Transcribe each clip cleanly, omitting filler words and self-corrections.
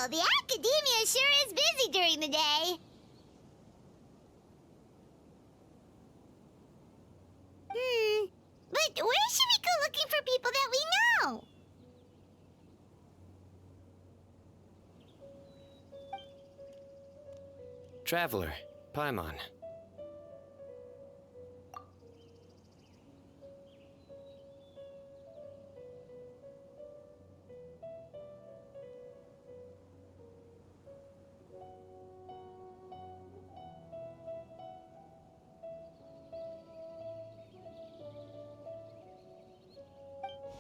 Wow, the academia sure is busy during the day. But where should we go looking for people that we know? Traveler, Paimon.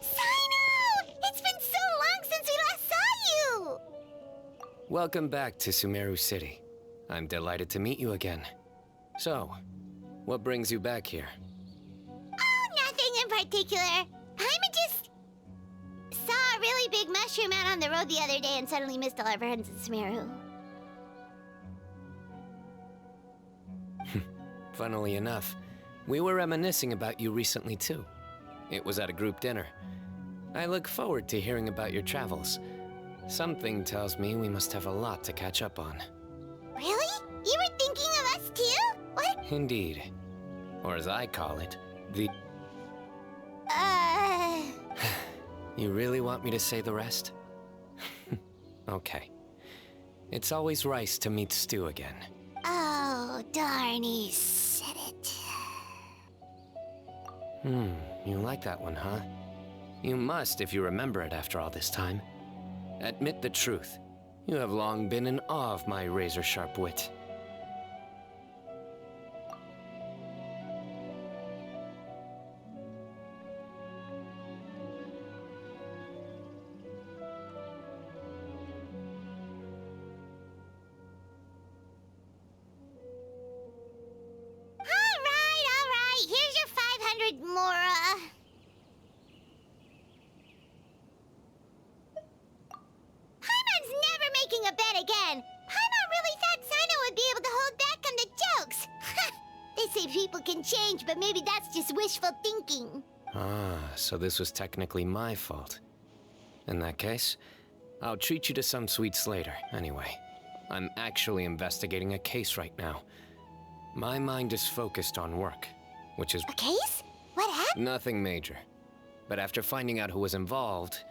Cyno! It's been so long since we last saw you! Welcome back to Sumeru City. I'm delighted to meet you again. So, what brings you back here? Oh, nothing in particular. Paimon just saw a really big mushroom out on the road the other day and suddenly missed all our friends in Sumeru. Funnily enough, we were reminiscing about you recently too. It was at a group dinner. I look forward to hearing about your travels. Something tells me we must have a lot to catch up on. Really? You were thinking of us too? What? Indeed. Or as I call it, the... You really want me to say the rest? Okay. It's always rice to meet stew again. Oh, darn, he said it. You like that one, huh? You must if you remember it after all this time. Admit the truth. You have long been in awe of my razor-sharp wit. All right. Here's your 500 Mora. Paimon's never making a bet again. Paimon really thought Cyno would be able to hold back on the jokes. They say people can change, but maybe that's just wishful thinking. Ah, so this was technically my fault. In that case, I'll treat you to some sweets later, anyway. I'm actually investigating a case right now. My mind is focused on work, which is... A case? What happened? Nothing major. But after finding out who was involved,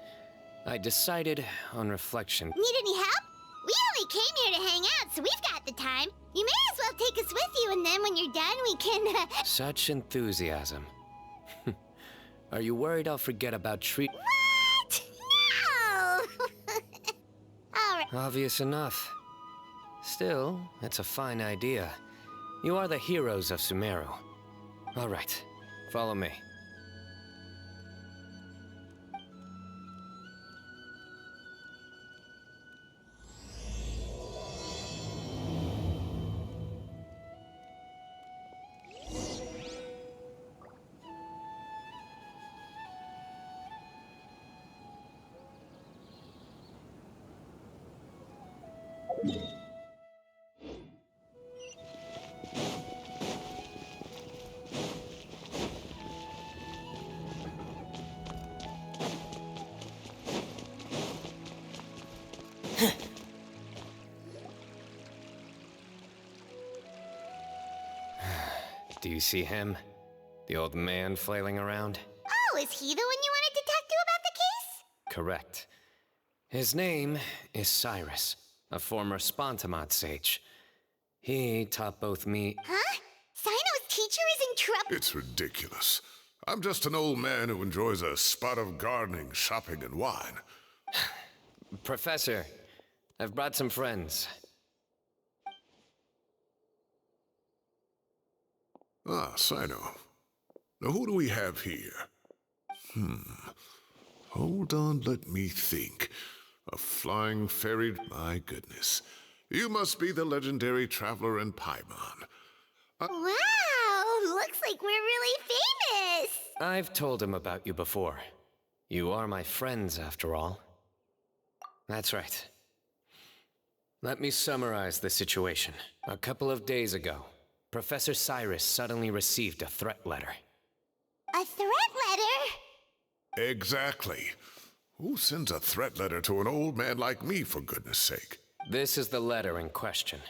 I decided, on reflection... Need any help? We only came here to hang out, so we've got the time. You may as well take us with you, and then when you're done, we can... Such enthusiasm. Are you worried I'll forget about What? No! All right. Obvious enough. Still, it's a fine idea. You are the heroes of Sumeru. All right, follow me. Do you see him? The old man flailing around? Oh, is he the one you wanted to talk to about the case? Correct. His name is Cyrus, a former Spontamod sage. He taught both me... Huh? Cyno's teacher is in trouble? It's ridiculous. I'm just an old man who enjoys a spot of gardening, shopping, and wine. Professor, I've brought some friends. Ah, Cyno. Now who do we have here? Hold on, let me think. A flying fairy... My goodness. You must be the legendary traveler in Paimon. Wow, looks like we're really famous. I've told him about you before. You are my friends, after all. That's right. Let me summarize the situation. A couple of days ago, Professor Cyrus suddenly received a threat letter. A threat letter? Exactly. Who sends a threat letter to an old man like me, for goodness sake? This is the letter in question.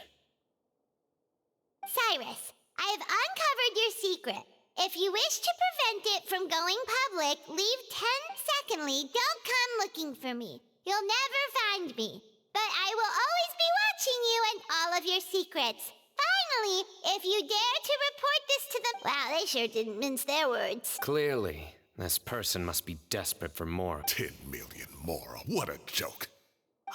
Cyrus, I have uncovered your secret. If you wish to prevent it from going public, leave 10-secondly. Don't come looking for me. You'll never find me. But I will always be watching you and all of your secrets. Finally, if you dare to report this to the... Wow, they sure didn't mince their words. Clearly, this person must be desperate for more. 10 million more. What a joke.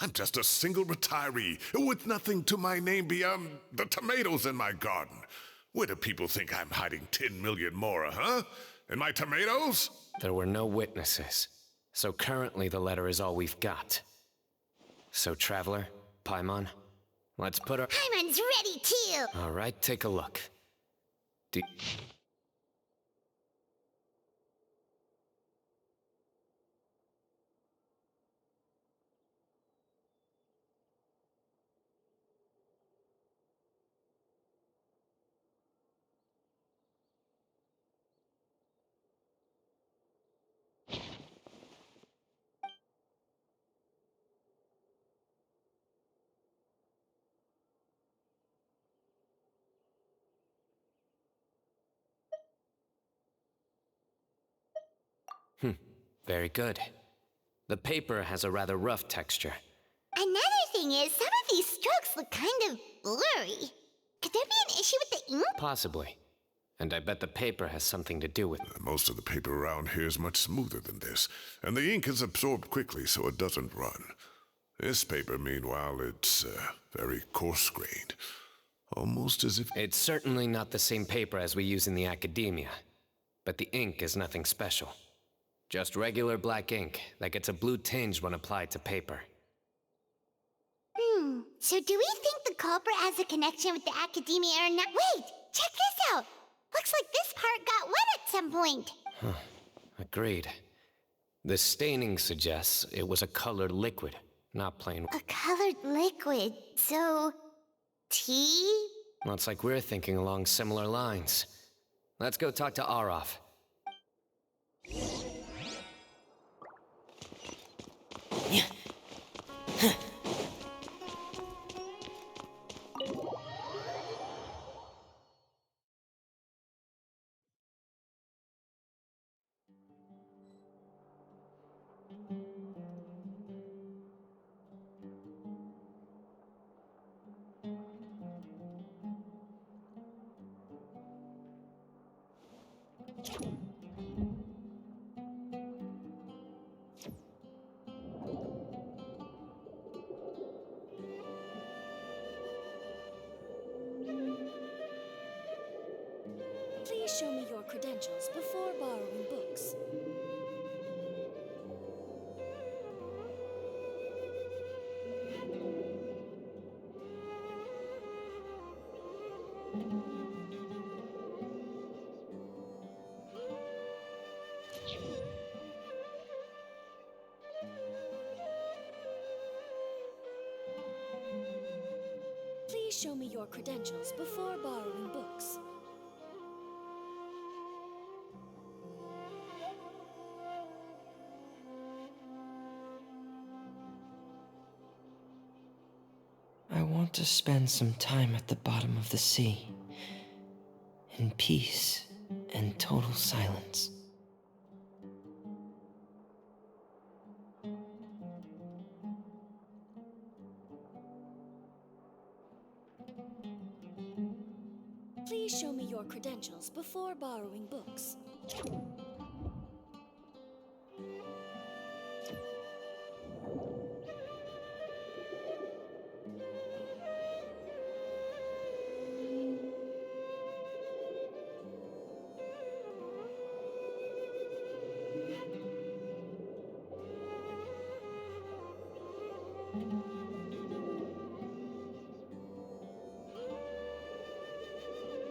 I'm just a single retiree with nothing to my name beyond the tomatoes in my garden. Where do people think I'm hiding 10 million more, huh? In my tomatoes? There were no witnesses, so currently the letter is all we've got. So, Traveler, Paimon, let's put our... Paimon's ready too! All right, take a look. Very good. The paper has a rather rough texture. Another thing is, some of these strokes look kind of blurry. Could there be an issue with the ink? Possibly. And I bet the paper has something to do with it. Most of the paper around here is much smoother than this, and the ink is absorbed quickly so it doesn't run. This paper, meanwhile, it's very coarse-grained. Almost as if... It's certainly not the same paper as we use in the academia. But the ink is nothing special. Just regular black ink that gets a blue tinge when applied to paper. So do we think the culprit has a connection with the academia or not? Wait! Check this out! Looks like this part got wet at some point. Agreed. The staining suggests it was a colored liquid, not plain... A colored liquid, so... tea? Looks like we're thinking along similar lines. Let's go talk to Arof. Please show me your credentials before borrowing books. Please show me your credentials before borrowing books. I want to spend some time at the bottom of the sea, in peace and total silence. Please show me your credentials before borrowing books.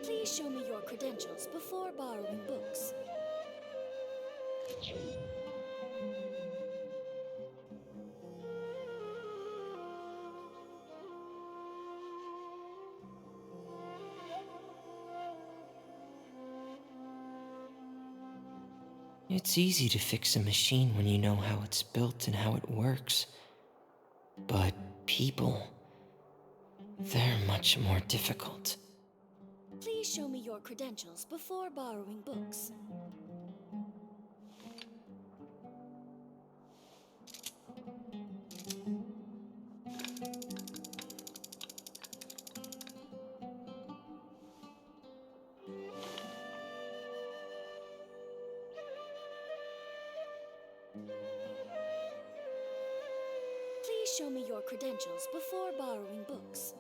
Please show me your credentials before borrowing books. It's easy to fix a machine when you know how it's built and how it works. But people, they're much more difficult. Please show me your credentials before borrowing books. Please show me your credentials before borrowing books.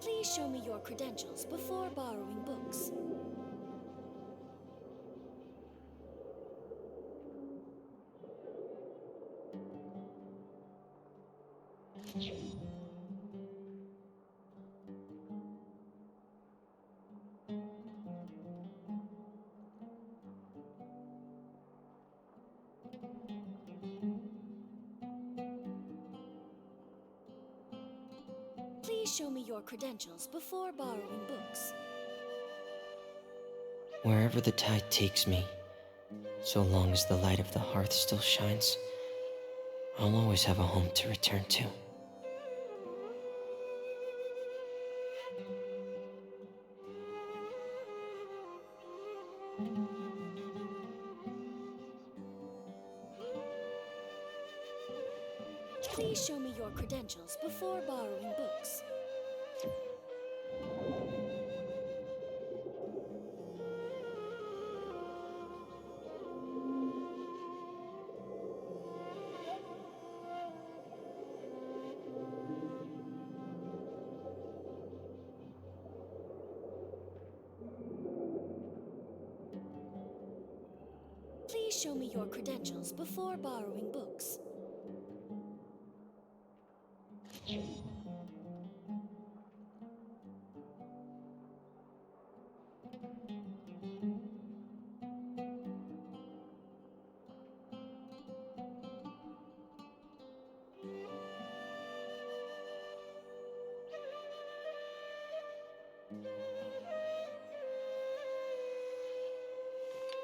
Please show me your credentials before borrowing books. Please show me your credentials before borrowing books. Wherever the tide takes me, so long as the light of the hearth still shines, I'll always have a home to return to. Please show me your credentials before borrowing books. Please show me your credentials before borrowing books.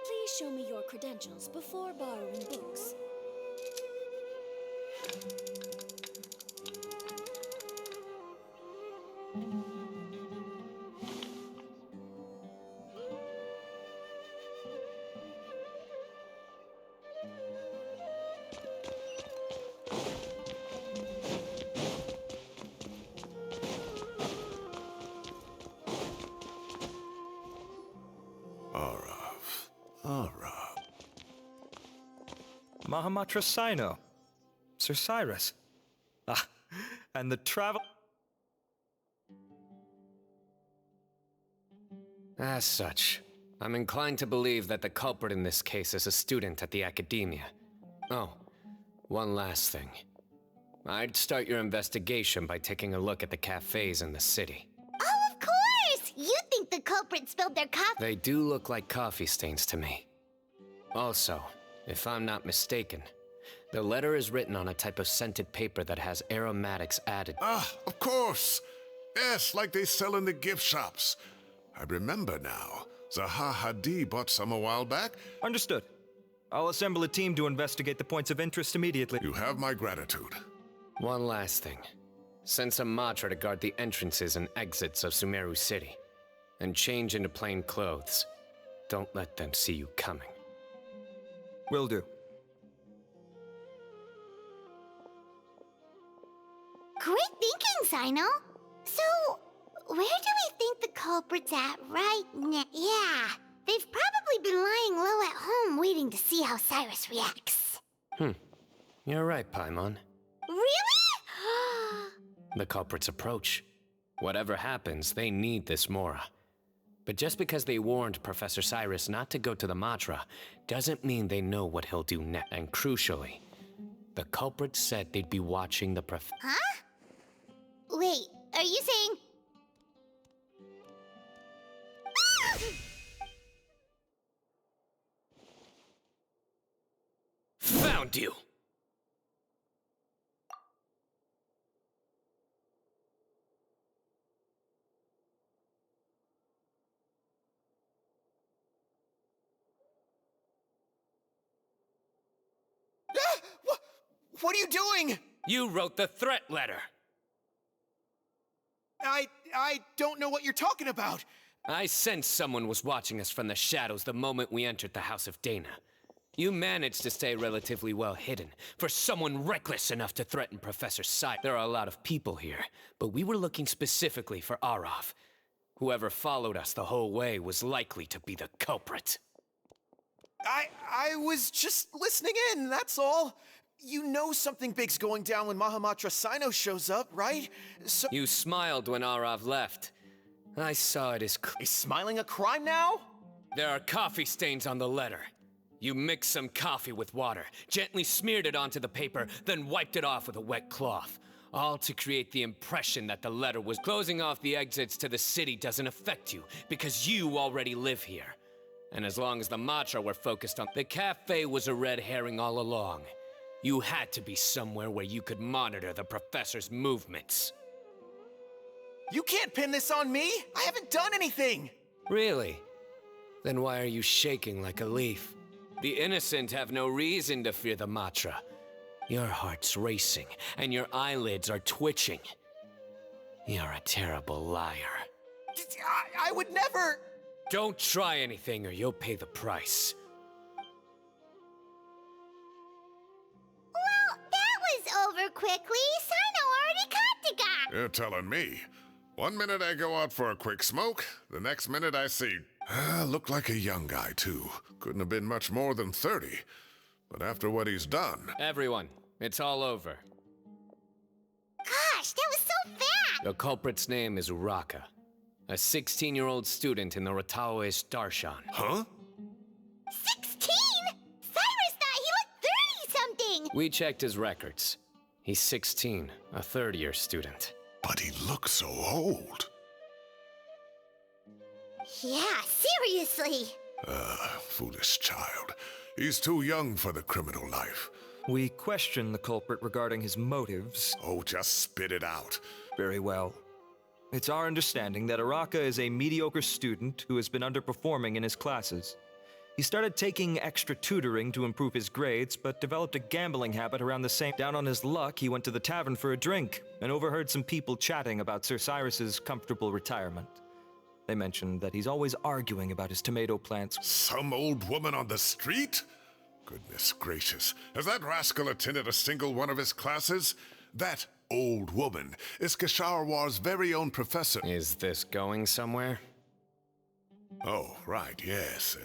Please show me your credentials before borrowing books. Mahamatra Cyno. Sir Cyrus. Ah, and the travel... As such, I'm inclined to believe that the culprit in this case is a student at the academia. Oh, one last thing. I'd start your investigation by taking a look at the cafes in the city. Oh, of course! You think the culprit spilled their coffee? They do look like coffee stains to me. Also, if I'm not mistaken, the letter is written on a type of scented paper that has aromatics added. Ah, of course. Yes, like they sell in the gift shops. I remember now. Zaha Hadid bought some a while back. Understood. I'll assemble a team to investigate the points of interest immediately. You have my gratitude. One last thing. Send some Matra to guard the entrances and exits of Sumeru City. And change into plain clothes. Don't let them see you coming. Will do. Great thinking, Cyno. So, where do we think the culprit's at right now? Yeah, they've probably been lying low at home waiting to see how Cyrus reacts. You're right, Paimon. Really? The culprits approach. Whatever happens, they need this Mora. But just because they warned Professor Cyrus not to go to the Matra, doesn't mean they know what he'll do next. And crucially, The culprit said they'd be watching the Huh? Wait, are you saying... Found you! What are you doing? You wrote the threat letter! I don't know what you're talking about. I sensed someone was watching us from the shadows the moment we entered the House of Dana. You managed to stay relatively well hidden for someone reckless enough to threaten Professor Cyno. There are a lot of people here, but we were looking specifically for Arav. Whoever followed us the whole way was likely to be the culprit. I was just listening in, that's all. You know something big's going down when Mahamatra Cyno shows up, right? So You smiled when Arav left. I saw it as is smiling a crime now? There are coffee stains on the letter. You mixed some coffee with water, gently smeared it onto the paper, then wiped it off with a wet cloth. All to create the impression that the letter was closing off the exits to the city doesn't affect you, because you already live here. And as long as the Matra were focused on the cafe was a red herring all along. You had to be somewhere where you could monitor the professor's movements. You can't pin this on me! I haven't done anything! Really? Then why are you shaking like a leaf? The innocent have no reason to fear the Matra. Your heart's racing, and your eyelids are twitching. You're a terrible liar. I would never... Don't try anything or you'll pay the price. Well, that was over quickly. Cyno already caught the guy. You're telling me. One minute I go out for a quick smoke, the next minute I see... looked like a young guy, too. Couldn't have been much more than 30. But after what he's done... Everyone, it's all over. Gosh, that was so fast. The culprit's name is Uraka, a 16-year-old student in the Ratawe Darshan. Huh? 16? Cyrus thought he looked 30-something. We checked his records. He's 16, a third-year student. But he looks so old. Yeah, seriously. Foolish child. He's too young for the criminal life. We question the culprit regarding his motives. Oh, just spit it out. Very well. It's our understanding that Araka is a mediocre student who has been underperforming in his classes. He started taking extra tutoring to improve his grades, but developed a gambling habit around the same... Down on his luck, he went to the tavern for a drink, and overheard some people chatting about Sir Cyrus's comfortable retirement. They mentioned that he's always arguing about his tomato plants. Some old woman on the street? Goodness gracious. Has that rascal attended a single one of his classes? That old woman is Kasharwar's very own professor. Is this going somewhere? Oh, right, yes.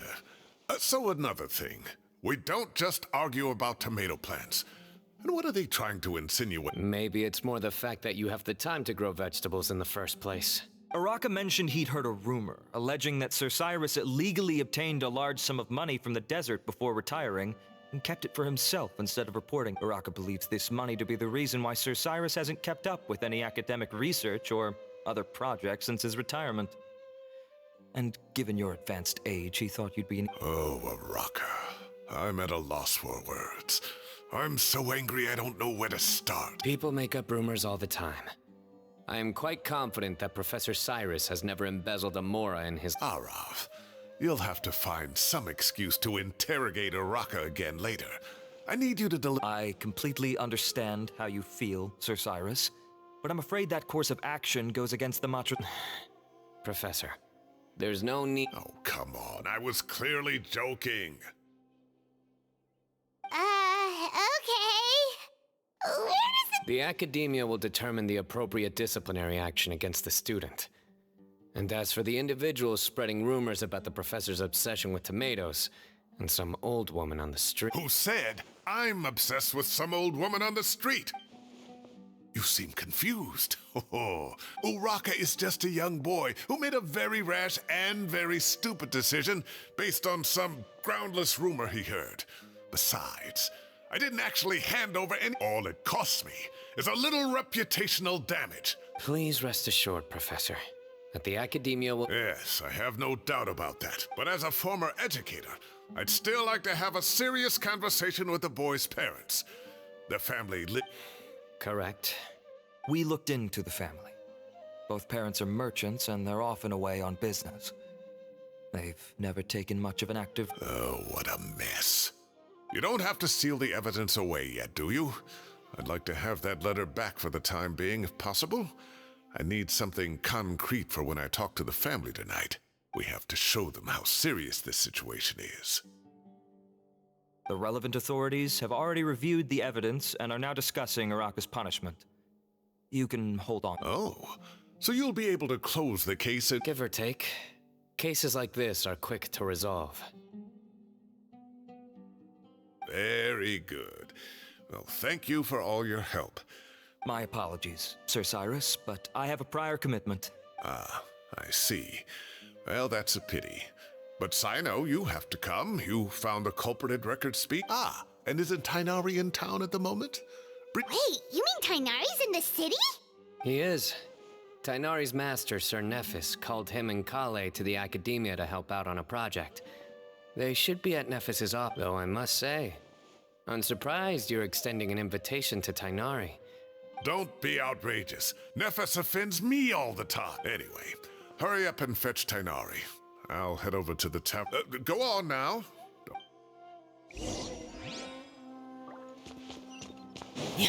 So another thing. We don't just argue about tomato plants. And what are they trying to insinuate? Maybe it's more the fact that you have the time to grow vegetables in the first place. Araka mentioned he'd heard a rumor, alleging that Sir Cyrus illegally obtained a large sum of money from the desert before retiring, and kept it for himself instead of reporting. Araka believes this money to be the reason why Sir Cyrus hasn't kept up with any academic research or other projects since his retirement. And given your advanced age, he thought you'd be... Oh, Araka. I'm at a loss for words. I'm so angry I don't know where to start. People make up rumors all the time. I am quite confident that Professor Cyrus has never embezzled a Mora in his... Arav, you'll have to find some excuse to interrogate Araka again later. I need you to I completely understand how you feel, Sir Cyrus, but I'm afraid that course of action goes against the Matra... Professor, there's no need... Oh, come on. I was clearly joking. Okay. Where does The academia will determine the appropriate disciplinary action against the student. And as for the individuals spreading rumors about the professor's obsession with tomatoes, and some old woman on the street... Who said I'm obsessed with some old woman on the street? You seem confused. Oh, Uraka is just a young boy who made a very rash and very stupid decision based on some groundless rumor he heard. Besides, I didn't actually hand over any. All it costs me is a little reputational damage. Please rest assured, Professor, that the Academia will. Yes, I have no doubt about that. But as a former educator, I'd still like to have a serious conversation with the boy's parents. The family Correct. We looked into the family. Both parents are merchants, and they're often away on business. They've never taken much of an active... Oh, what a mess. You don't have to seal the evidence away yet, do you? I'd like to have that letter back for the time being, if possible. I need something concrete for when I talk to the family tonight. We have to show them how serious this situation is. The relevant authorities have already reviewed the evidence and are now discussing Araka's punishment. You can hold on. Oh, so you'll be able to close the case and... Give or take, cases like this are quick to resolve. Very good. Well, thank you for all your help. My apologies, Sir Cyrus, but I have a prior commitment. Ah, I see. Well, that's a pity. But Cyno, you have to come. You found the culprit at Record Speed. Ah, and isn't Tighnari in town at the moment? Wait, you mean Tighnari's in the city? He is. Tighnari's master, Sir Nephis, called him and Kale to the Academia to help out on a project. They should be at Nephis's office, though I must say, I'm surprised you're extending an invitation to Tighnari. Don't be outrageous. Nephis offends me all the time. Anyway, hurry up and fetch Tighnari. I'll head over to the town. Go on now. Yeah.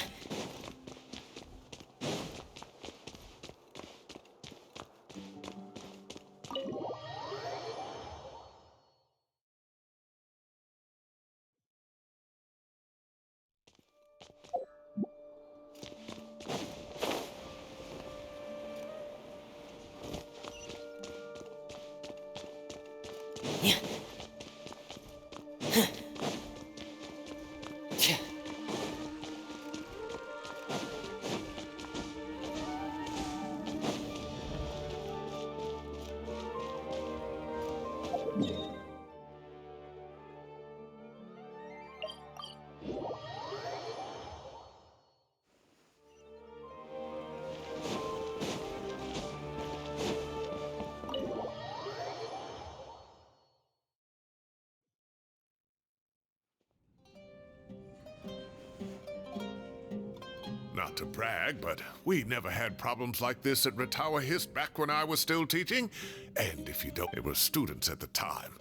Yeah. Huh. Tch. Not to brag, but we never had problems like this at Ratawa Hist back when I was still teaching. And if you don't, it was students at the time.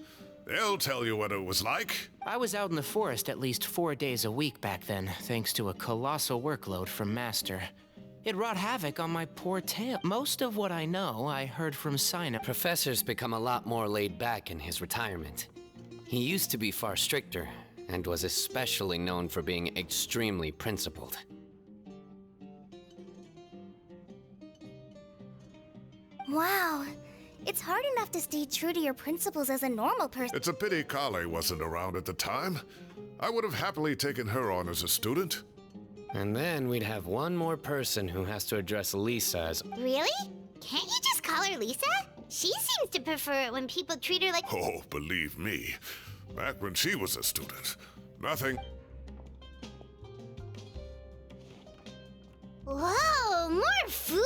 They'll tell you what it was like. I was out in the forest at least 4 days a week back then, thanks to a colossal workload from Master. It wrought havoc on my poor tail. Most of what I know, I heard from Cyno. Professor's become a lot more laid back in his retirement. He used to be far stricter, and was especially known for being extremely principled. Wow. It's hard enough to stay true to your principles as a normal person. It's a pity Kale wasn't around at the time. I would have happily taken her on as a student. And then we'd have one more person who has to address Lisa as... Really? Can't you just call her Lisa? She seems to prefer it when people treat her like... Oh, believe me. Back when she was a student, nothing... Whoa, more food?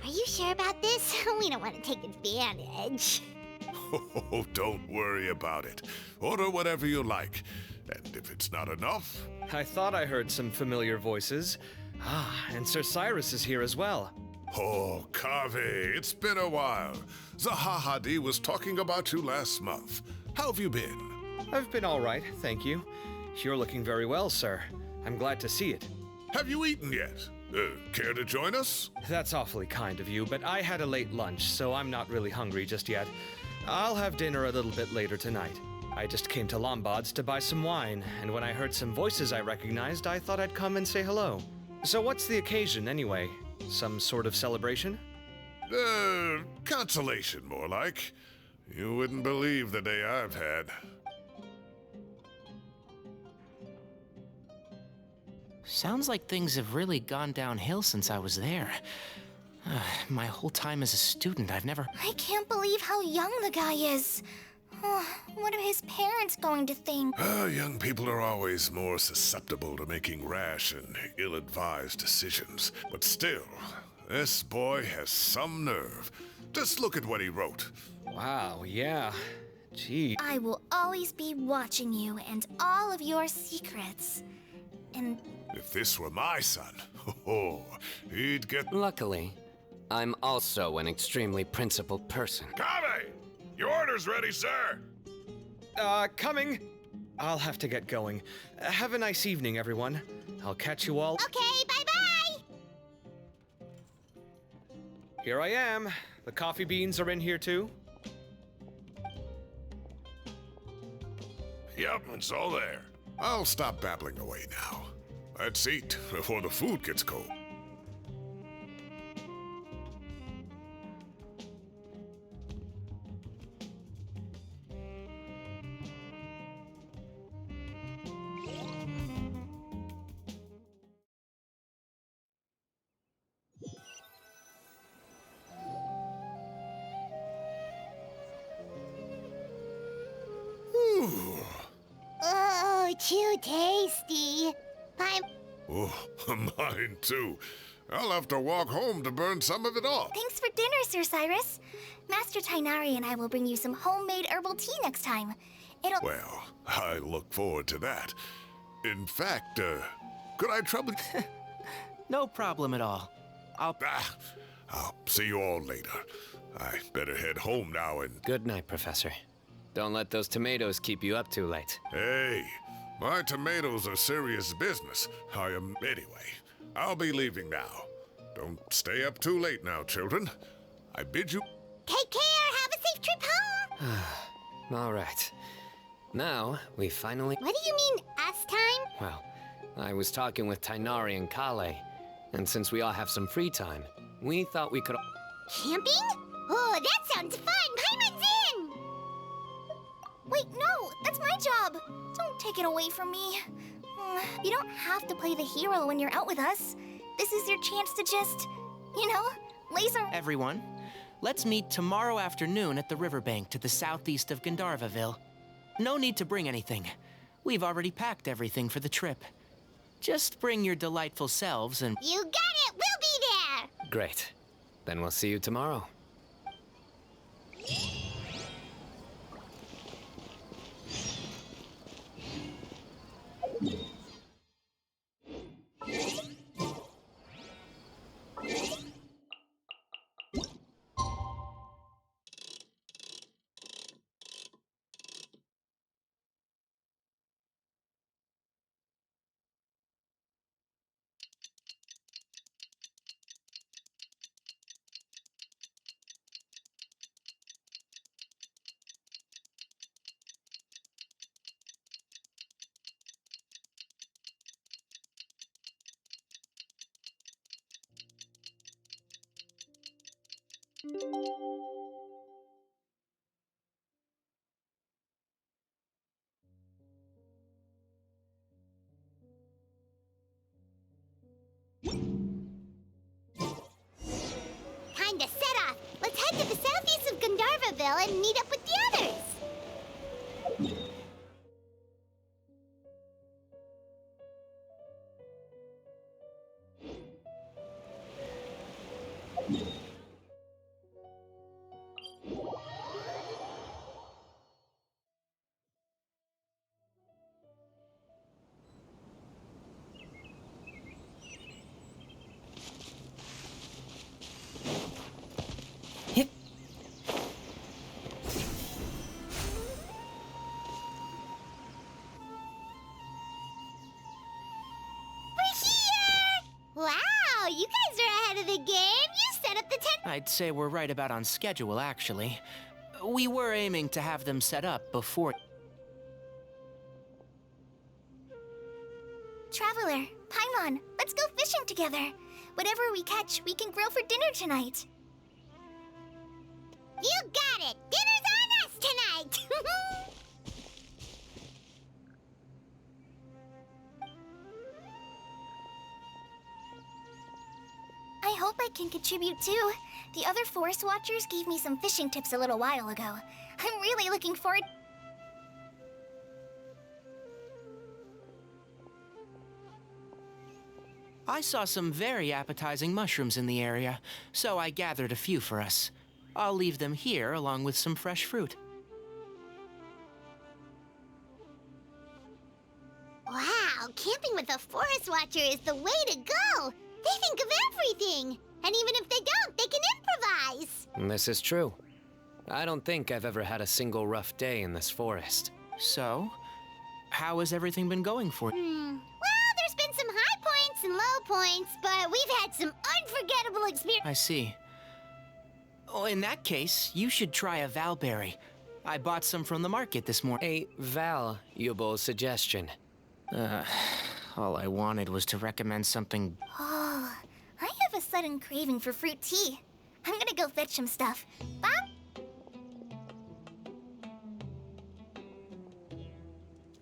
Are you sure about this? We don't want to take advantage. Oh, don't worry about it. Order whatever you like. And if it's not enough... I thought I heard some familiar voices. Ah, and Sir Cyrus is here as well. Oh, Kave, it's been a while. Zahahadi was talking about you last month. How have you been? I've been all right, thank you. You're looking very well, sir. I'm glad to see it. Have you eaten yet? Care to join us? That's awfully kind of you, but I had a late lunch, so I'm not really hungry just yet. I'll have dinner a little bit later tonight. I just came to Lombard's to buy some wine, and when I heard some voices I recognized, I thought I'd come and say hello. So what's the occasion, anyway? Some sort of celebration? Consolation, more like. You wouldn't believe the day I've had. Sounds like things have really gone downhill since I was there. My whole time as a student, I've never... I can't believe how young the guy is. What are his parents going to think? Young people are always more susceptible to making rash and ill-advised decisions. But still, this boy has some nerve. Just look at what he wrote. Wow, yeah. Gee. I will always be watching you and all of your secrets. And If this were my son, he'd get... Luckily, I'm also an extremely principled person. Kame! Your order's ready, sir! Coming. I'll have to get going. Have a nice evening, everyone. I'll catch you all. okay, bye-bye! Here I am. The coffee beans are in here too. Yep, it's all there. I'll stop babbling away now. Let's eat before the food gets cold. Oh, too tasty. Oh, mine too. I'll have to walk home to burn some of it off. Thanks for dinner, Sir Cyrus. Master Tainari and I will bring you some homemade herbal tea next time. It'll... Well, I look forward to that. In fact, could I trouble... No problem at all. I'll see you all later. I better head home now and... Good night, Professor. Don't let those tomatoes keep you up too late. Hey, my tomatoes are serious business. I am... Anyway, I'll be leaving now. Don't stay up too late now, children. I bid you... Take care. Have a safe trip home. All right. Now, we finally... What do you mean, us time? Well, I was talking with Tainari and Kale, and since we all have some free time, we thought we could... Camping? Oh, that sounds fun. Paimon's in! Wait, no, that's my job. Don't take it away from me. You don't have to play the hero when you're out with us. This is your chance to just, laser... Everyone, let's meet tomorrow afternoon at the riverbank to the southeast of Gandharvaville. No need to bring anything. We've already packed everything for the trip. Just bring your delightful selves and... You got it! We'll be there! Great. Then we'll see you tomorrow. Time to set off. Let's head to the southeast of Gandharvaville and meet up with the others. Wow, you guys are ahead of the game. You set up the tent. I'd say we're right about on schedule, actually. We were aiming to have them set up before... Traveler, Paimon, let's go fishing together. Whatever we catch, we can grill for dinner tonight. You got it. Dinner's on us tonight. I hope I can contribute too. The other forest watchers gave me some fishing tips a little while ago. I'm really looking forward. I saw some very appetizing mushrooms in the area, so I gathered a few for us. I'll leave them here along with some fresh fruit. Wow, camping with a forest watcher is the way to go! They think of everything! And even if they don't, they can improvise! This is true. I don't think I've ever had a single rough day in this forest. So, how has everything been going for you? Well, there's been some high points and low points, but we've had some unforgettable experiences. I see. Oh, in that case, you should try a valberry. I bought some from the market this morning. A valuable suggestion. All I wanted was to recommend something. Oh, I have a sudden craving for fruit tea. I'm gonna go fetch some stuff. Bob?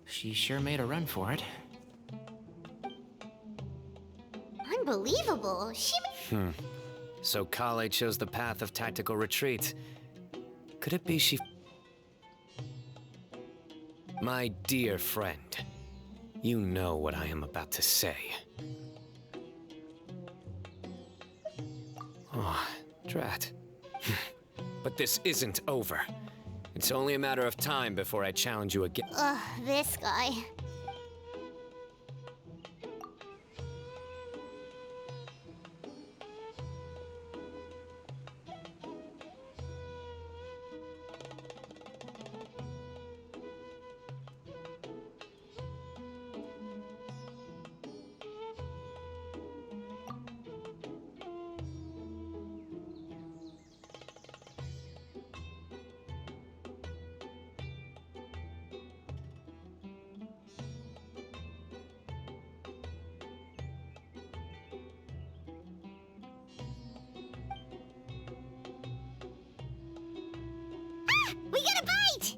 She sure made a run for it. Unbelievable. So Kale chose the path of tactical retreat. Could it be she... My dear friend, you know what I am about to say. Oh, drat. But this isn't over. It's only a matter of time before I challenge you again. Ugh, this guy. We got a bite!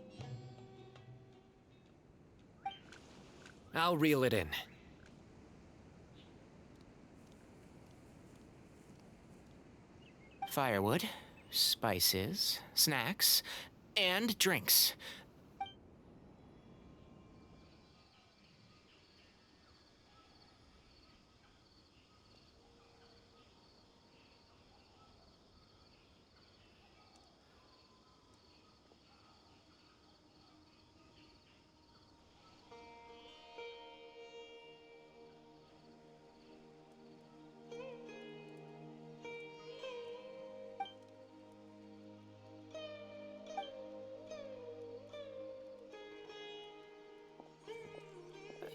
I'll reel it in. Firewood, spices, snacks, and drinks.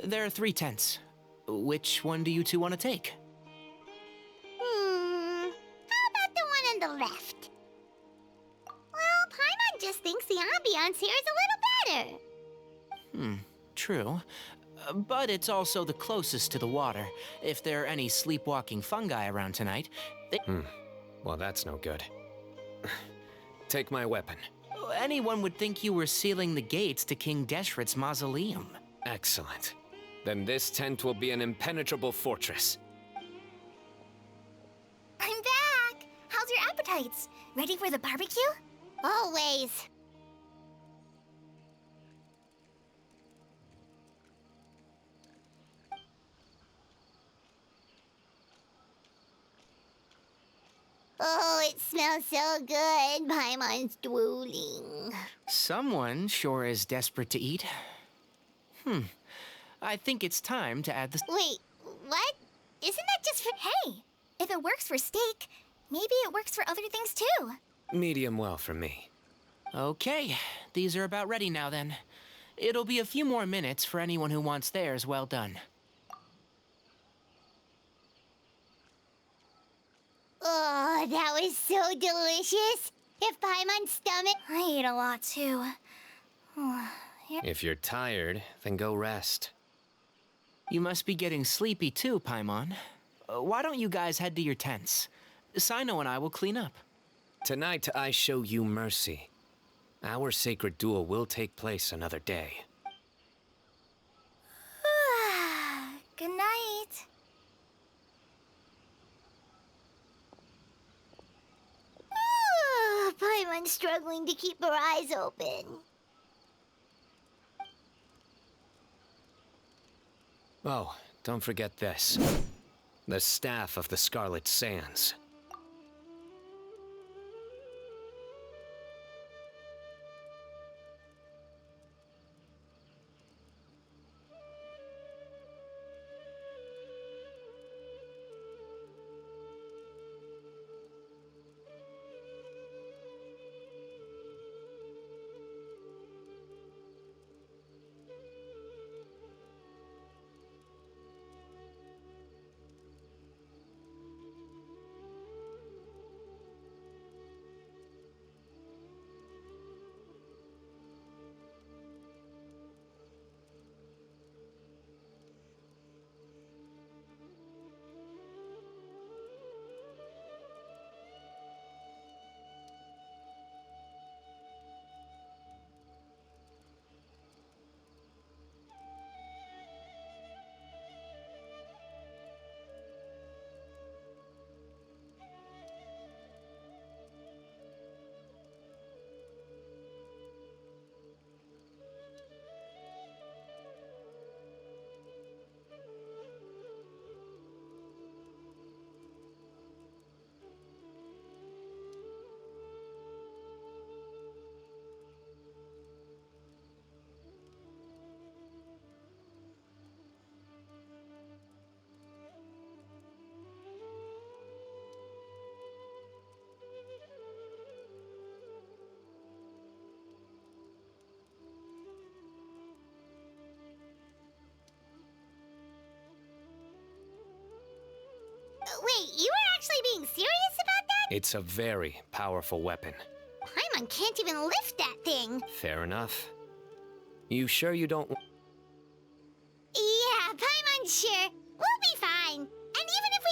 There are 3 tents. Which one do you two want to take? How about the one on the left? Well, Paimon just thinks the ambiance here is a little better. True. But it's also the closest to the water. If there are any sleepwalking fungi around tonight, they... Well, that's no good. Take my weapon. Anyone would think you were sealing the gates to King Deshret's mausoleum. Excellent. Then this tent will be an impenetrable fortress. I'm back! How's your appetites? Ready for the barbecue? Always. Oh, it smells so good. Paimon's drooling. Someone sure is desperate to eat. I think it's time to add the... Wait, what? Isn't that just for... Hey, if it works for steak, maybe it works for other things too. Medium well for me. Okay, these are about ready now then. It'll be a few more minutes for anyone who wants theirs well done. Oh, that was so delicious. If Paimon's stomach... I ate a lot too. If you're tired, then go rest. You must be getting sleepy too, Paimon. Why don't you guys head to your tents? Cyno and I will clean up. Tonight, I show you mercy. Our sacred duel will take place another day. Good night. one's struggling to keep her eyes open. Oh, don't forget this. The staff of the Scarlet Sands. Wait, you were actually being serious about that? It's a very powerful weapon. Paimon can't even lift that thing. Fair enough. You sure you don't... Yeah, Paimon's sure. We'll be fine. And even if we...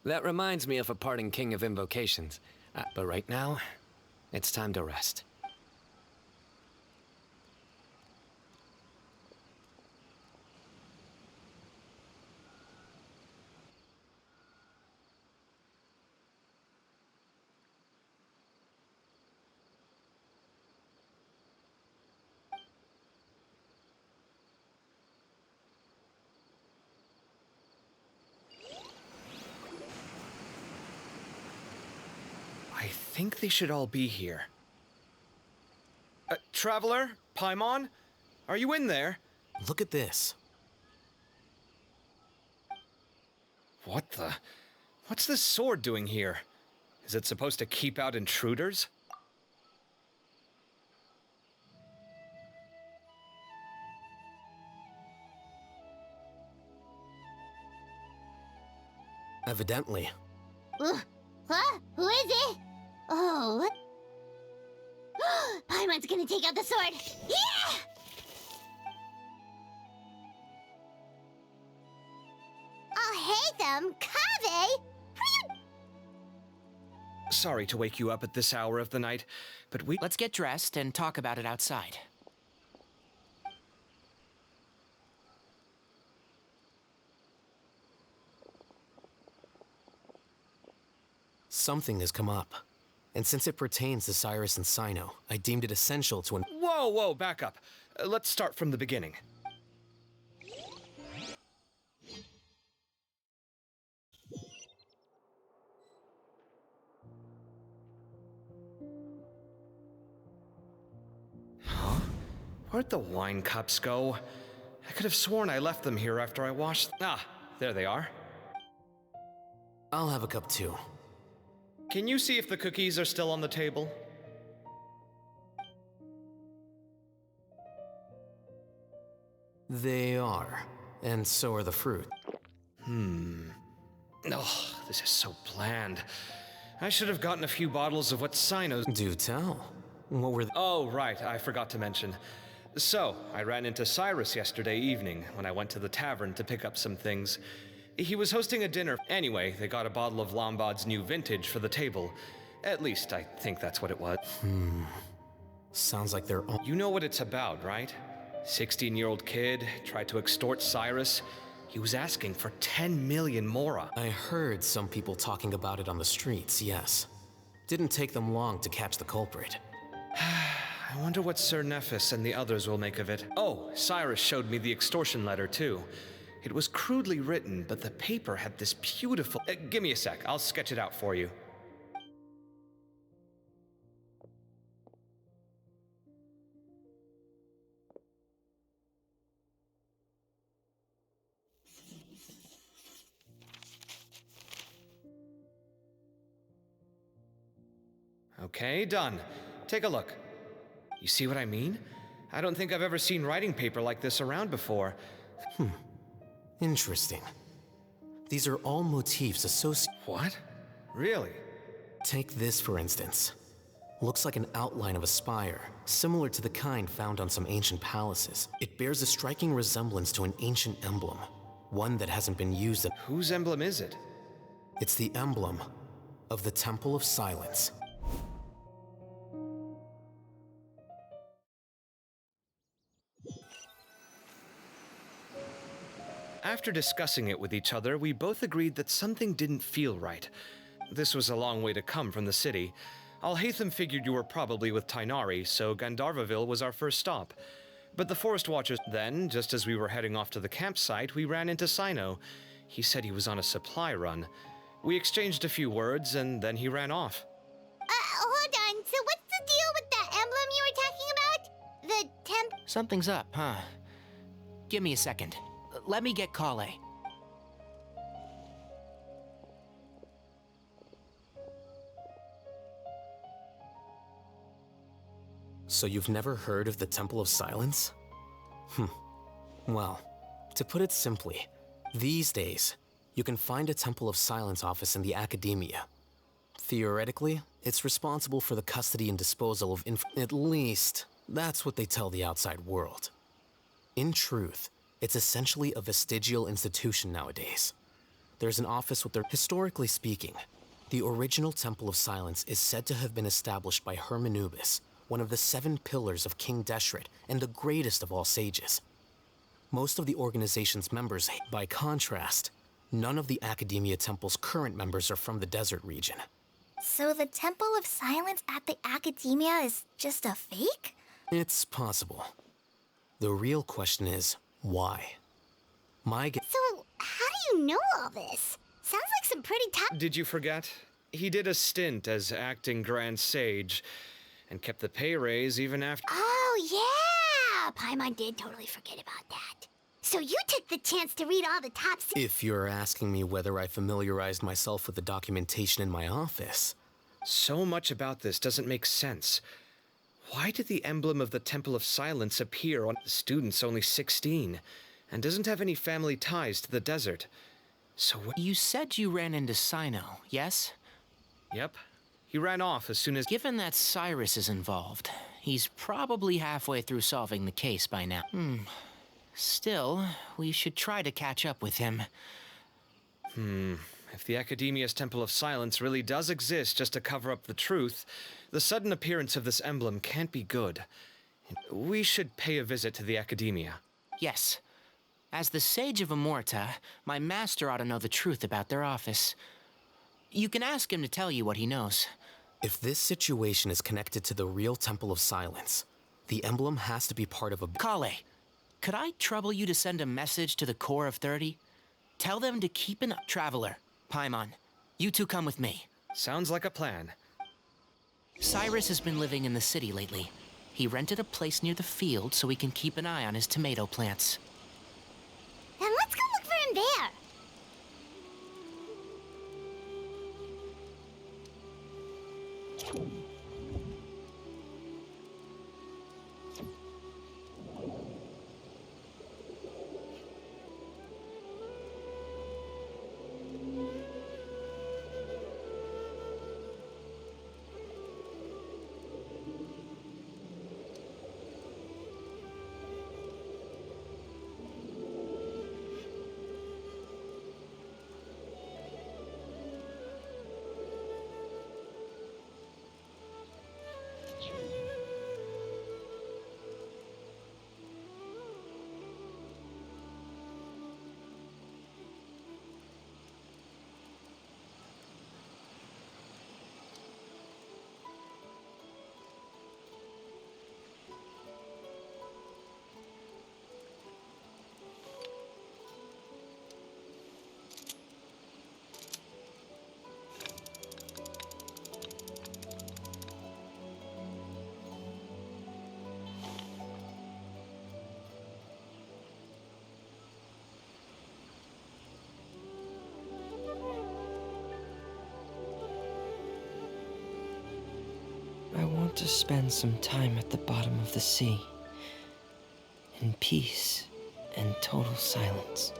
That reminds me of a parting king of invocations. But right now, it's time to rest. I think they should all be here. Traveler? Paimon? Are you in there? Look at this. What the... What's this sword doing here? Is it supposed to keep out intruders? Evidently. Huh? Who is it? Oh, what? Paimon's gonna take out the sword. Yeah! I'll hate them. Kaveh! Sorry to wake you up at this hour of the night, but we... Let's get dressed and talk about it outside. Something has come up. And since it pertains to Cyrus and Cyno, I deemed it essential to... Whoa, back up. Let's start from the beginning. Huh? Where'd the wine cups go? I could have sworn I left them here after I washed... Ah, there they are. I'll have a cup too. Can you see if the cookies are still on the table? They are. And so are the fruit. Oh, this is so bland. I should have gotten a few bottles of what Cyno's. Do tell. What were Oh, right, I forgot to mention. So, I ran into Cyrus yesterday evening when I went to the tavern to pick up some things. He was hosting a dinner. Anyway, they got a bottle of Lombard's new vintage for the table. At least, I think that's what it was. Sounds like they're all. You know what it's about, right? 16-year-old kid tried to extort Cyrus. He was asking for 10 million mora. I heard some people talking about it on the streets, yes. Didn't take them long to catch the culprit. I wonder what Sir Nephis and the others will make of it. Oh, Cyrus showed me the extortion letter, too. It was crudely written, but the paper had this beautiful... give me a sec, I'll sketch it out for you. Okay, done. Take a look. You see what I mean? I don't think I've ever seen writing paper like this around before. Interesting. These are all motifs associated. What? Really? Take this, for instance. Looks like an outline of a spire, similar to the kind found on some ancient palaces. It bears a striking resemblance to an ancient emblem, one that hasn't been used in... Whose emblem is it? It's the emblem of the Temple of Silence. After discussing it with each other, we both agreed that something didn't feel right. This was a long way to come from the city. Alhaitham figured you were probably with Tighnari, so Gandharvaville was our first stop. But the Forest Watchers... Then, just as we were heading off to the campsite, we ran into Cyno. He said he was on a supply run. We exchanged a few words, and then he ran off. Hold on. So what's the deal with that emblem you were talking about? The temp... Something's up, huh? Give me a second. Let me get Kale. So you've never heard of the Temple of Silence? Well, to put it simply, these days, you can find a Temple of Silence office in the academia. Theoretically, it's responsible for the custody and disposal of at least, that's what they tell the outside world. In truth, it's essentially a vestigial institution nowadays. There's an office with their... Historically speaking, the original Temple of Silence is said to have been established by Hermanubis, one of the 7 pillars of King Deshret and the greatest of all sages. Most of the organization's members, by contrast, none of the Academia Temple's current members are from the desert region. So the Temple of Silence at the Academia is just a fake? It's possible. The real question is, why? So, how do you know all this? Sounds like some pretty tough... Did you forget? He did a stint as acting Grand Sage, and kept the pay raise even after... Oh, yeah! Paimon did totally forget about that. So you took the chance to read all the top... If you're asking me whether I familiarized myself with the documentation in my office... So much about this doesn't make sense. Why did the emblem of the Temple of Silence appear on the student's only 16, and doesn't have any family ties to the desert? So what... You said you ran into Cyno, yes? Yep. He ran off as soon as... Given that Cyrus is involved, he's probably halfway through solving the case by now. Still, we should try to catch up with him. If the Academia's Temple of Silence really does exist just to cover up the truth, the sudden appearance of this emblem can't be good. We should pay a visit to the Academia. Yes. As the Sage of Amorta, my master ought to know the truth about their office. You can ask him to tell you what he knows. If this situation is connected to the real Temple of Silence, the emblem has to be part of a... Kale, could I trouble you to send a message to the Core of 30? Tell them to keep an... Traveler, Paimon, you two come with me. Sounds like a plan. Cyrus has been living in the city lately. He rented a place near the field so he can keep an eye on his tomato plants. Then let's go look for him there. to spend some time at the bottom of the sea, in peace and total silence.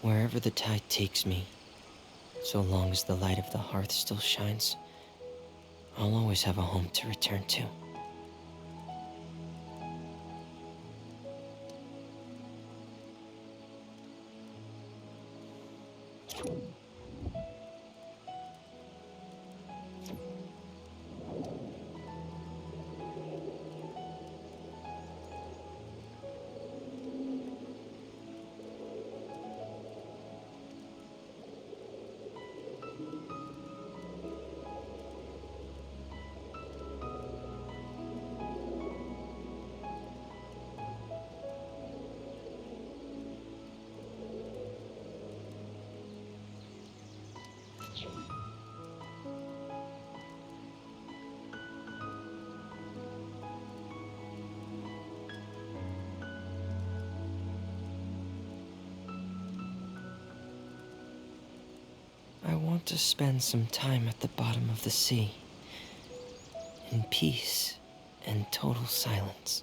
Wherever the tide takes me, so long as the light of the hearth still shines, I'll always have a home to return to. I want to spend some time at the bottom of the sea, in peace and total silence.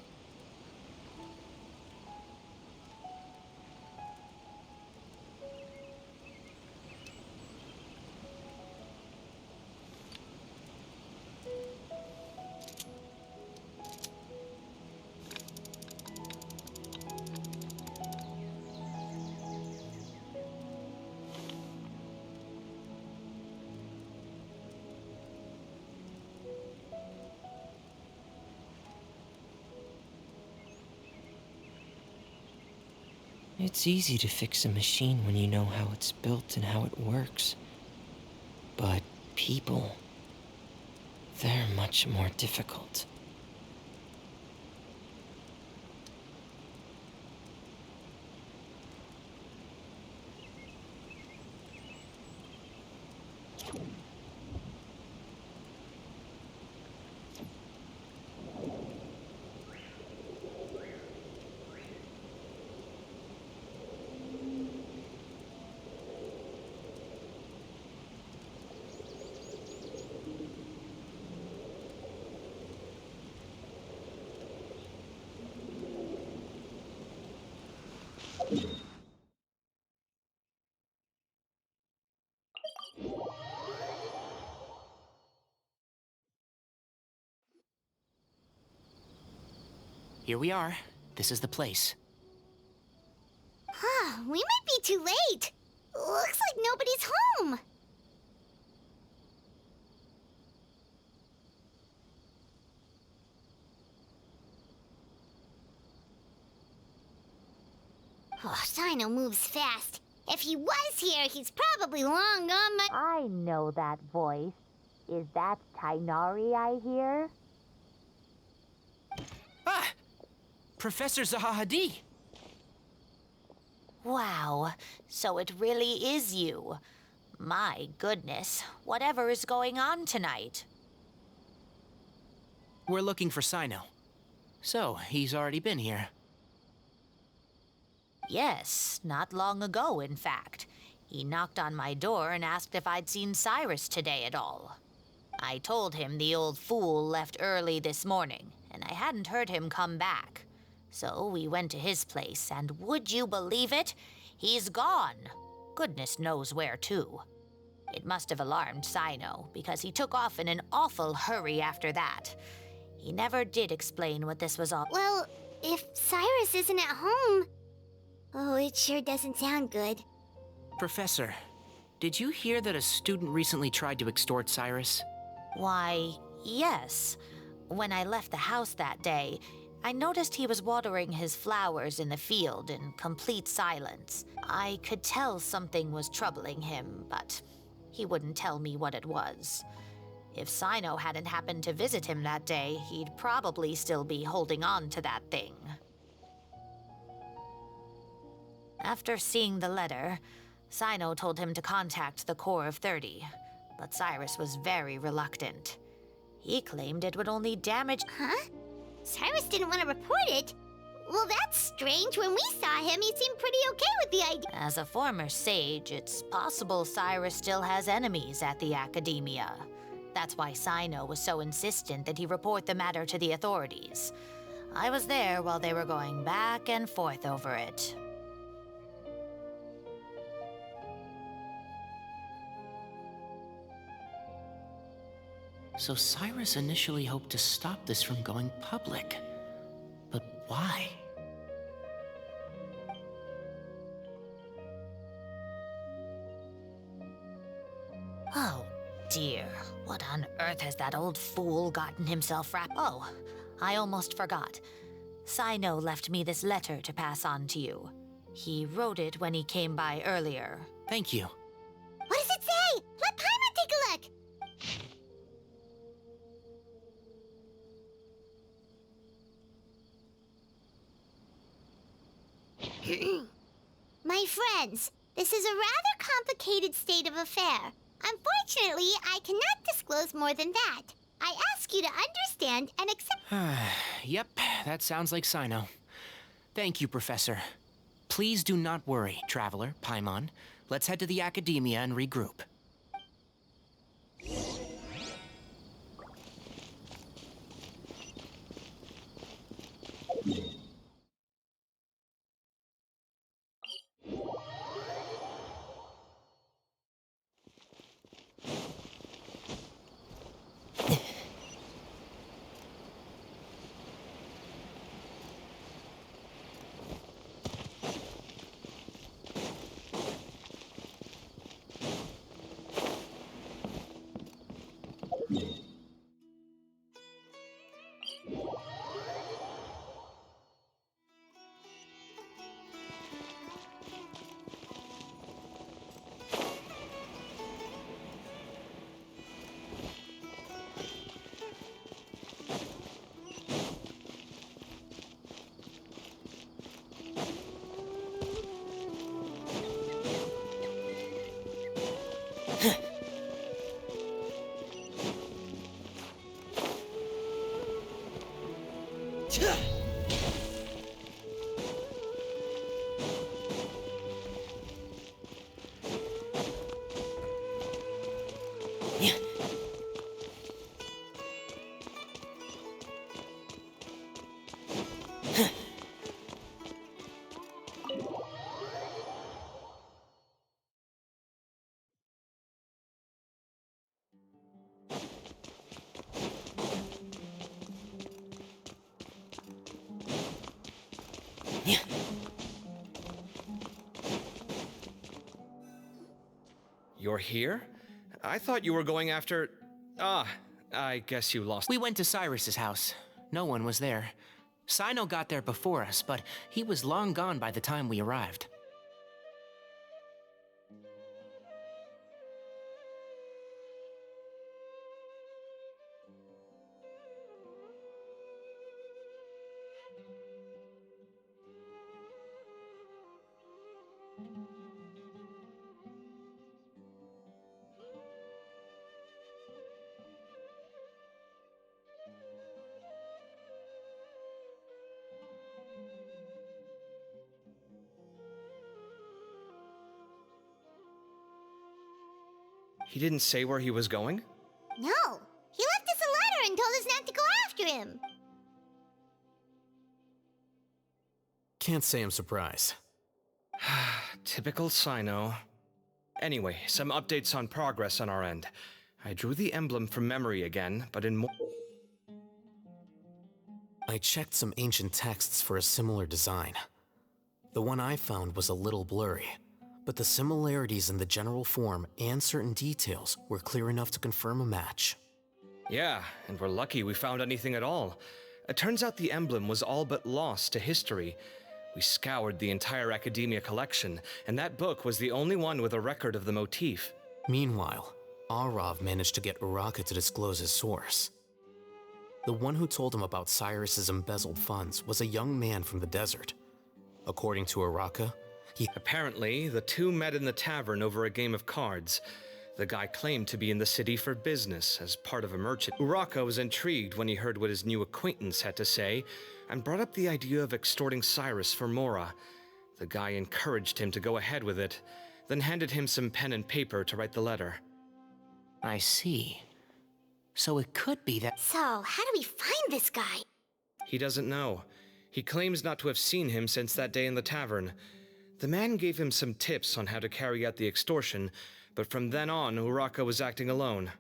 It's easy to fix a machine when you know how it's built and how it works. But people, they're much more difficult. Here we are. This is the place. We might be too late. Looks like nobody's home. Oh, Cyno moves fast. If he was here, he's probably long gone, but... I know that voice. Is that Tighnari I hear? Ah! Professor Zahahadi! Wow, so it really is you. My goodness, whatever is going on tonight? We're looking for Cyno. So, he's already been here. Yes, not long ago, in fact. He knocked on my door and asked if I'd seen Cyrus today at all. I told him the old fool left early this morning, and I hadn't heard him come back. So we went to his place, and would you believe it? He's gone. Goodness knows where to. It must have alarmed Cyno, because he took off in an awful hurry after that. He never did explain what this was all. Well, if Cyrus isn't at home... Oh, it sure doesn't sound good. Professor, did you hear that a student recently tried to extort Cyrus? Why, yes. When I left the house that day, I noticed he was watering his flowers in the field in complete silence. I could tell something was troubling him, but he wouldn't tell me what it was. If Cyno hadn't happened to visit him that day, he'd probably still be holding on to that thing. After seeing the letter, Cyno told him to contact the Corps of 30, but Cyrus was very reluctant. He claimed it would only damage... Huh? Cyrus didn't want to report it? Well, that's strange. When we saw him, he seemed pretty okay with the idea. As a former sage, it's possible Cyrus still has enemies at the Academia. That's why Cyno was so insistent that he report the matter to the authorities. I was there while they were going back and forth over it. So Cyrus initially hoped to stop this from going public. But why? Oh, dear. What on earth has that old fool gotten himself wrapped? Oh, I almost forgot. Cyno left me this letter to pass on to you. He wrote it when he came by earlier. Thank you. What does it say? Let Paimon take a look. My friends, this is a rather complicated state of affair. Unfortunately, I cannot disclose more than that. I ask you to understand and accept... Yep, that sounds like Cyno. Thank you, Professor. Please do not worry, Traveler, Paimon. Let's head to the Academia and regroup. You're here? I thought you were going after... I guess you lost... We went to Cyrus's house. No one was there. Cyno got there before us, but he was long gone by the time we arrived. He didn't say where he was going? No, he left us a letter and told us not to go after him. Can't say I'm surprised. Typical Cyno. Anyway, some updates on progress on our end. I drew the emblem from memory again, but in more... I checked some ancient texts for a similar design. The one I found was a little blurry, but the similarities in the general form and certain details were clear enough to confirm a match. Yeah, and we're lucky we found anything at all. It turns out the emblem was all but lost to history. We scoured the entire Academia collection, and that book was the only one with a record of the motif. Meanwhile, Arav managed to get Uraka to disclose his source. The one who told him about Cyrus's embezzled funds was a young man from the desert. According to Uraka, Apparently, the two met in the tavern over a game of cards. The guy claimed to be in the city for business, as part of a merchant. Uraka was intrigued when he heard what his new acquaintance had to say, and brought up the idea of extorting Cyrus for Mora. The guy encouraged him to go ahead with it, then handed him some pen and paper to write the letter. I see. So it could be that... So, how do we find this guy? He doesn't know. He claims not to have seen him since that day in the tavern. The man gave him some tips on how to carry out the extortion, but from then on, Uraka was acting alone.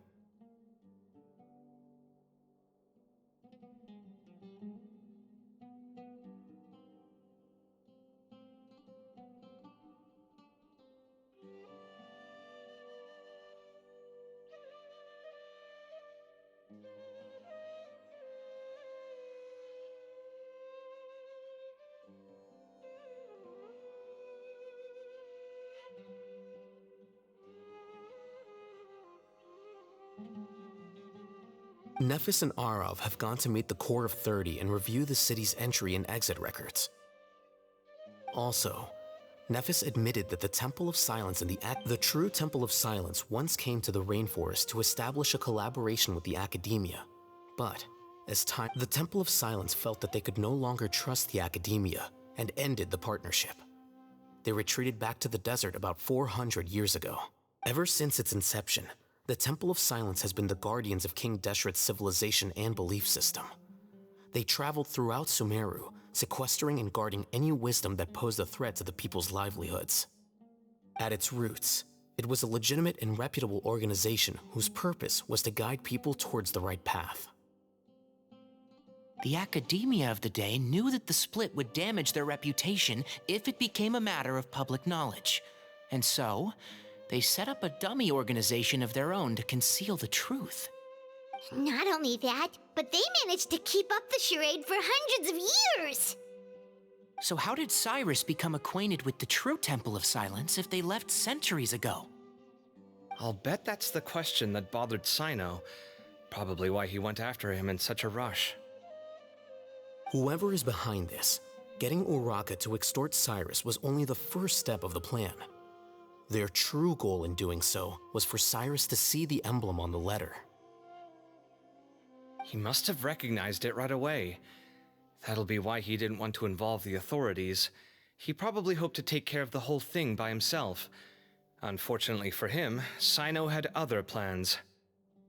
Nephis and Arav have gone to meet the Core of 30 and review the city's entry and exit records. Also, Nephis admitted that the Temple of Silence and the true Temple of Silence once came to the rainforest to establish a collaboration with the Academia. But, as time, the Temple of Silence felt that they could no longer trust the Academia and ended the partnership. They retreated back to the desert about 400 years ago. Ever since its inception, the Temple of Silence has been the guardians of King Deshret's civilization and belief system. They traveled throughout Sumeru, sequestering and guarding any wisdom that posed a threat to the people's livelihoods. At its roots, it was a legitimate and reputable organization whose purpose was to guide people towards the right path. The Academia of the day knew that the split would damage their reputation if it became a matter of public knowledge. And so, they set up a dummy organization of their own to conceal the truth. Not only that, but they managed to keep up the charade for hundreds of years! So how did Cyrus become acquainted with the true Temple of Silence if they left centuries ago? I'll bet that's the question that bothered Cyno. Probably why he went after him in such a rush. Whoever is behind this, getting Uraka to extort Cyrus was only the first step of the plan. Their true goal in doing so was for Cyrus to see the emblem on the letter. He must have recognized it right away. That'll be why he didn't want to involve the authorities. He probably hoped to take care of the whole thing by himself. Unfortunately for him, Cyno had other plans.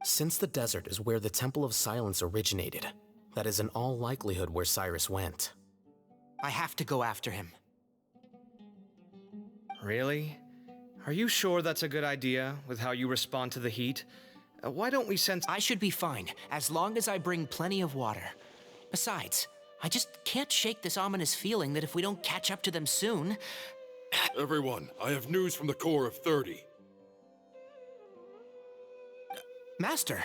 Since the desert is where the Temple of Silence originated, that is in all likelihood where Cyrus went. I have to go after him. Really? Are you sure that's a good idea, with how you respond to the heat? Why don't we send... I should be fine, as long as I bring plenty of water. Besides, I just can't shake this ominous feeling that if we don't catch up to them soon... Everyone, I have news from the Core of 30. Master!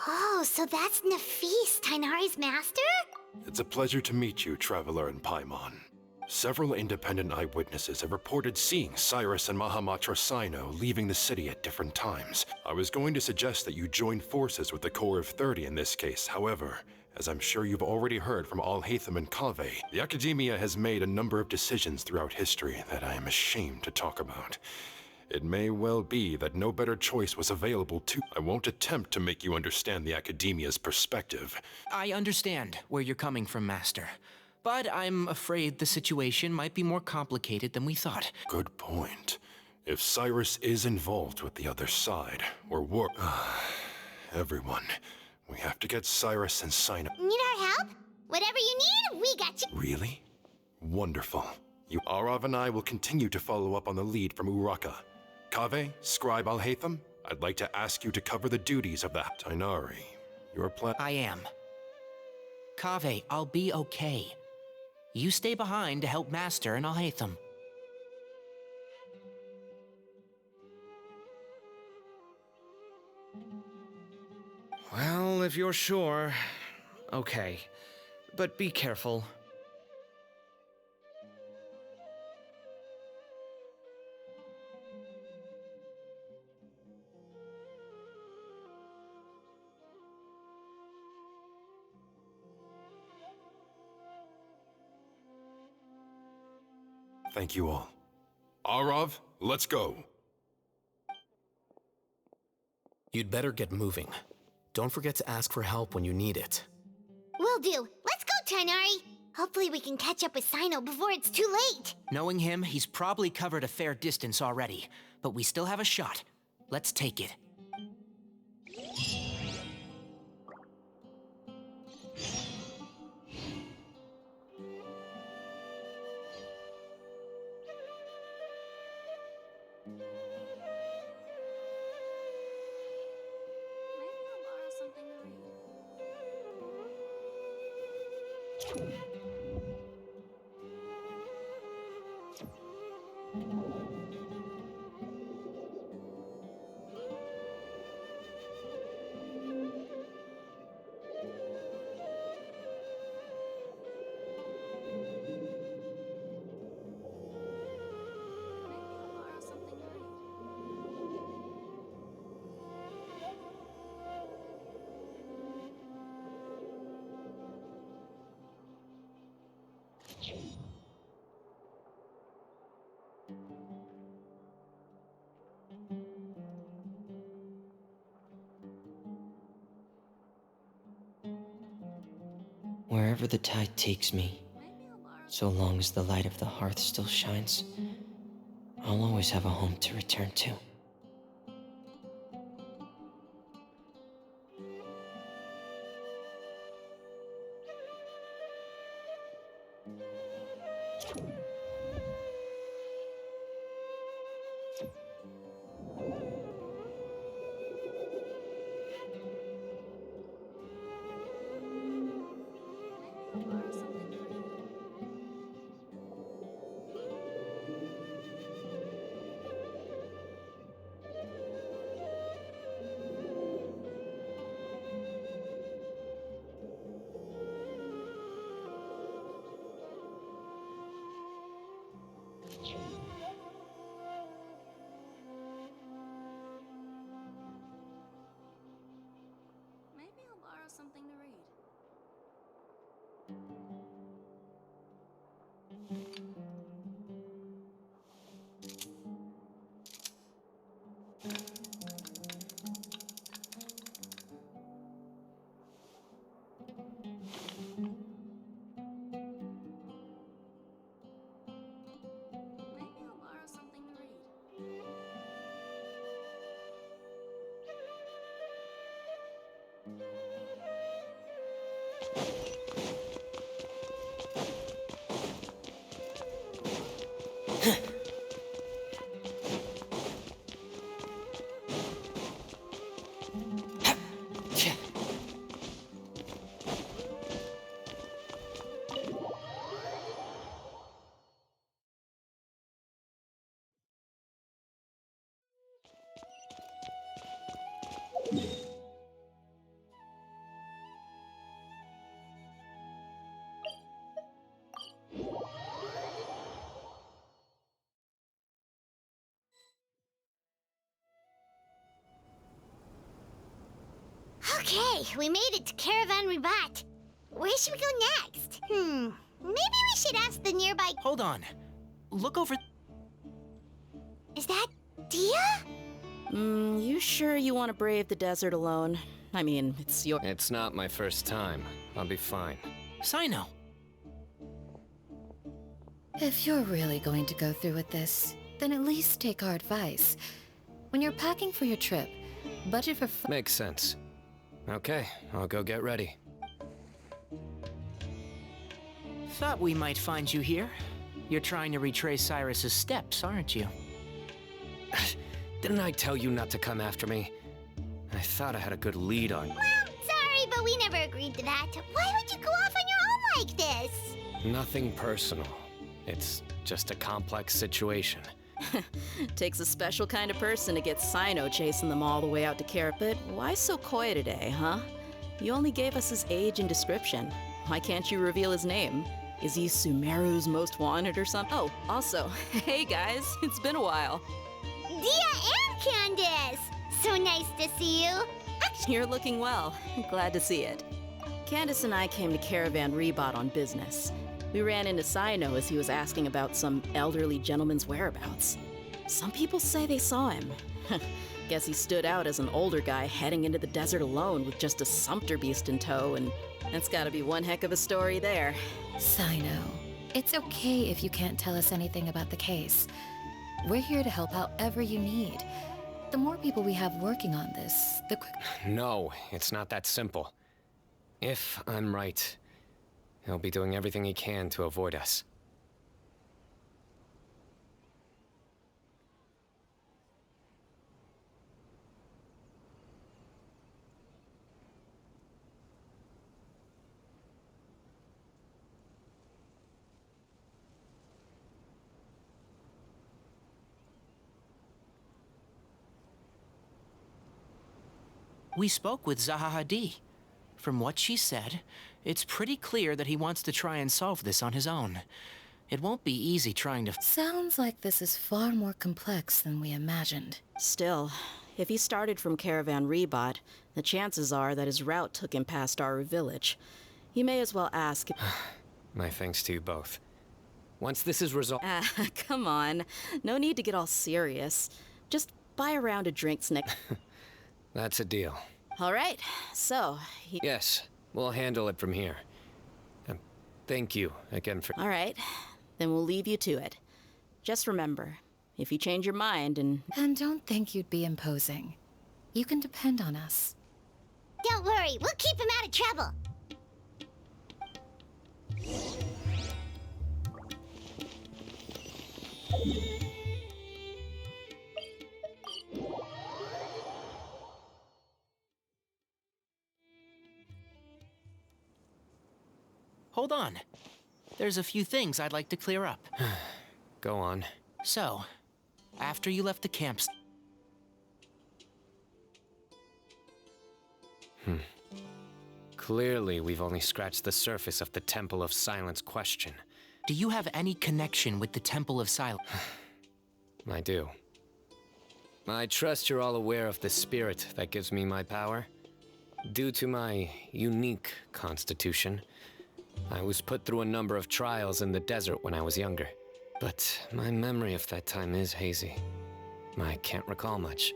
Oh, so that's Nafis, Tainari's master? It's a pleasure to meet you, Traveler in Paimon. Several independent eyewitnesses have reported seeing Cyrus and Mahamatra Cyno leaving the city at different times. I was going to suggest that you join forces with the Core of 30 in this case. However, as I'm sure you've already heard from Alhaitham and Kaveh, the Academia has made a number of decisions throughout history that I am ashamed to talk about. It may well be that no better choice was available to... I won't attempt to make you understand the Academia's perspective. I understand where you're coming from, Master. But I'm afraid the situation might be more complicated than we thought. Good point. If Cyrus is involved with the other side, or everyone, we have to get Cyrus and Cyno. Need our help? Whatever you need, we got you. Really? Wonderful. Arav and I will continue to follow up on the lead from Uraka. Kaveh, Scribe Alhaitham, I'd like to ask you to cover the duties of the Tainari. Your plan— I am. Kaveh, I'll be okay. You stay behind to help Master and Alhaitham. Well, if you're sure, okay. But be careful. Thank you all. Arav, let's go. You'd better get moving. Don't forget to ask for help when you need it. Will do. Let's go, Tainari. Hopefully we can catch up with Cyno before it's too late. Knowing him, he's probably covered a fair distance already, but we still have a shot. Let's take it. Wherever the tide takes me, so long as the light of the hearth still shines, I'll always have a home to return to. Something to read. Maybe I'll borrow something to read. Okay, we made it to Caravan Ribat. Where should we go next? Maybe we should ask the nearby... Hold on. Look over... Is that Dia? You sure you want to brave the desert alone? I mean, it's your... It's not my first time. I'll be fine. Cyno! If you're really going to go through with this, then at least take our advice. When you're packing for your trip, budget for Makes sense. Okay, I'll go get ready. Thought we might find you here. You're trying to retrace Cyrus's steps, aren't you? Didn't I tell you not to come after me? I thought I had a good lead on you. Well, sorry, but we never agreed to that. Why would you go off on your own like this? Nothing personal. It's just a complex situation. Takes a special kind of person to get Cyno chasing them all the way out to Carapet. Why so coy today, huh? You only gave us his age and description. Why can't you reveal his name? Is he Sumeru's most wanted or something? Oh, also, hey guys, it's been a while. Dia and Candace! So nice to see you. You're looking well. Glad to see it. Candace and I came to Caravan Rebot on business. We ran into Cyno as he was asking about some elderly gentleman's whereabouts. Some people say they saw him. Guess he stood out as an older guy heading into the desert alone with just a sumpter beast in tow, and that's gotta be one heck of a story there. Cyno, it's okay if you can't tell us anything about the case. We're here to help however you need. The more people we have working on this, the quicker... No, it's not that simple. If I'm right, he'll be doing everything he can to avoid us. We spoke with Zaha Hadid. From what she said, it's pretty clear that he wants to try and solve this on his own. It won't be easy trying to... Sounds like this is far more complex than we imagined. Still, if he started from Caravan Rebot, the chances are that his route took him past our village. You may as well ask... My thanks to you both. Once this is resolved... Come on. No need to get all serious. Just buy a round of drinks next... That's a deal. All right, so... Yes, we'll handle it from here. Thank you again for... All right, then we'll leave you to it. Just remember, if you change your mind and... And don't think you'd be imposing. You can depend on us. Don't worry, we'll keep him out of trouble. Hold on. There's a few things I'd like to clear up. Go on. So, after you left the camps... Clearly, we've only scratched the surface of the Temple of Silence question. Do you have any connection with the Temple of Silence? I do. I trust you're all aware of the spirit that gives me my power. Due to my unique constitution, I was put through a number of trials in the desert when I was younger. But my memory of that time is hazy. I can't recall much.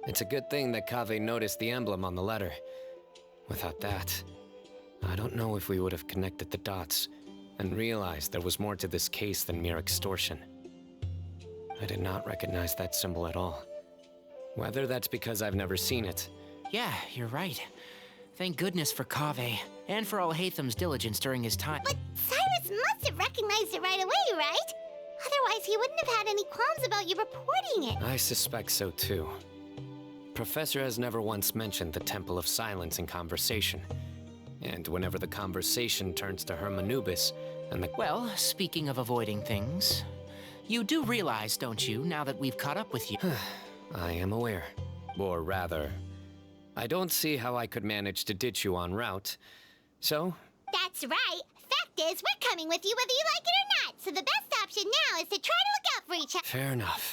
It's a good thing that Kaveh noticed the emblem on the letter. Without that, I don't know if we would have connected the dots and realized there was more to this case than mere extortion. I did not recognize that symbol at all. Whether that's because I've never seen it. Yeah, you're right. Thank goodness for Kaveh, and for Al-Haytham's diligence during his time. But Cyrus must have recognized it right away, right? Otherwise, he wouldn't have had any qualms about you reporting it. I suspect so too. Professor has never once mentioned the Temple of Silence in conversation. And whenever the conversation turns to Hermanubis and the... Well, speaking of avoiding things, you do realize, don't you, now that we've caught up with you? I am aware. Or rather, I don't see how I could manage to ditch you en route. So... That's right. Fact is, we're coming with you whether you like it or not. So the best option now is to try to look out for each other. Fair enough.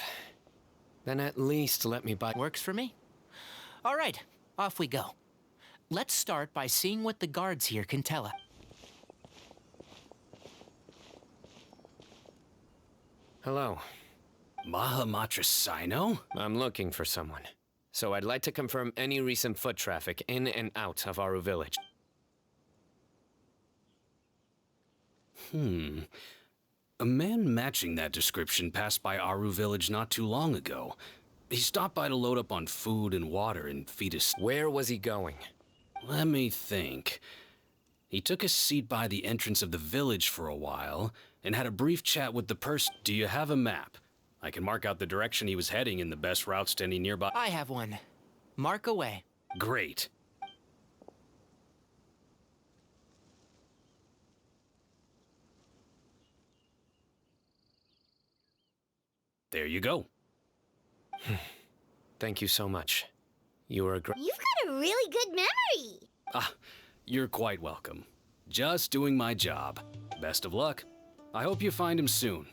Then at least let me buy... Works for me. All right, off we go. Let's start by seeing what the guards here can tell us. Hello. Mahamatra Cyno? I'm looking for someone. So I'd like to confirm any recent foot traffic in and out of Aru Village. A man matching that description passed by Aru Village not too long ago. He stopped by to load up on food and water and feed his... Where was he going? Let me think. He took a seat by the entrance of the village for a while and had a brief chat with the person. Do you have a map? I can mark out the direction he was heading and the best routes to any nearby... I have one. Mark away. Great. There you go. Thank you so much. You were a great... You've got a really good memory. Ah, you're quite welcome. Just doing my job. Best of luck. I hope you find him soon.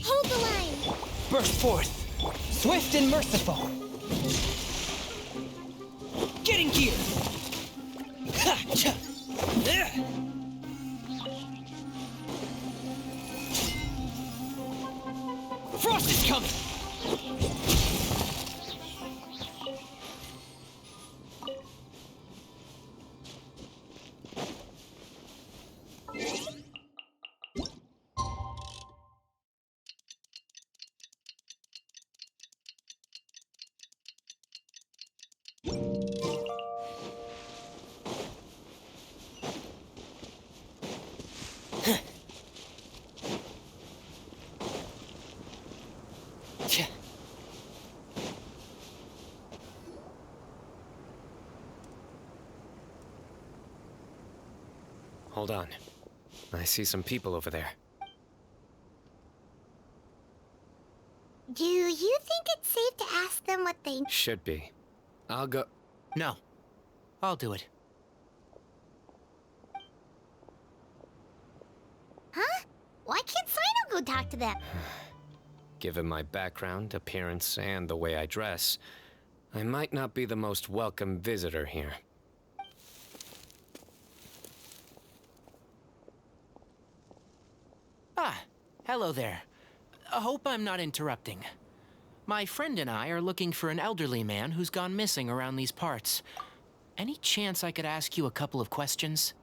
Hold the line! Burst forth, swift and merciful. Getting gear. Ha! Cha! Frost is coming. Hold on. I see some people over there. Do you think it's safe to ask them what they... Should be. I'll go... No. I'll do it. Huh? Why can't Cyno go talk to them? Given my background, appearance, and the way I dress, I might not be the most welcome visitor here. Ah, hello there. I hope I'm not interrupting. My friend and I are looking for an elderly man who's gone missing around these parts. Any chance I could ask you a couple of questions?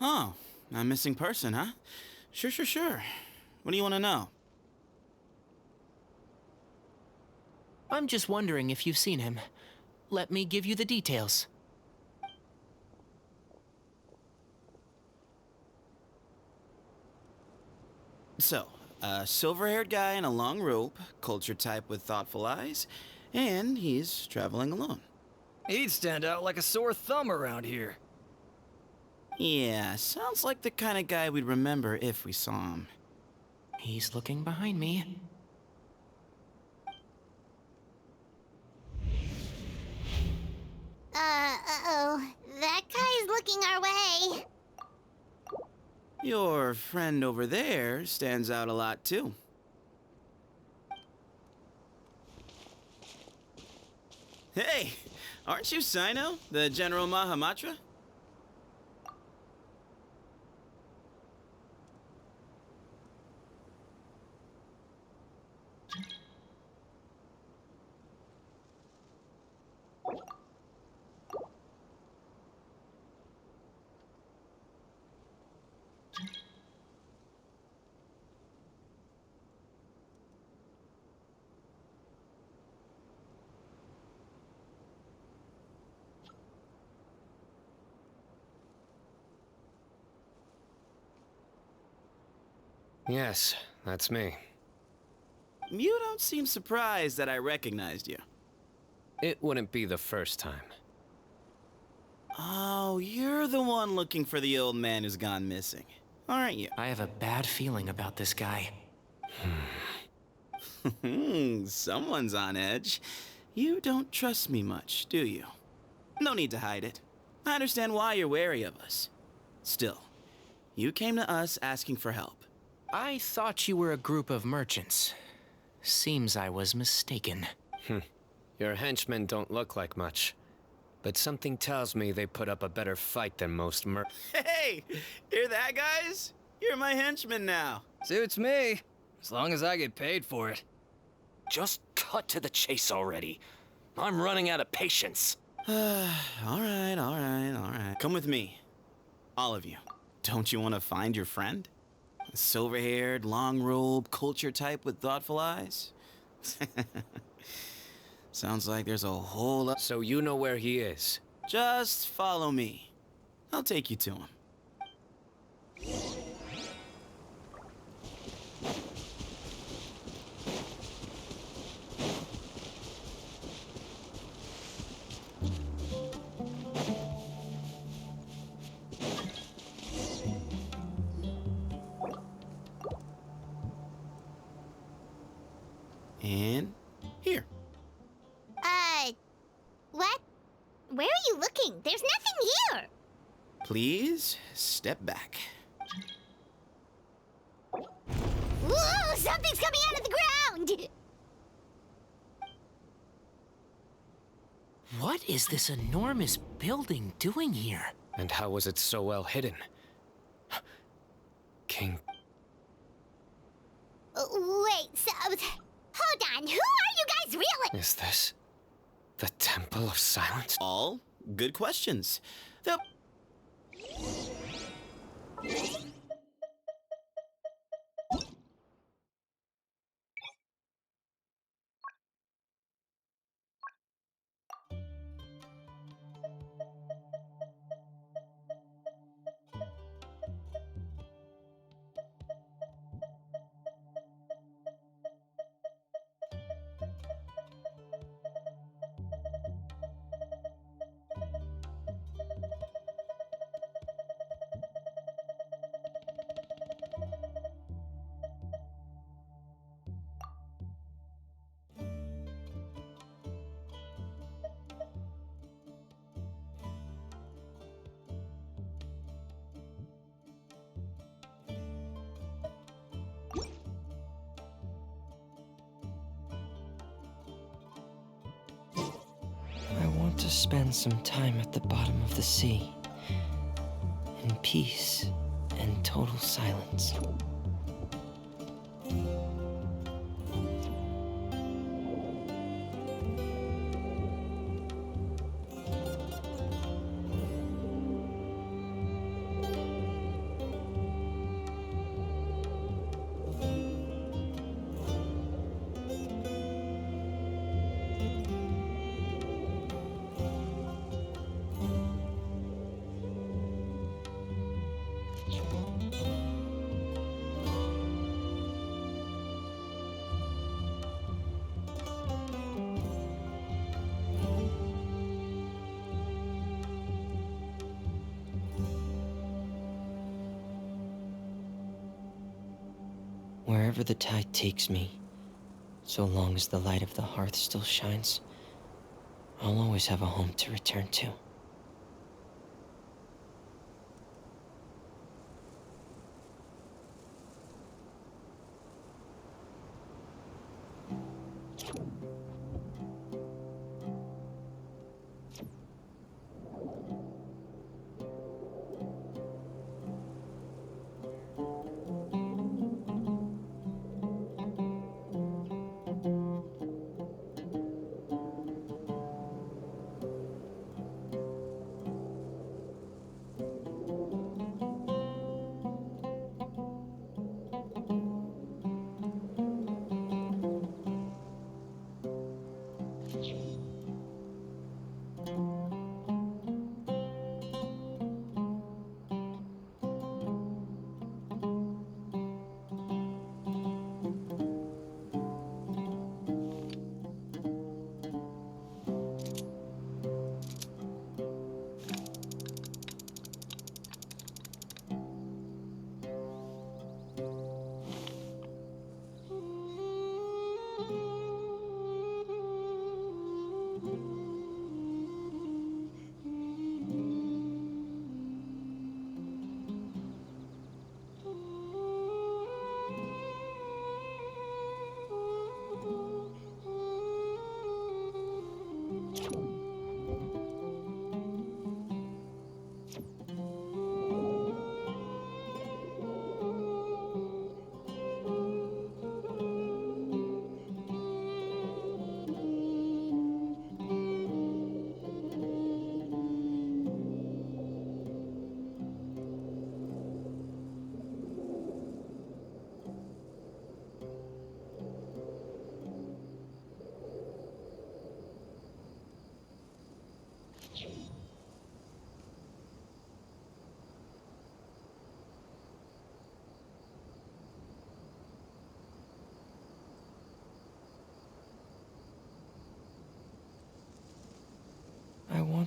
Oh, a missing person, huh? Sure. What do you want to know? I'm just wondering if you've seen him. Let me give you the details. So, a silver-haired guy in a long robe, culture type with thoughtful eyes, and he's traveling alone. He'd stand out like a sore thumb around here. Yeah, sounds like the kind of guy we'd remember if we saw him. He's looking behind me. Uh-oh. That guy's looking our way. Your friend over there stands out a lot, too. Hey, aren't you Cyno, the General Mahamatra? Yes, that's me. You don't seem surprised that I recognized you. It wouldn't be the first time. Oh, you're the one looking for the old man who's gone missing, aren't you? I have a bad feeling about this guy. Someone's on edge. You don't trust me much, do you? No need to hide it. I understand why you're wary of us. Still, you came to us asking for help. I thought you were a group of merchants. Seems I was mistaken. Your henchmen don't look like much, but something tells me they put up a better fight than most Hey! Hear that, guys? You're my henchman now. Suits me, as long as I get paid for it. Just cut to the chase already. I'm running out of patience. all right. Come with me. All of you. Don't you want to find your friend? A silver-haired, long-robed, culture type with thoughtful eyes? Sounds like there's a whole lot. So you know where he is? Just follow me. I'll take you to him. And here. What? Where are you looking? There's nothing here! Please step back. Whoa! Something's coming out of the ground! What is this enormous building doing here? And how was it so well hidden? King... Wait, so... Hold on, who are you guys really? Is this... the Temple of Silence? All good questions. The... I want to spend some time at the bottom of the sea, in peace and total silence. Wherever the tide takes me, so long as the light of the hearth still shines, I'll always have a home to return to.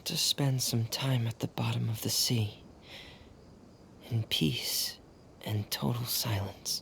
to spend some time at the bottom of the sea, in peace and total silence.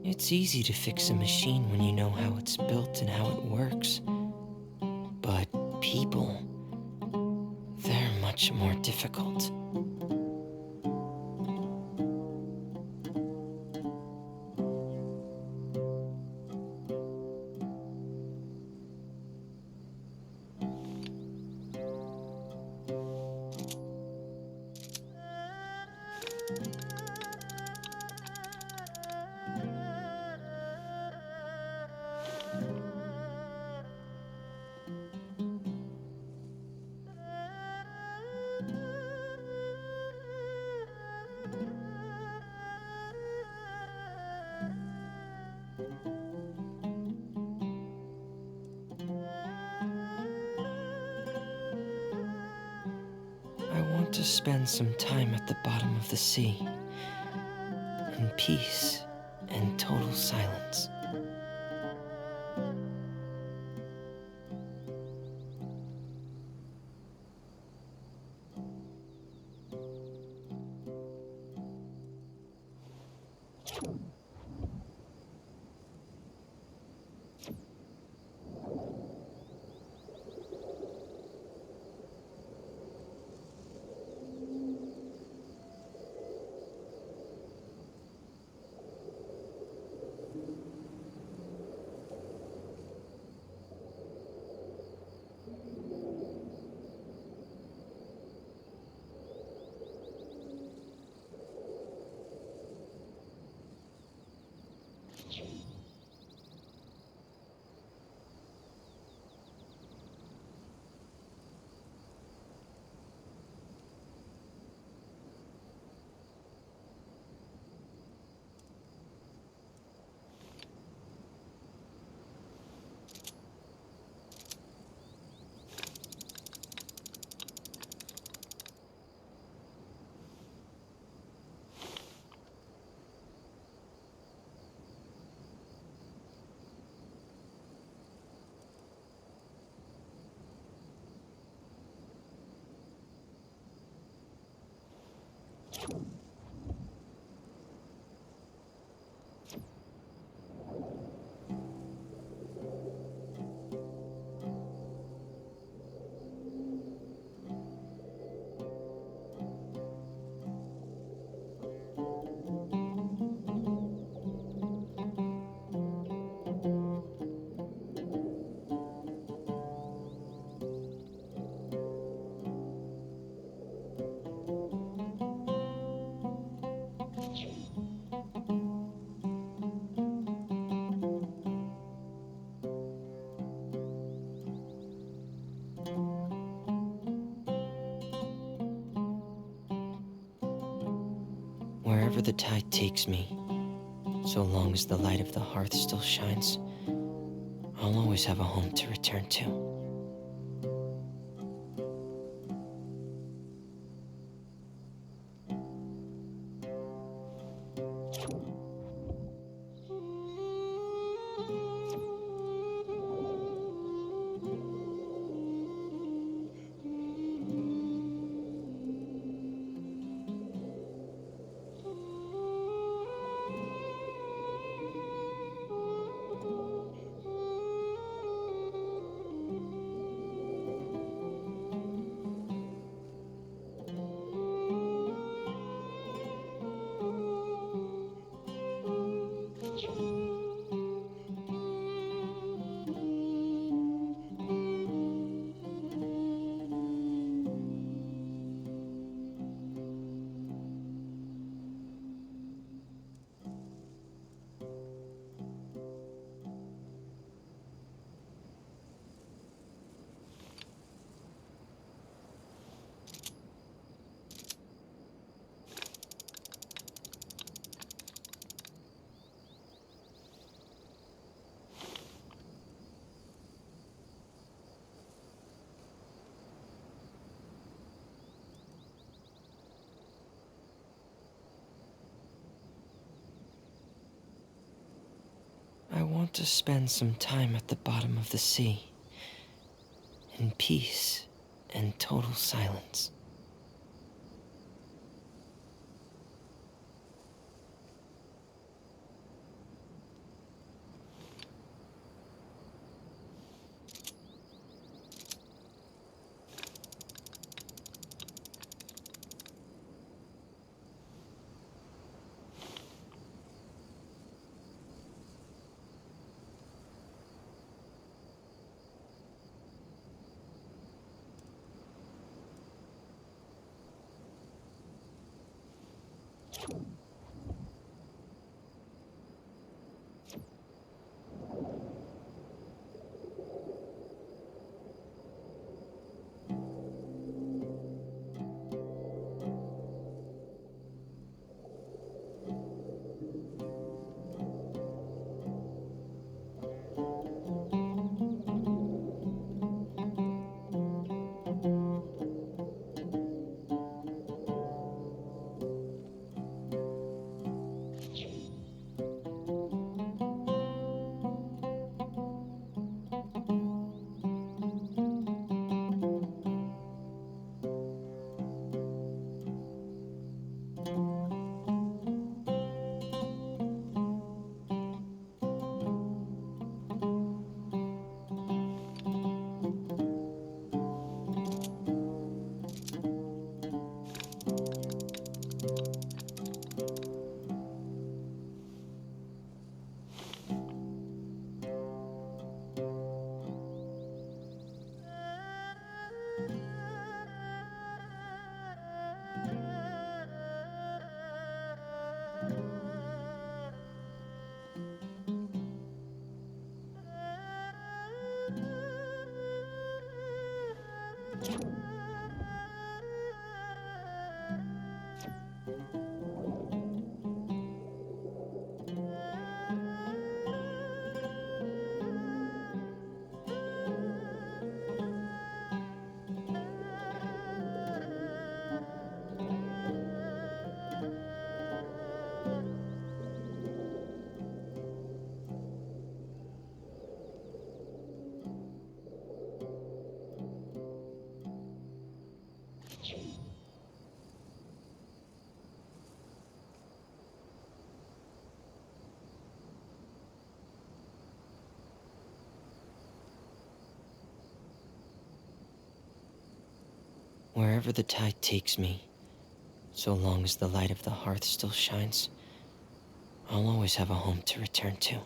It's easy to fix a machine when you know how it's built and how it works. But people, they're much more difficult. I want to spend some time at the bottom of the sea, in peace and total silence. Wherever the tide takes me, so long as the light of the hearth still shines, I'll always have a home to return to. want to spend some time at the bottom of the sea, in peace and total silence. Wherever the tide takes me, so long as the light of the hearth still shines, I'll always have a home to return to.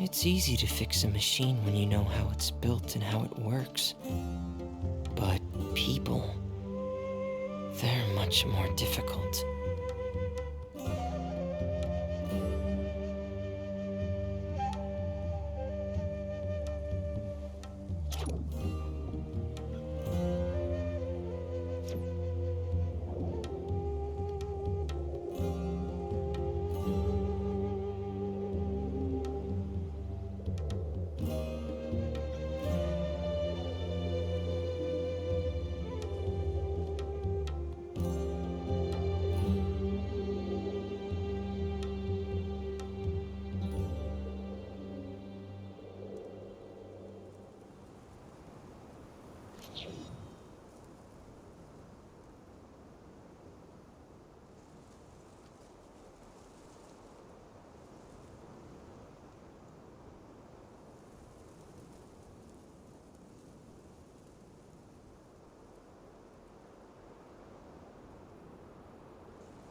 It's easy to fix a machine when you know how it's built and how it works. But people, they're much more difficult.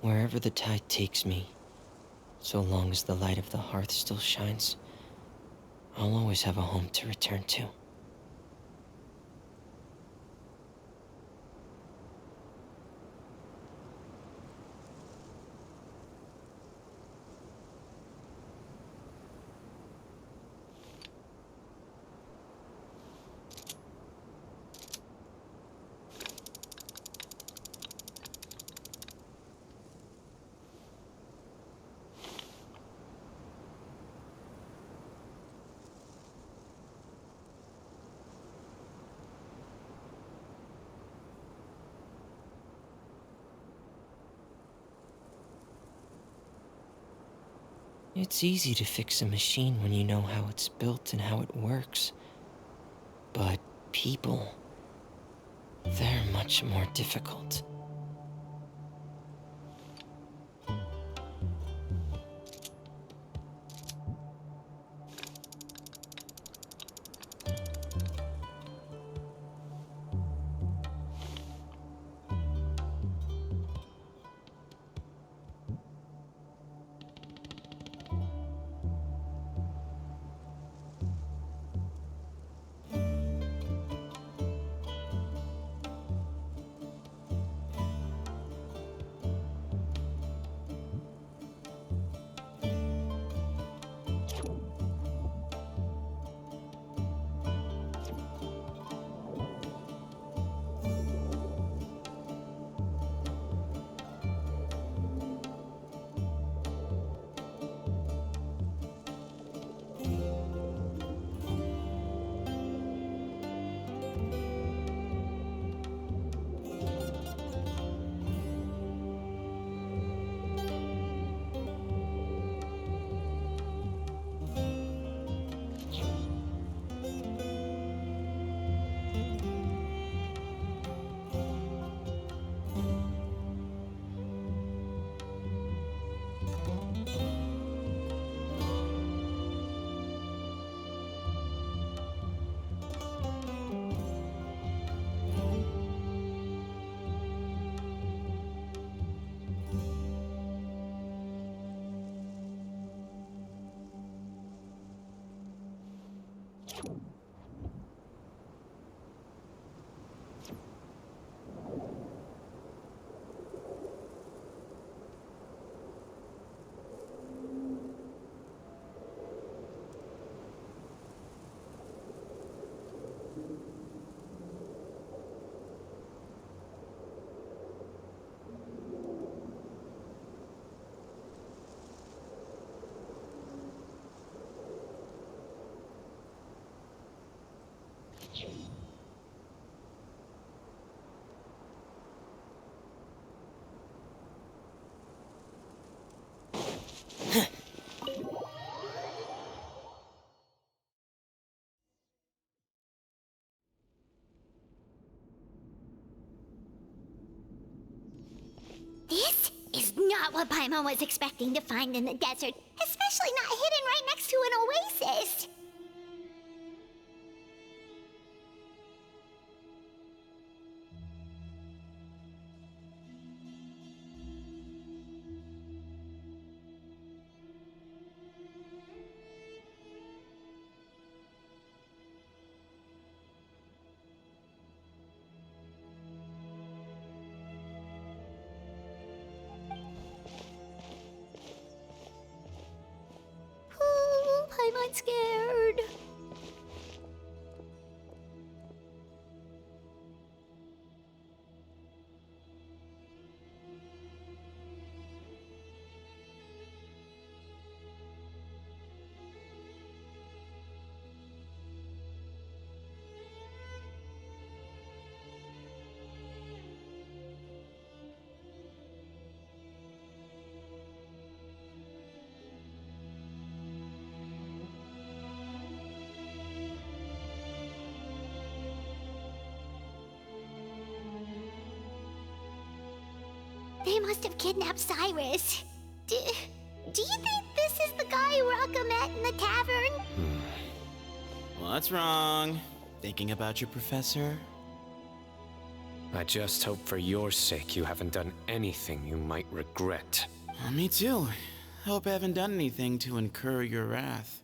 Wherever the tide takes me, so long as the light of the hearth still shines, I'll always have a home to return to. It's easy to fix a machine when you know how it's built and how it works. But people, they're much more difficult. This is not what Paimon was expecting to find in the desert, especially not hidden right next to an oasis. Oh, Paimon's scared. They must have kidnapped Cyrus. Do you think this is the guy Rocca met in the tavern? What's wrong? Thinking about your professor? I just hope for your sake you haven't done anything you might regret. Me too. I hope I haven't done anything to incur your wrath.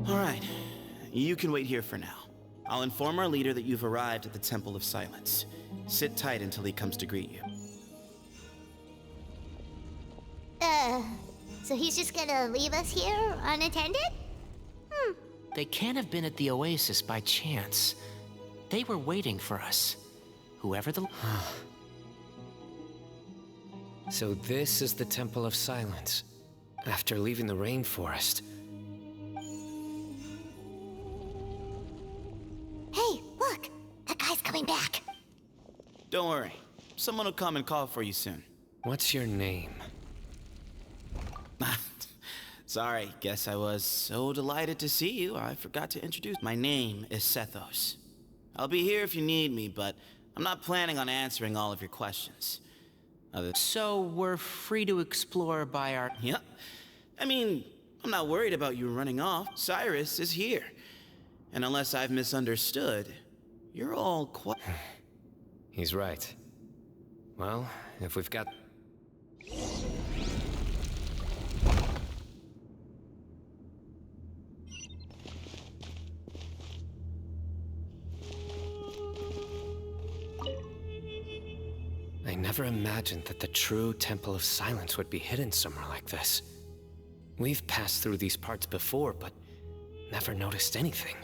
Alright, you can wait here for now. I'll inform our leader that you've arrived at the Temple of Silence. Sit tight until he comes to greet you. So he's just gonna leave us here unattended? They can't have been at the Oasis by chance. They were waiting for us. Whoever the... So this is the Temple of Silence. After leaving the rainforest. Hey, look! That guy's coming back. Don't worry. Someone will come and call for you soon. What's your name? Sorry, guess I was so delighted to see you, I forgot to introduce. My name is Sethos. I'll be here if you need me, but I'm not planning on answering all of your questions. So we're free to explore by our... Yep. I mean, I'm not worried about you running off. Cyrus is here. And unless I've misunderstood, you're all quite... He's right. Well, if we've got... I never imagined that the true Temple of Silence would be hidden somewhere like this. We've passed through these parts before, but never noticed anything.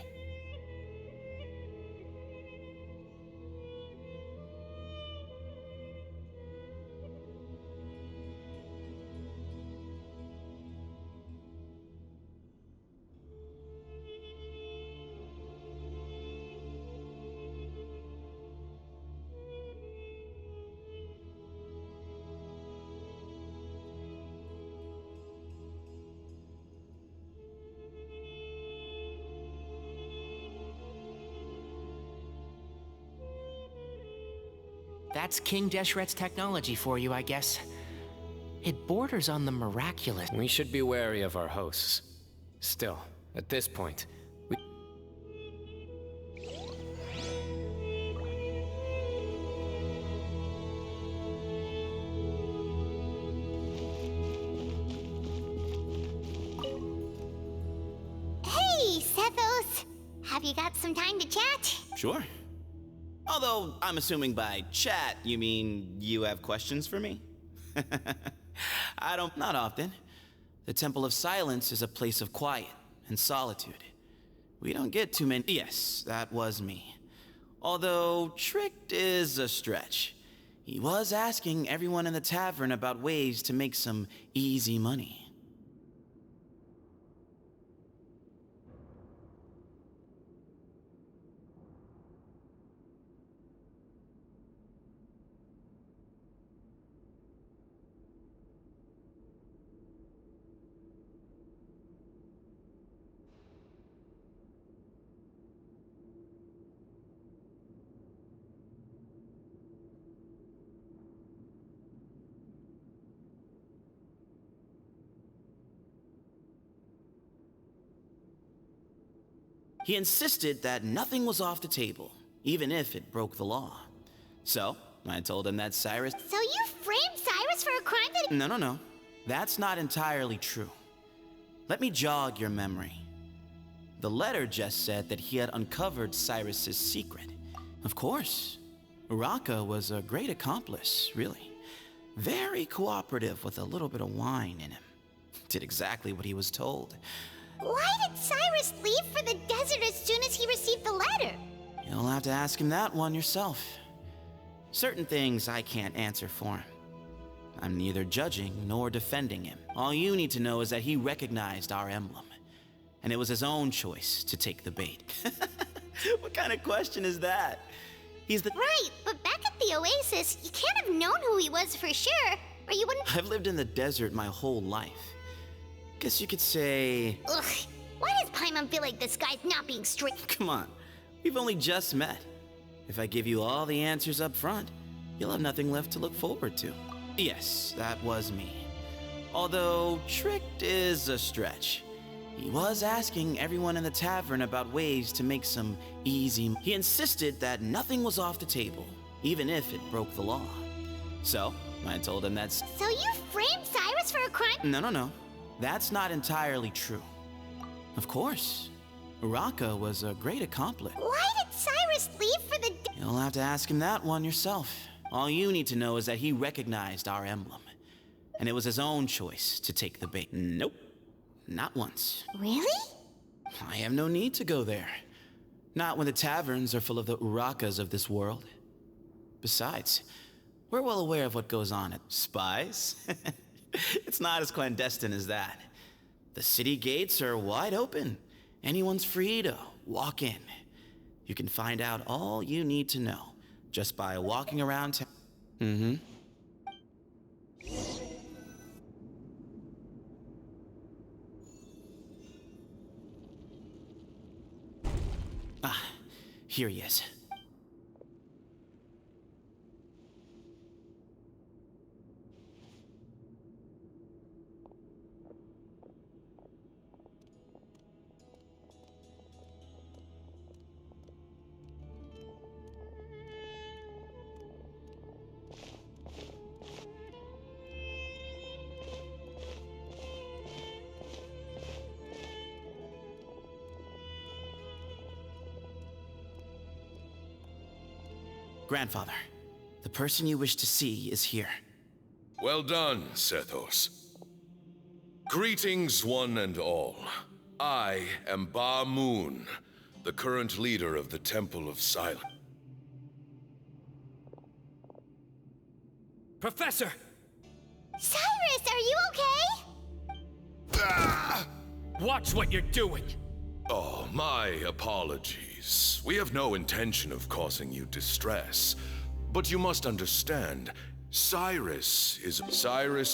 That's King Deshret's technology for you, I guess. It borders on the miraculous. We should be wary of our hosts. Still, at this point, we... Hey, Sethos! Have you got some time to chat? Sure. Although, I'm assuming by chat, you mean you have questions for me? Not often. The Temple of Silence is a place of quiet and solitude. We don't get too many... Yes, that was me. Although, tricked is a stretch. He was asking everyone in the tavern about ways to make some easy money. He insisted that nothing was off the table, even if it broke the law. So, I told him that Cyrus... So you framed Cyrus for a crime that... No. That's not entirely true. Let me jog your memory. The letter just said that he had uncovered Cyrus's secret. Of course. Uraka was a great accomplice, really. Very cooperative with a little bit of wine in him. Did exactly what he was told. Why did Cyrus leave for the desert as soon as he received the letter? You'll have to ask him that one yourself. Certain things I can't answer for him. I'm neither judging nor defending him. All you need to know is that he recognized our emblem. And it was his own choice to take the bait. What kind of question is that? He's the... Right, but back at the Oasis, you can't have known who he was for sure, or you wouldn't... I've lived in the desert my whole life. Guess you could say... Ugh, why does Paimon feel like this guy's not being straight? Come on, we've only just met. If I give you all the answers up front, you'll have nothing left to look forward to. Yes, that was me. Although, tricked is a stretch. He was asking everyone in the tavern about ways to make some easy... He insisted that nothing was off the table, even if it broke the law. So, I told him that's... So you framed Cyrus for a crime? No. That's not entirely true. Of course. Uraka was a great accomplice. Why did Cyrus leave for the... You'll have to ask him that one yourself. All you need to know is that he recognized our emblem. And it was his own choice to take the bait. Nope. Not once. Really? I have no need to go there. Not when the taverns are full of the Urakas of this world. Besides, we're well aware of what goes on at Spies. It's not as clandestine as that. The city gates are wide open. Anyone's free to walk in. You can find out all you need to know just by walking around town. Mm-hmm. Ah, here he is. Grandfather, the person you wish to see is here. Well done, Sethos. Greetings, one and all. I am Ba Moon, the current leader of the Temple of Silence. Professor! Cyrus, are you okay? Ah! Watch what you're doing! Oh, my apologies. We have no intention of causing you distress. But you must understand, Cyrus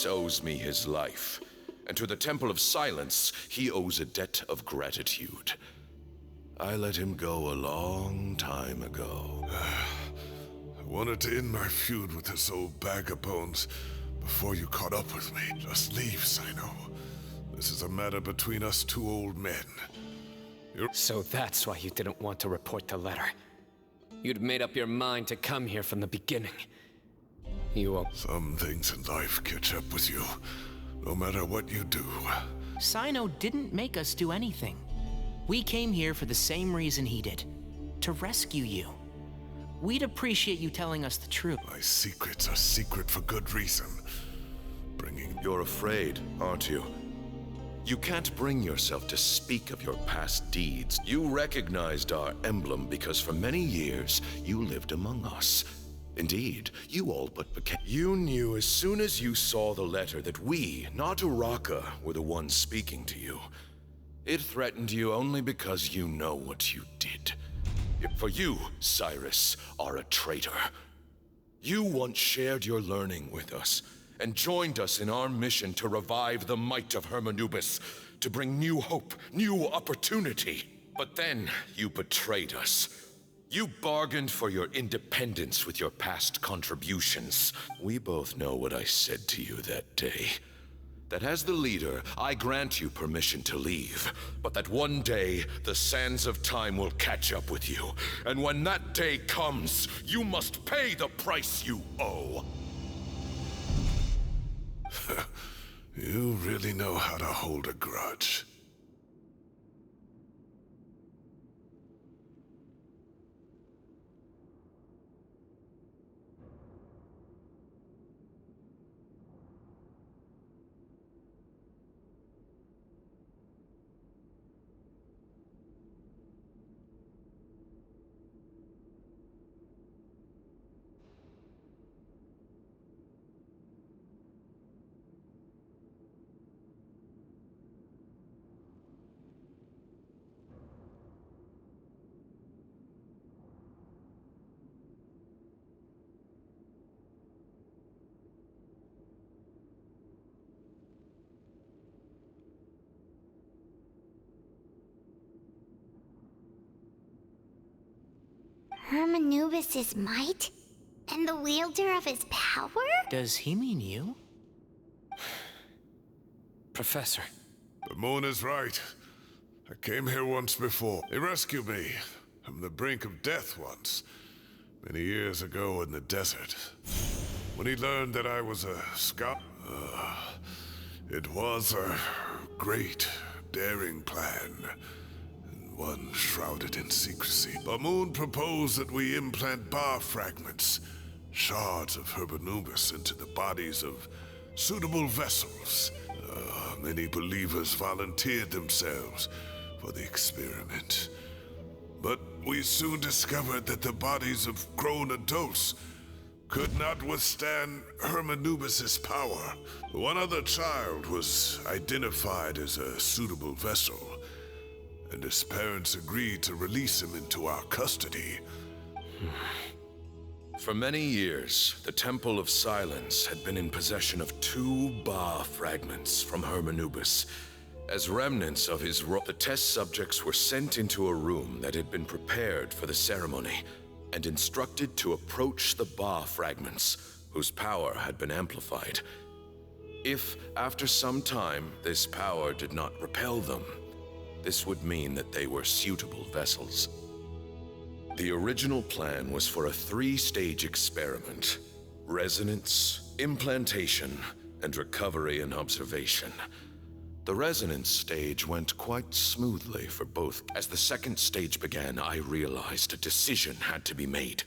owes me his life. And to the Temple of Silence, he owes a debt of gratitude. I let him go a long time ago. I wanted to end my feud with this old bag of bones before you caught up with me. Just leave, Cyno. This is a matter between us two old men. So that's why you didn't want to report the letter. You'd made up your mind to come here from the beginning. Some things in life catch up with you, no matter what you do. Cyno didn't make us do anything. We came here for the same reason he did. To rescue you. We'd appreciate you telling us the truth. My secrets are secret for good reason. You're afraid, aren't you? You can't bring yourself to speak of your past deeds. You recognized our emblem because for many years you lived among us. Indeed, you all but became... You knew as soon as you saw the letter that we, not Uraka, were the ones speaking to you. It threatened you only because you know what you did. For you, Cyrus, are a traitor. You once shared your learning with us, and joined us in our mission to revive the might of Hermanubis, to bring new hope, new opportunity. But then you betrayed us. You bargained for your independence with your past contributions. We both know what I said to you that day. that as the leader, I grant you permission to leave, but that one day the sands of time will catch up with you. And when that day comes, you must pay the price you owe. You really know how to hold a grudge. Hermanubis' might? And the wielder of his power? Does he mean you? Professor. The moon is right. I came here once before. He rescued me from the brink of death once, many years ago in the desert. When he learned that I was a scout, it was a great, daring plan. One shrouded in secrecy. Bamoon proposed that we implant bar fragments, shards of Hermanubis, into the bodies of suitable vessels. Many believers volunteered themselves for the experiment. But we soon discovered that the bodies of grown adults could not withstand Hermanubis' power. One other child was identified as a suitable vessel, and his parents agreed to release him into our custody. For many years, the Temple of Silence had been in possession of 2 Ba fragments from Hermanubis. As remnants of his the test subjects were sent into a room that had been prepared for the ceremony and instructed to approach the Ba fragments, whose power had been amplified. If, after some time, this power did not repel them, this would mean that they were suitable vessels. The original plan was for a 3-stage experiment: resonance, implantation, and recovery and observation. The resonance stage went quite smoothly for both. As the second stage began, I realized a decision had to be made.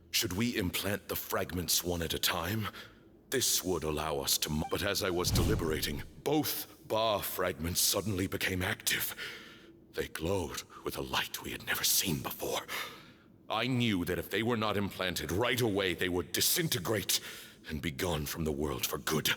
Should we implant the fragments one at a time? This would allow us to... But as I was deliberating, both Ba fragments suddenly became active. They glowed with a light we had never seen before. I knew that if they were not implanted right away, they would disintegrate and be gone from the world for good.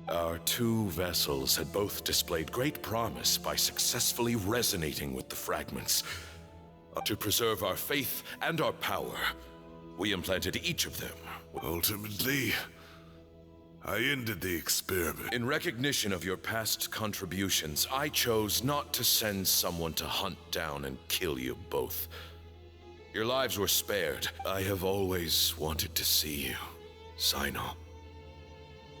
Our 2 vessels had both displayed great promise by successfully resonating with the fragments. To preserve our faith and our power, we implanted each of them. Ultimately, I ended the experiment. In recognition of your past contributions, I chose not to send someone to hunt down and kill you both. Your lives were spared. I have always wanted to see you, Cyno.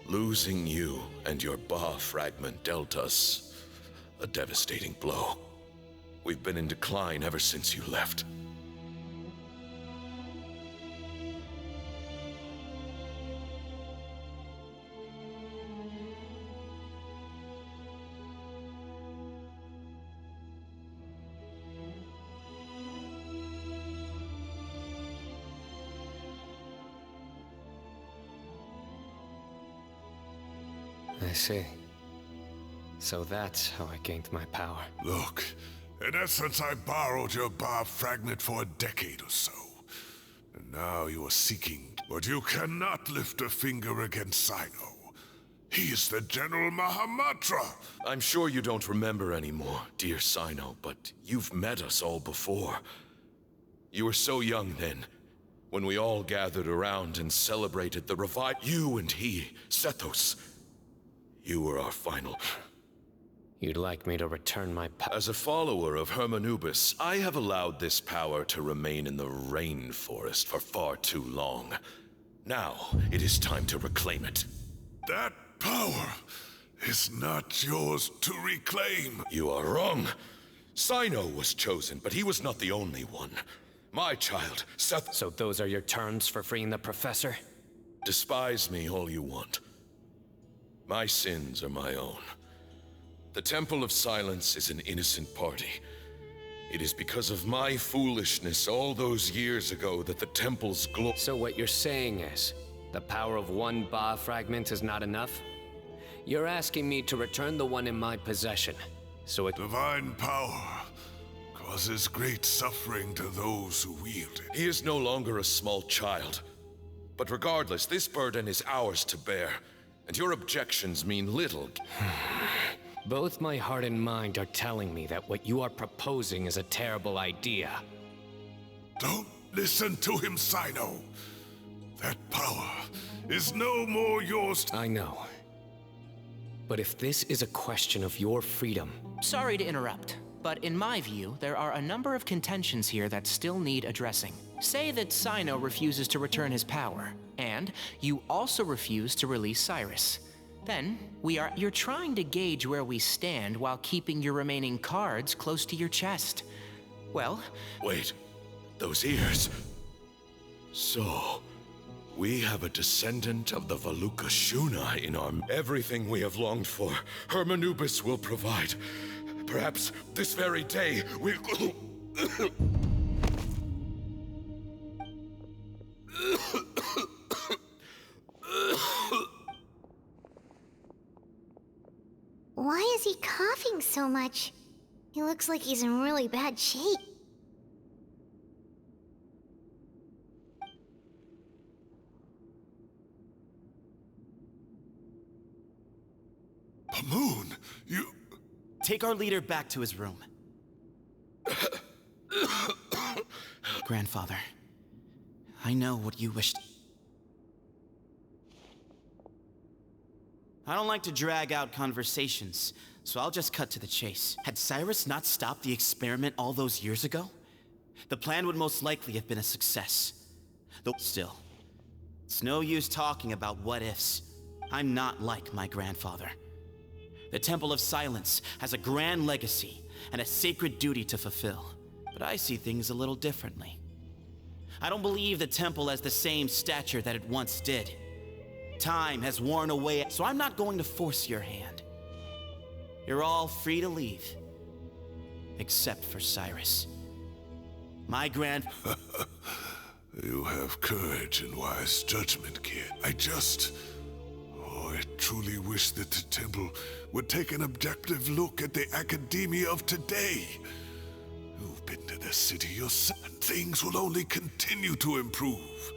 Losing you and your Ba fragment dealt us a devastating blow. We've been in decline ever since you left. I see. So that's how I gained my power. Look, in essence, I borrowed your bar fragment for a decade or so. And now you are seeking, but you cannot lift a finger against Cyno. He is the General Mahamatra! I'm sure you don't remember anymore, dear Cyno, but you've met us all before. You were so young then, when we all gathered around and celebrated the revival. You and he, Sethos, you were our final. You'd like me to return my power? As a follower of Hermanubis, I have allowed this power to remain in the rainforest for far too long. Now, it is time to reclaim it. That power is not yours to reclaim. You are wrong. Cyno was chosen, but he was not the only one. My child, Seth... So those are your terms for freeing the professor? Despise me all you want. My sins are my own. The Temple of Silence is an innocent party. It is because of my foolishness all those years ago that the Temple's glory... So what you're saying is, the power of one Ba fragment is not enough? You're asking me to return the one in my possession, so it... Divine power causes great suffering to those who wield it. He is no longer a small child. But regardless, this burden is ours to bear, and your objections mean little. Both my heart and mind are telling me that what you are proposing is a terrible idea. Don't listen to him, Cyno. That power is no more yours. I know. But if this is a question of your freedom... Sorry to interrupt, but in my view, there are a number of contentions here that still need addressing. Say that Cyno refuses to return his power, and you also refuse to release Cyrus. Then, you're trying to gauge where we stand while keeping your remaining cards close to your chest. Well... Wait, those ears... So... we have a descendant of the Valukashuna in our... Everything we have longed for, Hermanubis will provide. Perhaps this very day, we... Why is he coughing so much? He looks like he's in really bad shape. Moon, you... Take our leader back to his room. Grandfather, I know what you wished. I don't like to drag out conversations, so I'll just cut to the chase. Had Cyrus not stopped the experiment all those years ago, the plan would most likely have been a success. Though still, it's no use talking about what-ifs. I'm not like my grandfather. The Temple of Silence has a grand legacy and a sacred duty to fulfill, but I see things a little differently. I don't believe the temple has the same stature that it once did. Time has worn away, so I'm not going to force your hand. You're all free to leave, except for Cyrus. My You have courage and wise judgment, kid. I truly wish that the temple would take an objective look at the academia of today. You've been to the city yourself, and things will only continue to improve.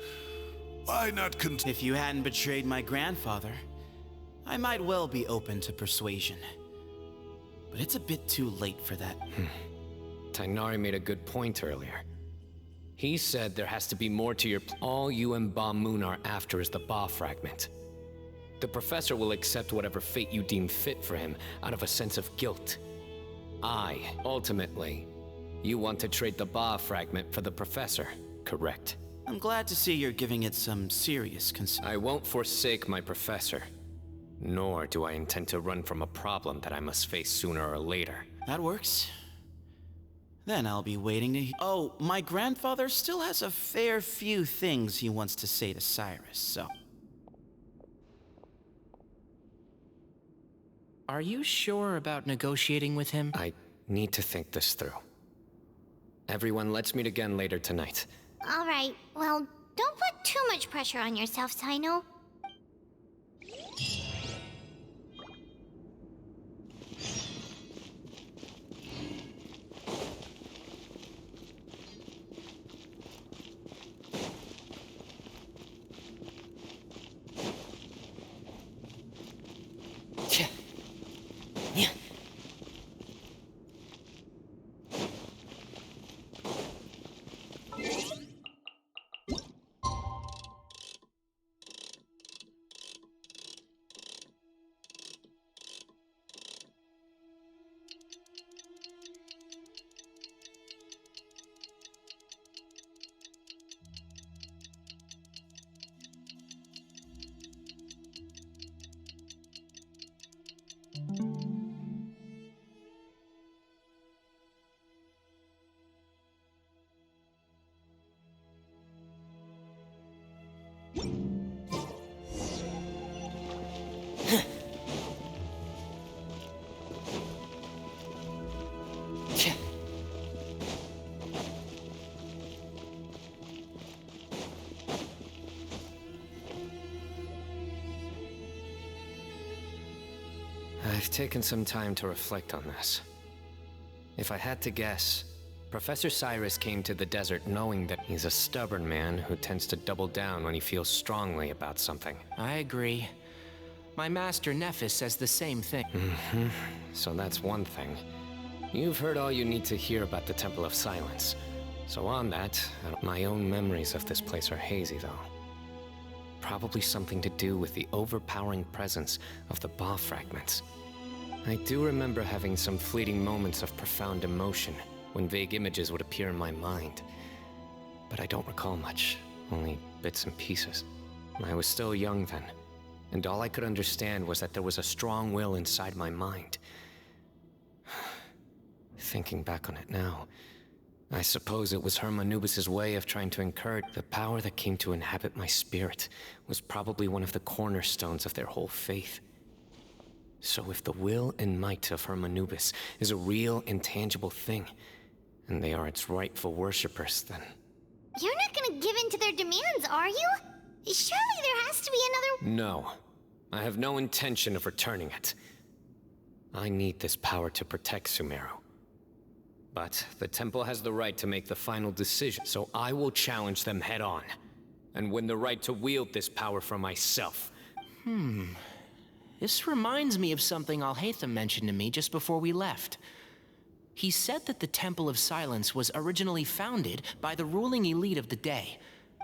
Why not If you hadn't betrayed my grandfather, I might well be open to persuasion. But it's a bit too late for that. Tighnari made a good point earlier. He said there has to be more to your all you and Ba Moon are after is the Ba fragment. The professor will accept whatever fate you deem fit for him out of a sense of guilt. Ultimately, you want to trade the Ba fragment for the professor, correct? I'm glad to see you're giving it some serious consideration. I won't forsake my professor, nor do I intend to run from a problem that I must face sooner or later. That works. Then I'll be waiting to Oh, my grandfather still has a fair few things he wants to say to Cyrus, so... Are you sure about negotiating with him? I need to think this through. Everyone, let's meet again later tonight. All right, well, don't put too much pressure on yourself, Cyno. I've taken some time to reflect on this. If I had to guess, Professor Cyrus came to the desert knowing that he's a stubborn man who tends to double down when he feels strongly about something. I agree. My master Nephis says the same thing. So that's one thing. You've heard all you need to hear about the Temple of Silence. So on that, my own memories of this place are hazy though. Probably something to do with the overpowering presence of the Ba fragments. I do remember having some fleeting moments of profound emotion when vague images would appear in my mind. But I don't recall much, only bits and pieces. I was still young then, and all I could understand was that there was a strong will inside my mind. Thinking back on it now, I suppose it was Hermanubis' way of trying to encourage the power that came to inhabit my spirit was probably one of the cornerstones of their whole faith. So if the will and might of Hermanubis is a real, intangible thing, and they are its rightful worshippers, then... You're not gonna give in to their demands, are you? Surely there has to be another... No. I have no intention of returning it. I need this power to protect Sumeru. But the temple has the right to make the final decision, so I will challenge them head on, and win the right to wield this power for myself. This reminds me of something Alhaitham mentioned to me just before we left. He said that the Temple of Silence was originally founded by the ruling elite of the day.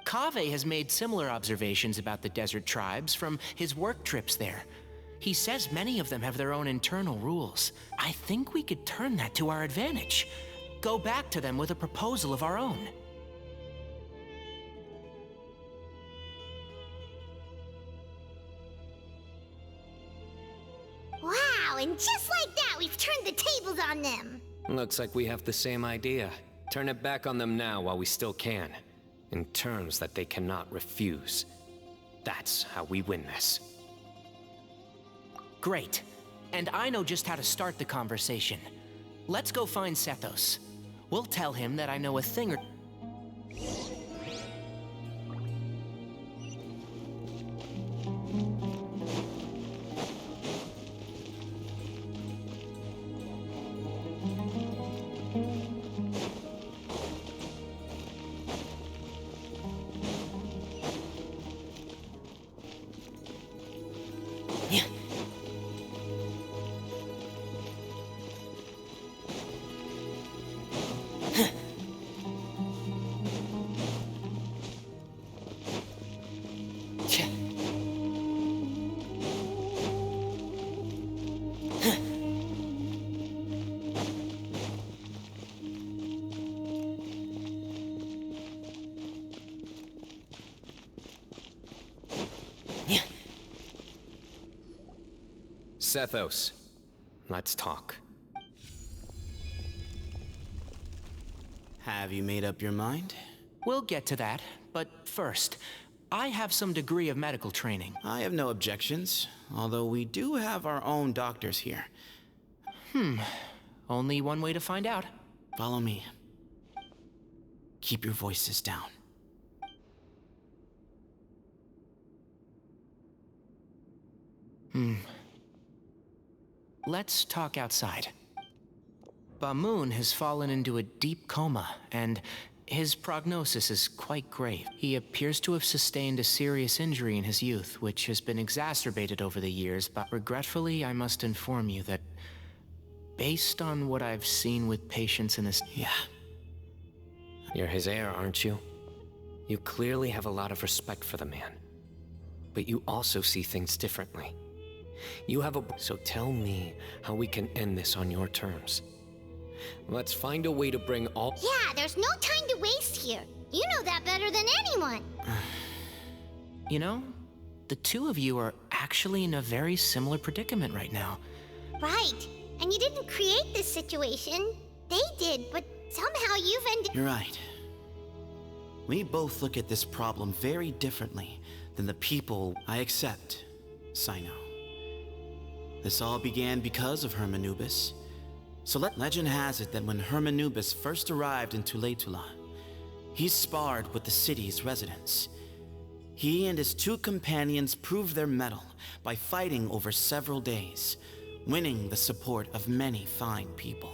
Kaveh has made similar observations about the desert tribes from his work trips there. He says many of them have their own internal rules. I think we could turn that to our advantage. Go back to them with a proposal of our own. Wow, and just like that, we've turned the tables on them. Looks like we have the same idea. Turn it back on them now while we still can, in terms that they cannot refuse. That's how we win this. Great. And I know just how to start the conversation. Let's go find Sethos. We'll tell him that I know a thing or... Sethos, let's talk. Have you made up your mind? We'll get to that, but first, I have some degree of medical training. I have no objections, although we do have our own doctors here. Only one way to find out. Follow me. Keep your voices down. Let's talk outside. Bamoon has fallen into a deep coma, and his prognosis is quite grave. He appears to have sustained a serious injury in his youth, which has been exacerbated over the years, but regretfully, I must inform you that based on what I've seen with patients in this... Yeah. You're his heir, aren't you? You clearly have a lot of respect for the man. But you also see things differently. You have a... So tell me how we can end this on your terms. Let's find a way to bring all... Yeah, there's no time to waste here. You know that better than anyone. You know, the two of you are actually in a very similar predicament right now. Right. And you didn't create this situation. They did, but somehow you've ended... You're right. We both look at this problem very differently than the people I accept, Cyno. This all began because of Hermanubis. So legend has it that when Hermanubis first arrived in Tuletula, he sparred with the city's residents. He and his two companions proved their mettle by fighting over several days. winning the support of many fine people.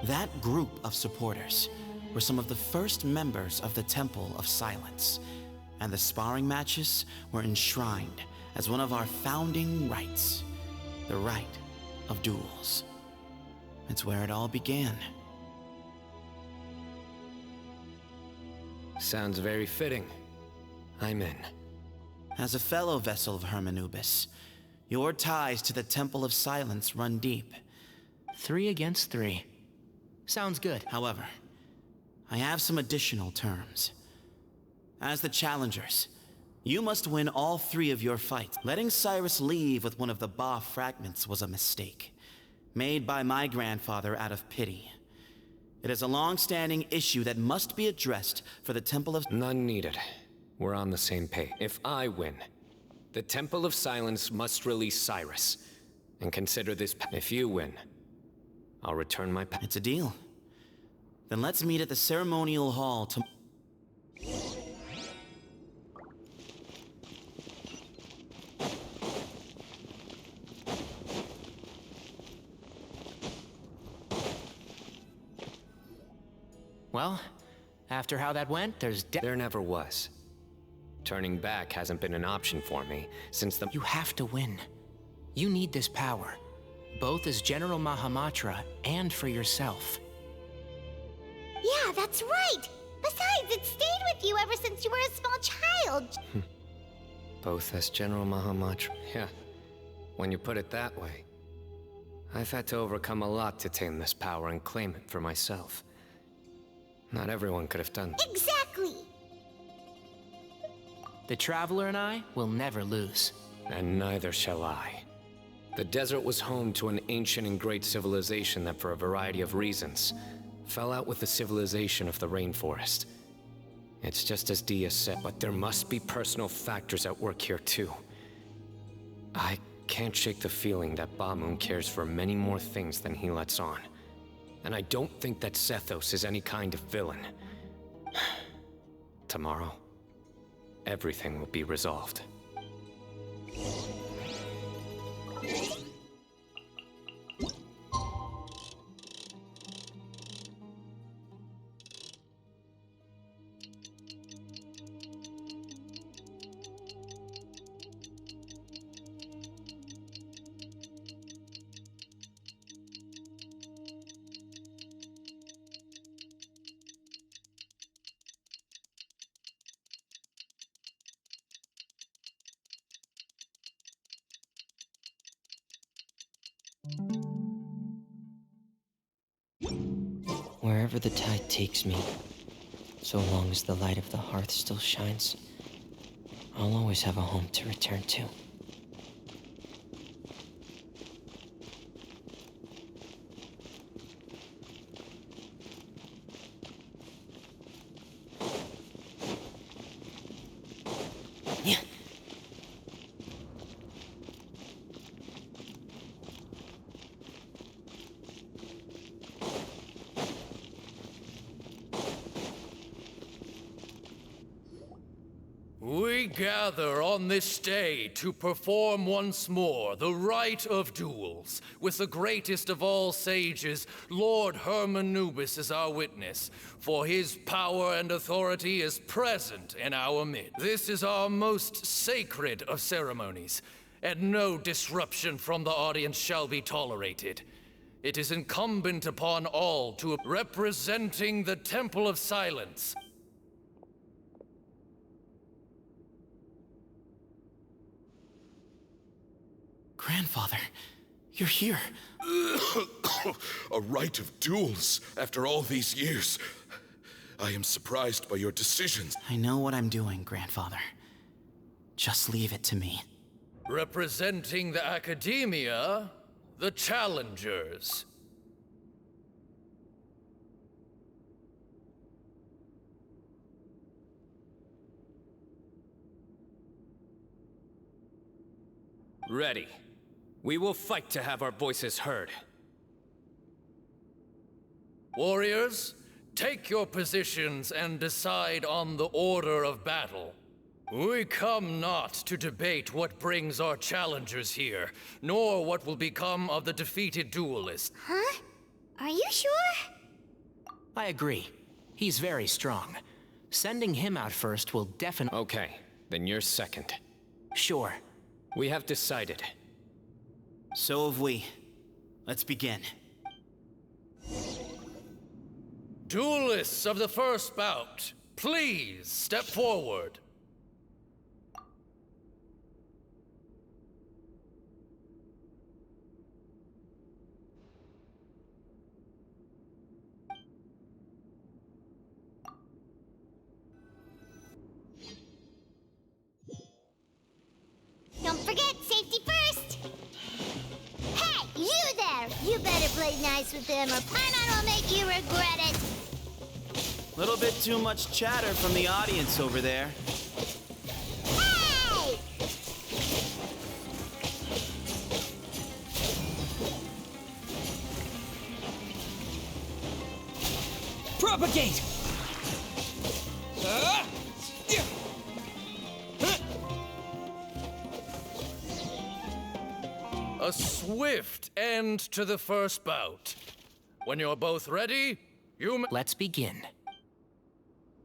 That group of supporters were some of the first members of the Temple of Silence, and the sparring matches were enshrined as one of our founding rights, the right of duels. It's where it all began. Sounds very fitting. I'm in. As a fellow vessel of Hermanubis, your ties to the Temple of Silence run deep. 3 against 3. Sounds good. However, I have some additional terms. As the challengers, you must win all 3 of your fights. Letting Cyrus leave with one of the Ba fragments was a mistake, made by my grandfather out of pity. It is a long-standing issue that must be addressed for the Temple of... None needed. We're on the same page. If I win, the Temple of Silence must release Cyrus, and consider this... If you win, I'll return my... It's a deal. Then let's meet at the ceremonial hall to... Well, after how that went, There never was. Turning back hasn't been an option for me since the... You have to win. You need this power, both as General Mahamatra and for yourself. Yeah, that's right! Besides, it stayed with you ever since you were a small child! Both as General Mahamatra... Yeah, when you put it that way. I've had to overcome a lot to tame this power and claim it for myself. Not everyone could have done that. Exactly! The Traveler and I will never lose. And neither shall I. The desert was home to an ancient and great civilization that, for a variety of reasons, fell out with the civilization of the rainforest. It's just as Dia said, but there must be personal factors at work here too. I can't shake the feeling that Bamoon cares for many more things than he lets on. And I don't think that Sethos is any kind of villain. Tomorrow, everything will be resolved. Wherever the tide takes me, so long as the light of the hearth still shines, I'll always have a home to return to. We gather on this day to perform once more the rite of duels, with the greatest of all sages, Lord Hermanubis, as our witness, for his power and authority is present in our midst. This is our most sacred of ceremonies, and no disruption from the audience shall be tolerated. It is incumbent upon all to representing the Temple of Silence. Grandfather, you're here. A rite of duels after all these years. I am surprised by your decisions. I know what I'm doing, Grandfather. Just leave it to me. Representing the Academia, the Challengers. Ready. We will fight to have our voices heard. Warriors, take your positions and decide on the order of battle. We come not to debate what brings our challengers here, nor what will become of the defeated duelists. Huh? Are you sure? I agree. He's very strong. Sending him out first will definitely... Okay, then you're second. Sure. We have decided. So have we. Let's begin. Duelists of the first bout, please step forward. Don't forget, safety first! Hey, you there! You better play nice with them or Paimon will make you regret it! Little bit too much chatter from the audience over there. Hey! Propagate! A swift end to the first bout. When you're both ready, you may... Let's begin.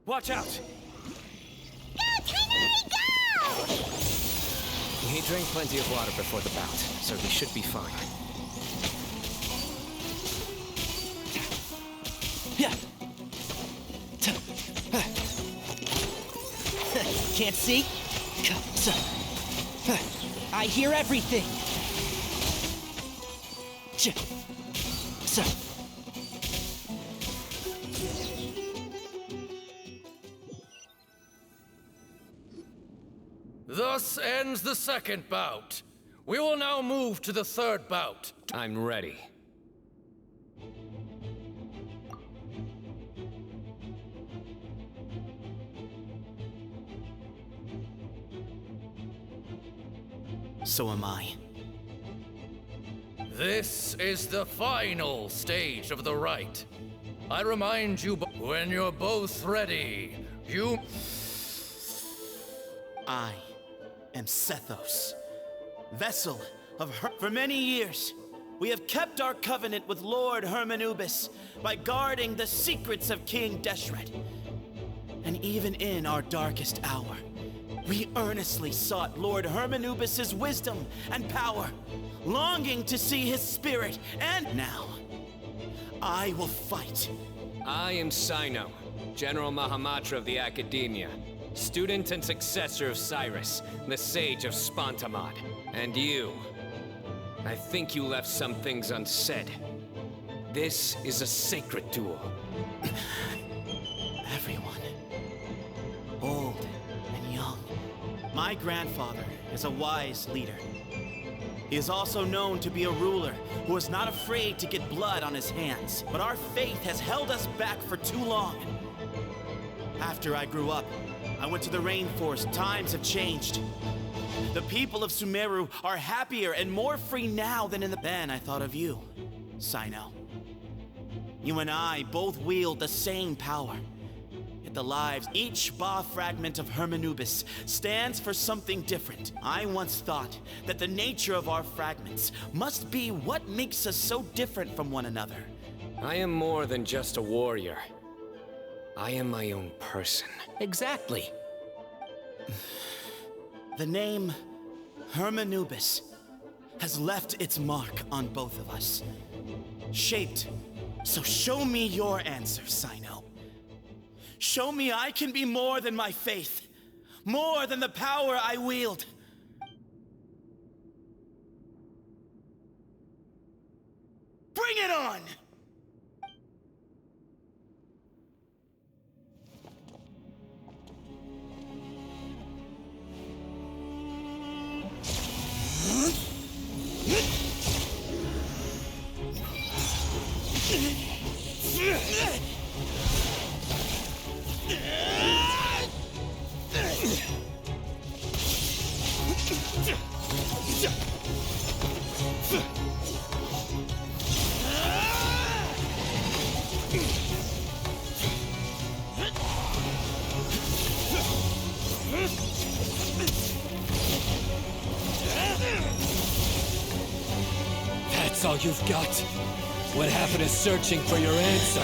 Watch out! Go, Cyno, go! He drank plenty of water before the bout, so he should be fine. Can't see? I hear everything! Thus ends the second bout. We will now move to the third bout. I'm ready. So am I. This is the final stage of the rite. I remind you, when you're both ready, you... I am Sethos, vessel of For many years, we have kept our covenant with Lord Hermanubis by guarding the secrets of King Deshret. And even in our darkest hour, we earnestly sought Lord Hermanubis' wisdom and power, longing to see his spirit, and now, I will fight. I am Cyno, General Mahamatra of the Academia, student and successor of Cyrus, the Sage of Spantamad. And you, I think you left some things unsaid. This is a sacred duel. Everyone, old and young. My grandfather is a wise leader. He is also known to be a ruler who is not afraid to get blood on his hands. But our faith has held us back for too long. After I grew up, I went to the rainforest. Times have changed. The people of Sumeru are happier and more free now than in the... Then I thought of you, Cyno. You and I both wield the same power. Yet the lives, each Ba fragment of Hermanubis stands for something different. I once thought that the nature of our fragments must be what makes us so different from one another. I am more than just a warrior. I am my own person. Exactly. The name Hermanubis has left its mark on both of us. Shaped. So show me your answer, Cyno. Show me I can be more than my faith. More than the power I wield. Bring it on! That's all you've got? What happened to searching for your answer?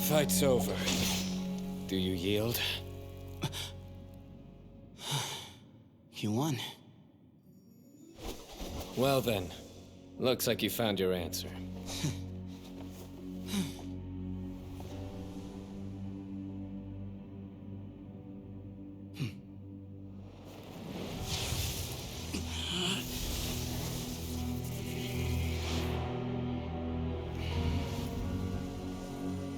Fight's over. Do you yield? You won. Well then, looks like you found your answer.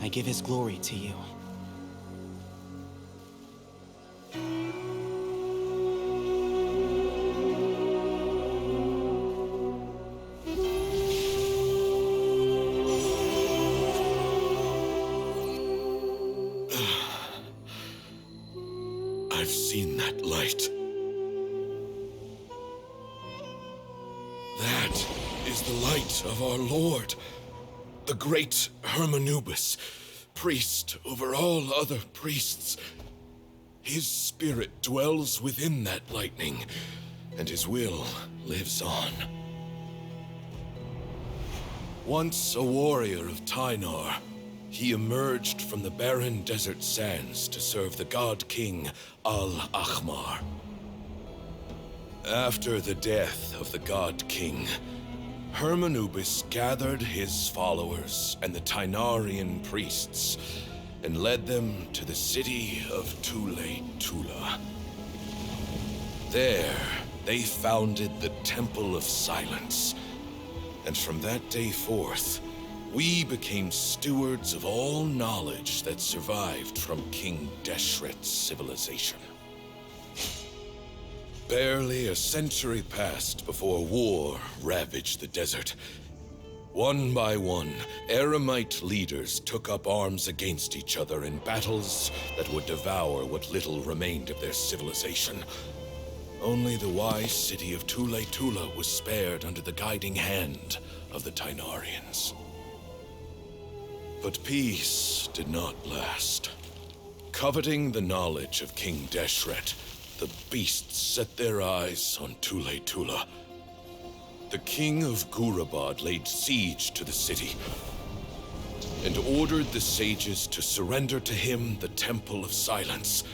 I give his glory to you. I've seen that light. That is the light of our Lord, the great Hermanubis, priest over all other priests. His spirit dwells within that lightning, and his will lives on. Once a warrior of Tynar, he emerged from the barren desert sands to serve the god king Al-Ahmar. After the death of the god king, Hermanubis gathered his followers and the Tynarian priests and led them to the city of Tula. There, they founded the Temple of Silence, and from that day forth, we became stewards of all knowledge that survived from King Deshret's civilization. Barely a century passed before war ravaged the desert. One by one, Eremite leaders took up arms against each other in battles that would devour what little remained of their civilization. only the wise city of Tule Tula was spared under the guiding hand of the Tainarians. But peace did not last. Coveting the knowledge of King Deshret, the beasts set their eyes on Tule Tula. The king of Gurabad laid siege to the city and ordered the sages to surrender to him the Temple of Silence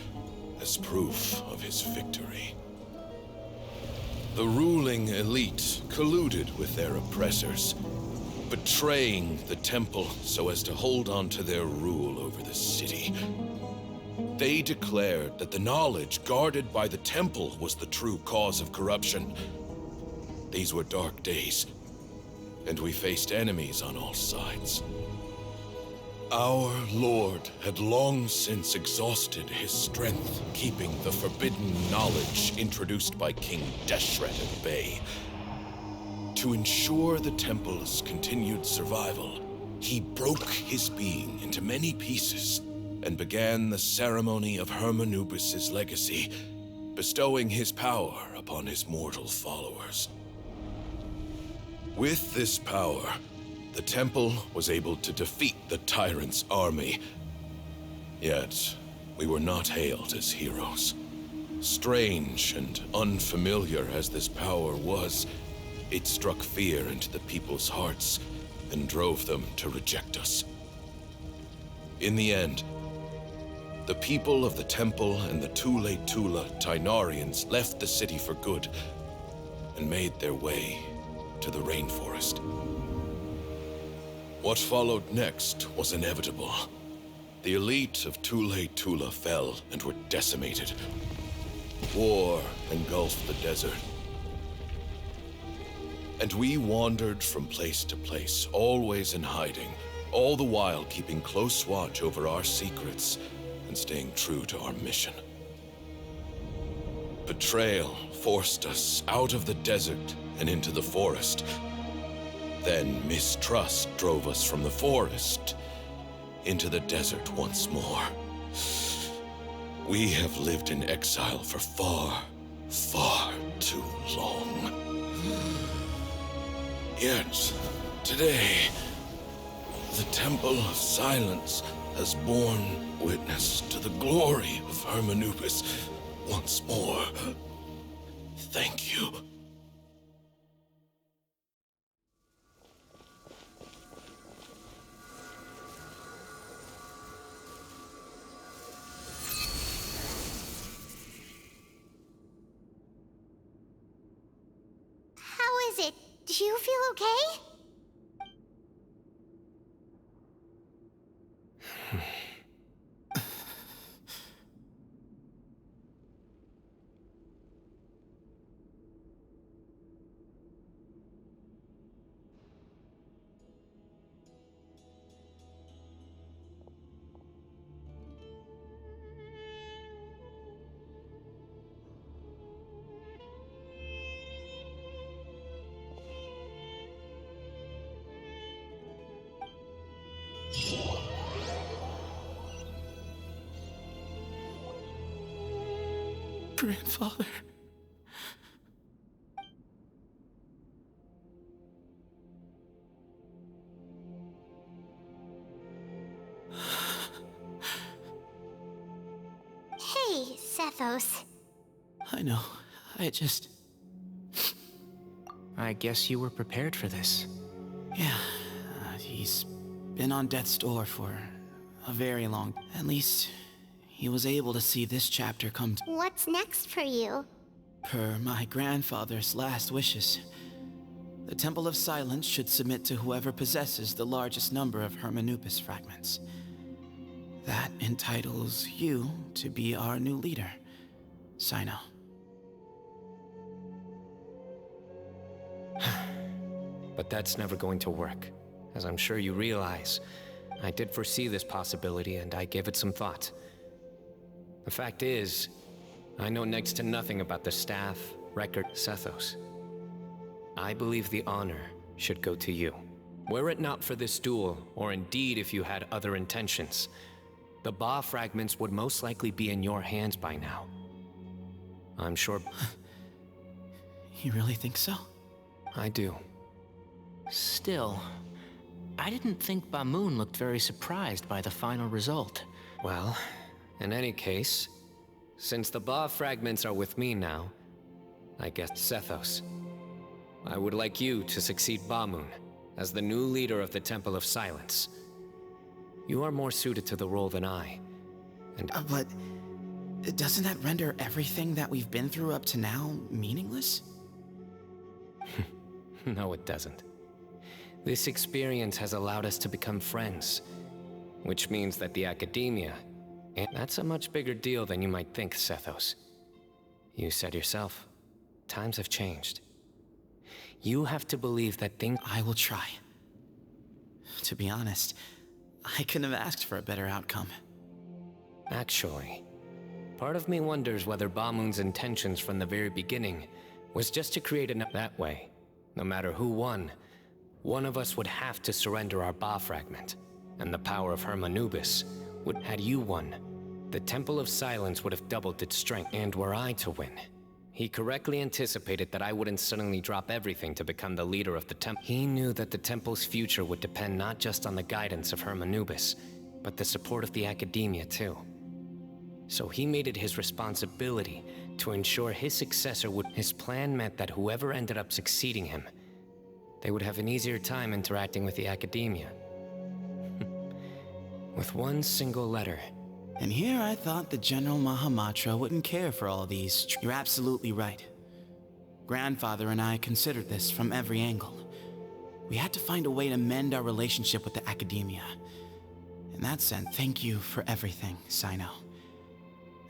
as proof of his victory. The ruling elite colluded with their oppressors, betraying the temple so as to hold on to their rule over the city. They declared that the knowledge guarded by the temple was the true cause of corruption. These were dark days, and we faced enemies on all sides. Our Lord had long since exhausted his strength, keeping the forbidden knowledge introduced by King Deshret at bay. To ensure the temple's continued survival, he broke his being into many pieces and began the ceremony of Hermanubis' legacy, bestowing his power upon his mortal followers. With this power, the temple was able to defeat the tyrant's army. Yet, we were not hailed as heroes. Strange and unfamiliar as this power was, it struck fear into the people's hearts and drove them to reject us. In the end, the people of the temple and the Tule Tula Tainarians left the city for good and made their way to the rainforest. What followed next was inevitable. The elite of Tule Tula fell and were decimated. War engulfed the desert. And we wandered from place to place, always in hiding, all the while keeping close watch over our secrets and staying true to our mission. Betrayal forced us out of the desert and into the forest. Then mistrust drove us from the forest into the desert once more. We have lived in exile for far, far too long. Yet, today, the Temple of Silence has borne witness to the glory of Hermanubis once more. Thank you. How is it? Do you feel okay? Grandfather. Hey, Sethos. I know. I guess you were prepared for this. Yeah, he's been on death's door for a very long... At least, he was able to see this chapter come to... What's next for you? Per my grandfather's last wishes, the Temple of Silence should submit to whoever possesses the largest number of Hermanubis fragments. That entitles you to be our new leader, Cyno. But that's never going to work. As I'm sure you realize, I did foresee this possibility and I gave it some thought. The fact is, I know next to nothing about the staff, record, Sethos. I believe the honor should go to you. Were it not for this duel, or indeed if you had other intentions, the Ba fragments would most likely be in your hands by now. I'm sure... You really think so? I do. Still, I didn't think Bamoon looked very surprised by the final result. Well, in any case, since the Ba fragments are with me now, I guess Sethos, I would like you to succeed Bamoon as the new leader of the Temple of Silence. You are more suited to the role than I, and... But doesn't that render everything that we've been through up to now meaningless? No, it doesn't. This experience has allowed us to become friends, which means that the Academia, and that's a much bigger deal than you might think, Sethos. You said yourself, times have changed. You have to believe that things... I will try. To be honest, I couldn't have asked for a better outcome. Actually, part of me wonders whether Bamoon's intentions from the very beginning was just to create enough that way. No matter who won, one of us would have to surrender our Ba fragment, and the power of Hermanubis would... Had you won, the Temple of Silence would have doubled its strength, and were I to win, he correctly anticipated that I wouldn't suddenly drop everything to become the leader of the temple. He knew that the temple's future would depend not just on the guidance of Hermanubis, but the support of the Academia too. So he made it his responsibility to ensure his successor would... His plan meant that whoever ended up succeeding him, they would have an easier time interacting with the Academia. With one single letter. And here I thought the General Mahamatra wouldn't care for all these... You're absolutely right. Grandfather and I considered this from every angle. We had to find a way to mend our relationship with the Academia. In that sense, thank you for everything, Cyno.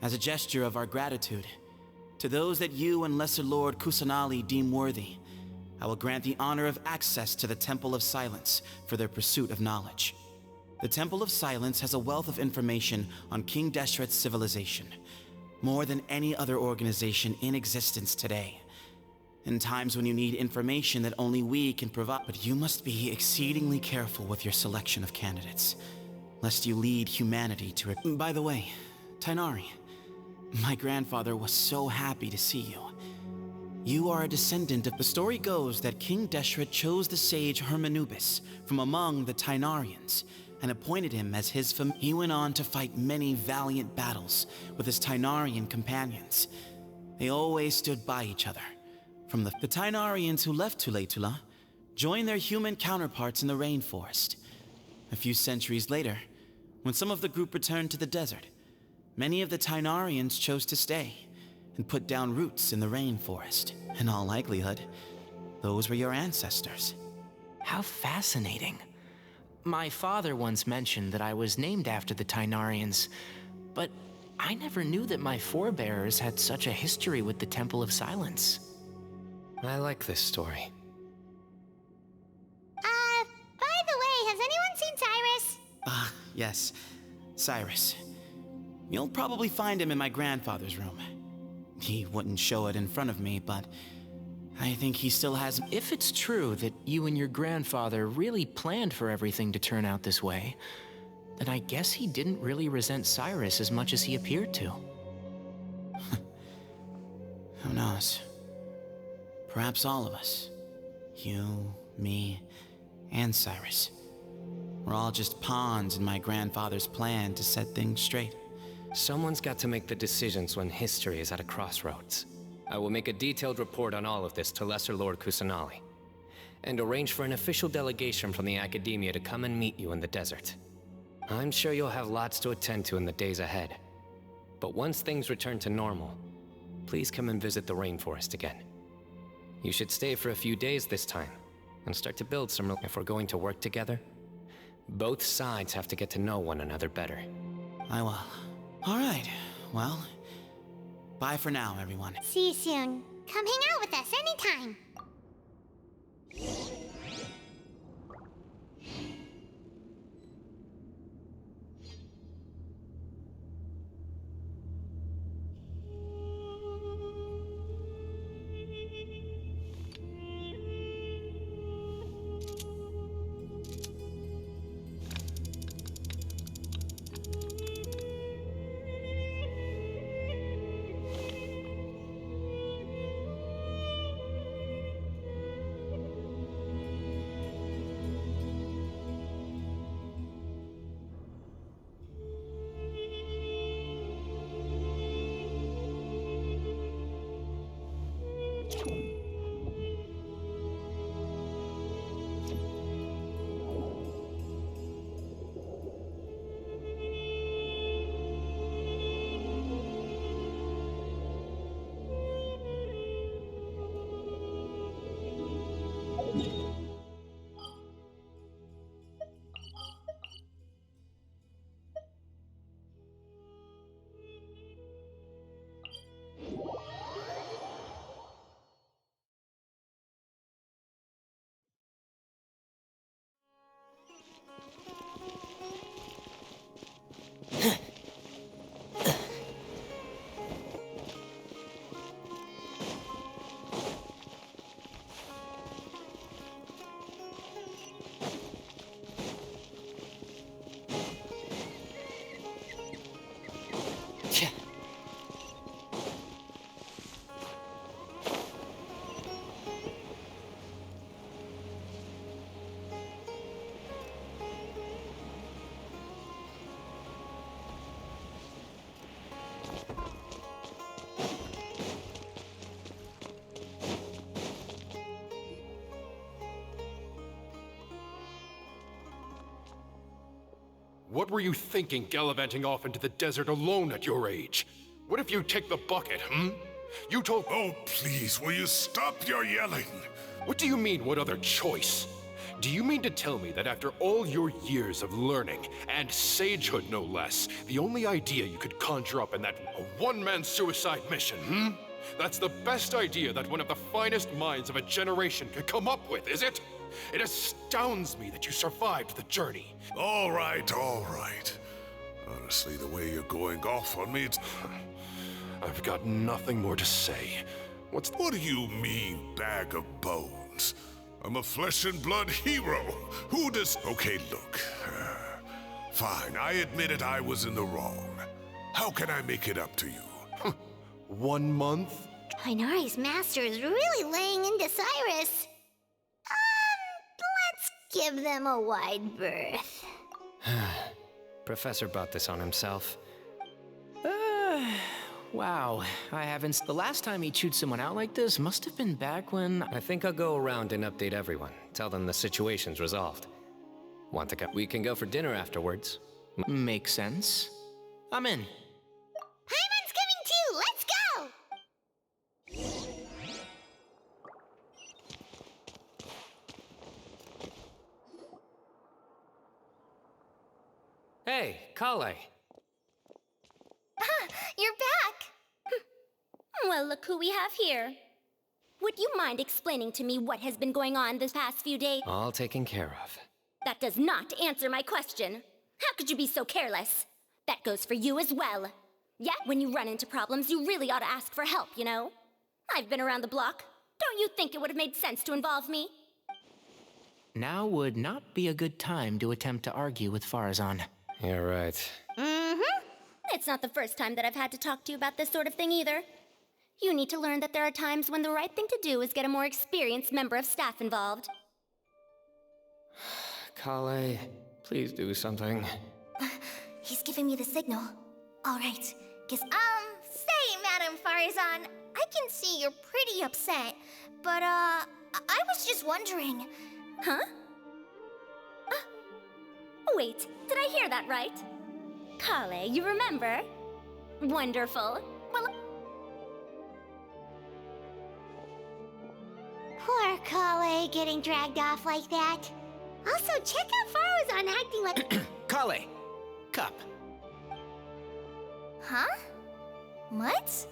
As a gesture of our gratitude, to those that you and Lesser Lord Kusanali deem worthy, I will grant the honor of access to the Temple of Silence for their pursuit of knowledge. The Temple of Silence has a wealth of information on King Deshret's civilization, more than any other organization in existence today. In times when you need information that only we can provide, but you must be exceedingly careful with your selection of candidates, lest you lead humanity to it. By the way, Tighnari, my grandfather was so happy to see you. You are a descendant of... The story goes that King Deshret chose the sage Hermanubis from among the Tighnarians and appointed him as his He went on to fight many valiant battles with his Tighnarian companions. They always stood by each other. From the Tighnarians who left Tule-Tula joined their human counterparts in the rainforest. A few centuries later, when some of the group returned to the desert, many of the Tighnarians chose to stay and put down roots in the rainforest. In all likelihood, those were your ancestors. How fascinating. My father once mentioned that I was named after the Tighnarians, but I never knew that my forebears had such a history with the Temple of Silence. I like this story. By the way, has anyone seen Cyrus? Yes, Cyrus. You'll probably find him in my grandfather's room. He wouldn't show it in front of me, but I think he still has... If it's true that you and your grandfather really planned for everything to turn out this way, then I guess he didn't really resent Cyrus as much as he appeared to. Who knows? Perhaps all of us. You, me, and Cyrus. We're all just pawns in my grandfather's plan to set things straight. Someone's got to make the decisions when history is at a crossroads. I will make a detailed report on all of this to Lesser Lord Kusanali, and arrange for an official delegation from the Academia to come and meet you in the desert. I'm sure you'll have lots to attend to in the days ahead. But once things return to normal, please come and visit the rainforest again. You should stay for a few days this time, and start to build some... If we're going to work together, both sides have to get to know one another better. I will. All right, well, bye for now, everyone. See you soon. Come hang out with us anytime. What were you thinking gallivanting off into the desert alone at your age? What if you take the bucket, hmm? You told— Oh, please, will you stop your yelling? What do you mean, what other choice? Do you mean to tell me that after all your years of learning, and sagehood no less, the only idea you could conjure up in that one-man suicide mission, hmm? That's the best idea that one of the finest minds of a generation could come up with, is it? It astounds me that you survived the journey. All right, all right. Honestly, the way you're going off on me, it's... I've got nothing more to say. What do you mean, bag of bones? I'm a flesh and blood hero. Who does... Okay, look. Fine, I admit it, I was in the wrong. How can I make it up to you? 1 month? Inari's master is really laying into Cyrus. Let's give them a wide berth. Professor brought this on himself. Wow, I haven't. The last time he chewed someone out like this must have been back when. I think I'll go around and update everyone. Tell them the situation's resolved. Want to go? We can go for dinner afterwards. Makes sense. I'm in. Paimon's coming too! Let's go! Hey, Kale. You're back! Well, look who we have here. Would you mind explaining to me what has been going on this past few days? All taken care of. That does not answer my question. How could you be so careless? That goes for you as well. Yeah, when you run into problems, you really ought to ask for help, you know? I've been around the block. Don't you think it would have made sense to involve me? Now would not be a good time to attempt to argue with Farazan. You're right. Mm-hmm. It's not the first time that I've had to talk to you about this sort of thing either. You need to learn that there are times when the right thing to do is get a more experienced member of staff involved. Kale, please do something. He's giving me the signal. All right. Say, Madam Farazan, I can see you're pretty upset, but, I was just wondering. Huh? Wait, did I hear that right? Kale, you remember? Wonderful. Well... Poor Kale getting dragged off like that. Also, check out Farazan acting like... Kale! Cup. Huh? What?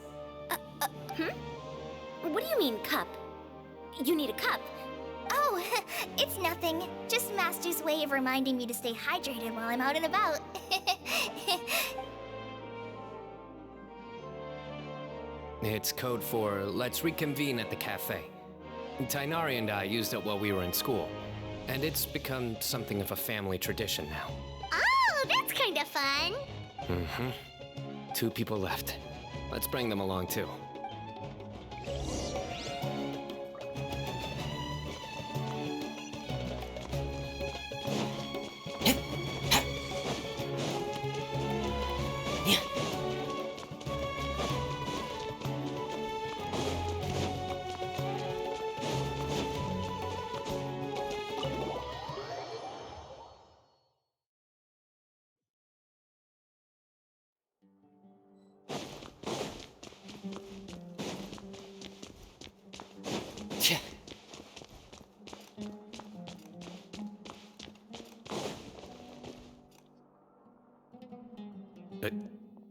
What do you mean, cup? You need a cup? Oh, it's nothing. Just Master's way of reminding me to stay hydrated while I'm out and about. It's code for let's reconvene at the cafe. Tighnari and I used it while we were in school, and it's become something of a family tradition now. Oh, that's kind of fun. Mm-hmm. 2 people left. Let's bring them along too.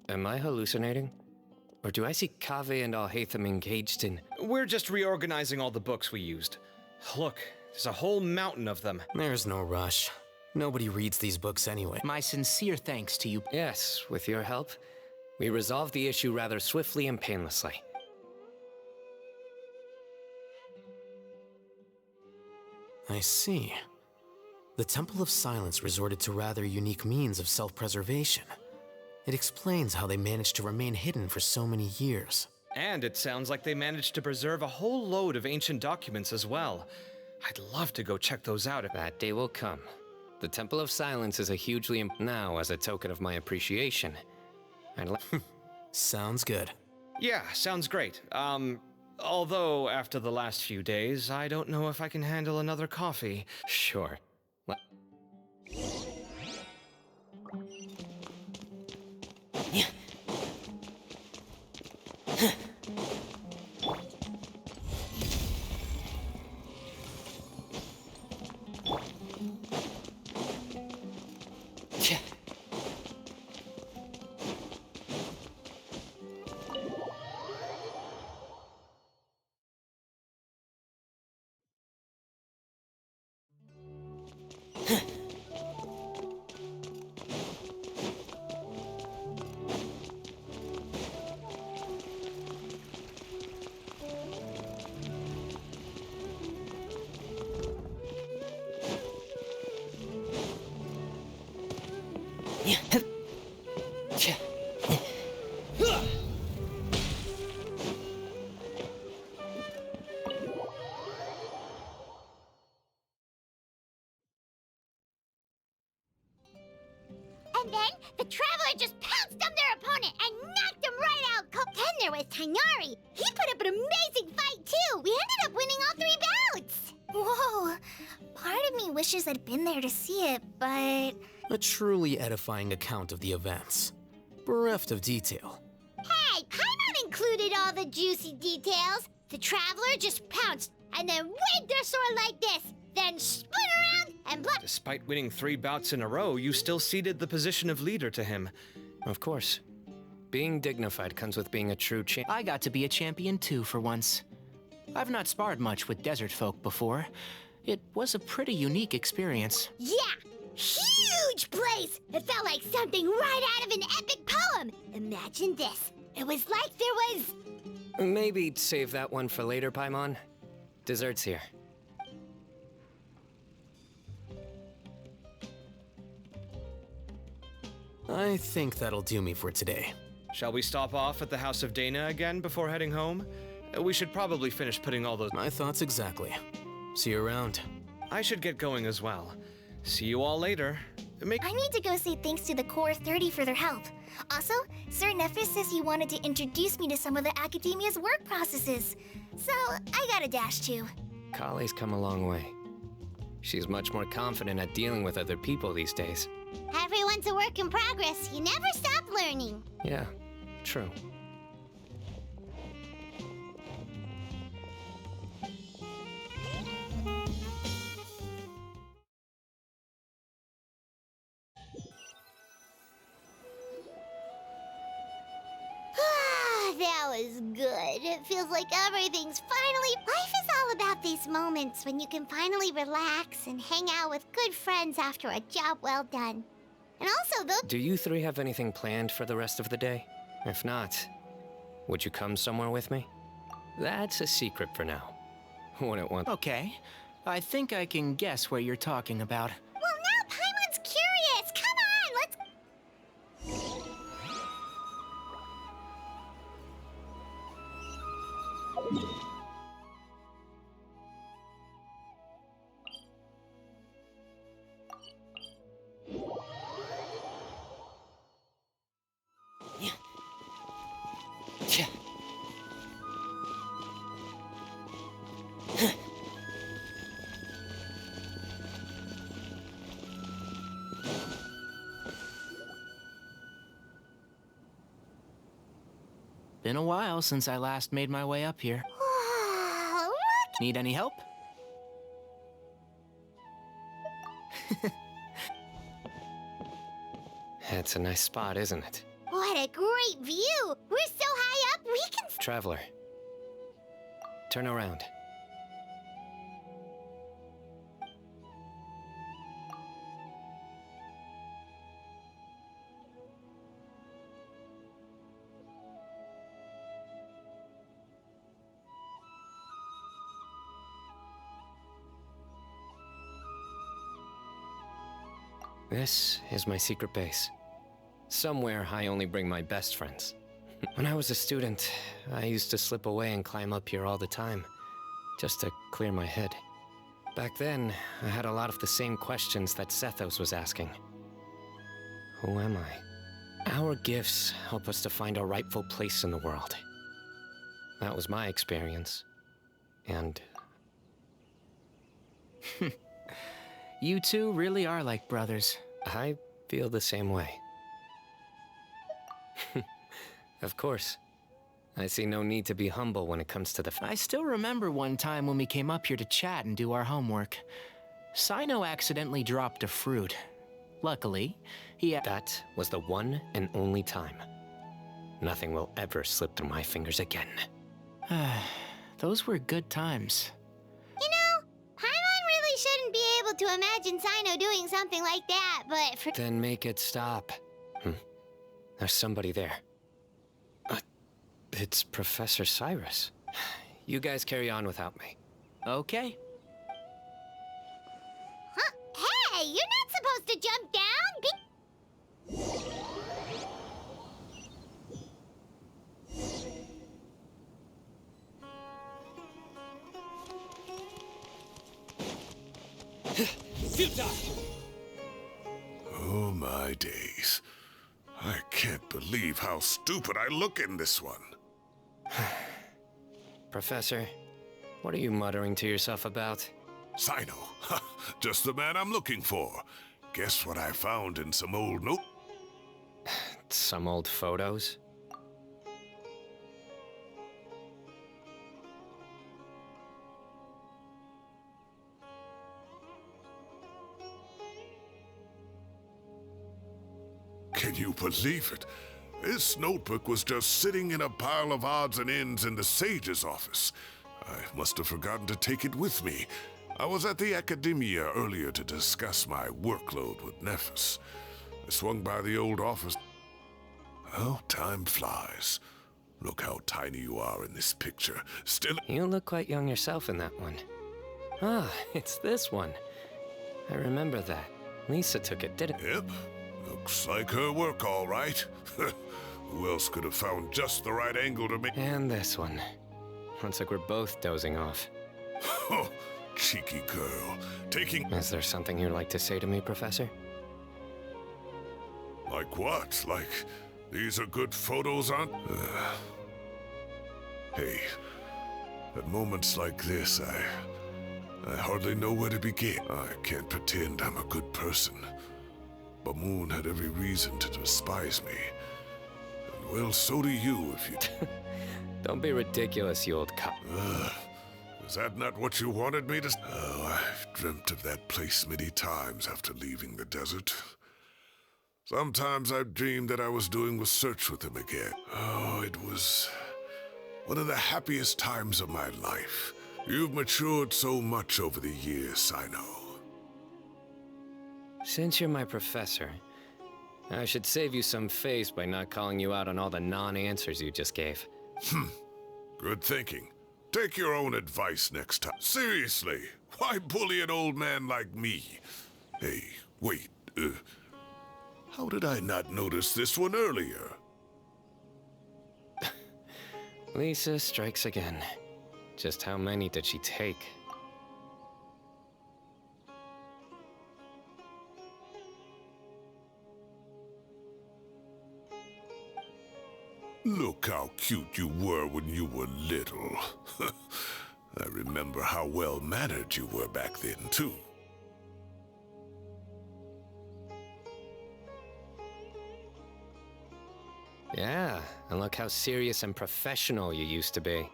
Am I hallucinating? Or do I see Kaveh and Alhaitham engaged in... We're just reorganizing all the books we used. Look, there's a whole mountain of them. There's no rush. Nobody reads these books anyway. My sincere thanks to you. Yes, with your help, we resolved the issue rather swiftly and painlessly. I see. The Temple of Silence resorted to rather unique means of self-preservation. It explains how they managed to remain hidden for so many years. And it sounds like they managed to preserve a whole load of ancient documents as well. I'd love to go check those out if... That day will come. The Temple of Silence is a hugely... Now, as a token of my appreciation, I'd like... Sounds good. Yeah, sounds great. Although, after the last few days, I don't know if I can handle another coffee. Sure. And then the Traveler just pounced on their opponent and knocked him right out. Then there was Tainari. He put up an amazing fight too. We ended up winning all 3 bouts. Whoa. Part of me wishes I'd been there to see it, but... A truly edifying account of the events, bereft of detail. Hey, Paimon included all the juicy details. The Traveler just pounced and then waved their sword like this, then spun around and blocked. Despite winning 3 bouts in a row, you still ceded the position of leader to him. Of course. Being dignified comes with being a true champ. I got to be a champion too for once. I've not sparred much with desert folk before. It was a pretty unique experience. Yeah! Huge place! It felt like something right out of an epic poem! Imagine this. It was like there was... Maybe save that one for later, Paimon. Dessert's here. I think that'll do me for today. Shall we stop off at the House of Dana again before heading home? We should probably finish putting all those... My thoughts exactly. See you around. I should get going as well. See you all later. I need to go say thanks to the Core 30 for their help. Also, Sir Nephis says he wanted to introduce me to some of the Academia's work processes. So, I gotta dash too. Kale's come a long way. She's much more confident at dealing with other people these days. Everyone's a work in progress. You never stop learning. Yeah, true. That was good. It feels like everything's finally... Life is all about these moments when you can finally relax and hang out with good friends after a job well done. And also, though... Do you 3 have anything planned for the rest of the day? If not, would you come somewhere with me? That's a secret for now. Wouldn't want... Okay. I think I can guess what you're talking about. Well, now Paimon's curious. Come on, let's... Been a while since I last made my way up here. Need any help? It's a nice spot, isn't it? What a great view! We're so high up, we can... Traveler, turn around. This is my secret base. Somewhere I only bring my best friends. When I was a student, I used to slip away and climb up here all the time, just to clear my head. Back then, I had a lot of the same questions that Sethos was asking. Who am I? Our gifts help us to find our rightful place in the world. That was my experience. And... You two really are like brothers. I feel the same way. Of course. I see no need to be humble when it comes to the I still remember one time when we came up here to chat and do our homework. Cyno accidentally dropped a fruit. Luckily, That was the one and only time. Nothing will ever slip through my fingers again. Those were good times. You know, Paimon really shouldn't be able to imagine Cyno doing something like that, but for— Then make it stop. There's somebody there. It's Professor Cyrus. You guys carry on without me. Okay. Huh? Hey, you're not supposed to jump down! Oh my days. I can't believe how stupid I look in this one. Professor, what are you muttering to yourself about? Cyno, just the man I'm looking for. Guess what I found in some old note? Some old photos? Can you believe it? This notebook was just sitting in a pile of odds and ends in the Sage's office. I must have forgotten to take it with me. I was at the Academia earlier to discuss my workload with Nephis. I swung by the old office. Oh, time flies. Look how tiny you are in this picture. Still— You look quite young yourself in that one. Ah, it's this one. I remember that. Lisa took it, didn't Yep. Looks like her work, all right. Who else could have found just the right angle to make— And this one. Looks like we're both dozing off. Oh, cheeky girl. Taking— Is there something you'd like to say to me, Professor? Like what? Like, these are good photos on— Hey, at moments like this, I hardly know where to begin. I can't pretend I'm a good person. Bamoon had every reason to despise me. And well, so do you if you— Don't be ridiculous, you old cop. Is that not what you wanted me to— Oh, I've dreamt of that place many times after leaving the desert. Sometimes I've dreamed that I was doing research with him again. Oh, it was one of the happiest times of my life. You've matured so much over the years, Cyno. Since you're my professor, I should save you some face by not calling you out on all the non-answers you just gave. Good thinking. Take your own advice next time. Seriously, why bully an old man like me? Hey, wait, how did I not notice this one earlier? Lisa strikes again. Just how many did she take? Look how cute you were when you were little. I remember how well-mannered you were back then, too. Yeah, and look how serious and professional you used to be.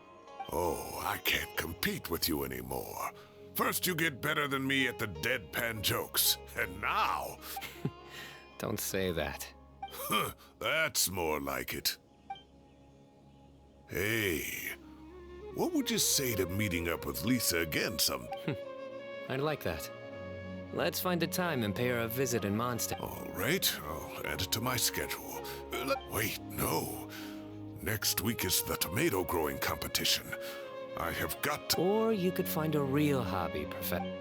Oh, I can't compete with you anymore. First you get better than me at the deadpan jokes, and now... Don't say that. That's more like it. Hey, what would you say to meeting up with Lisa again some... I'd like that. Let's find a time and pay her a visit in Mondstadt. All right, I'll add it to my schedule. Wait, no. Next week is the tomato growing competition. I have got to... Or you could find a real hobby, Professor.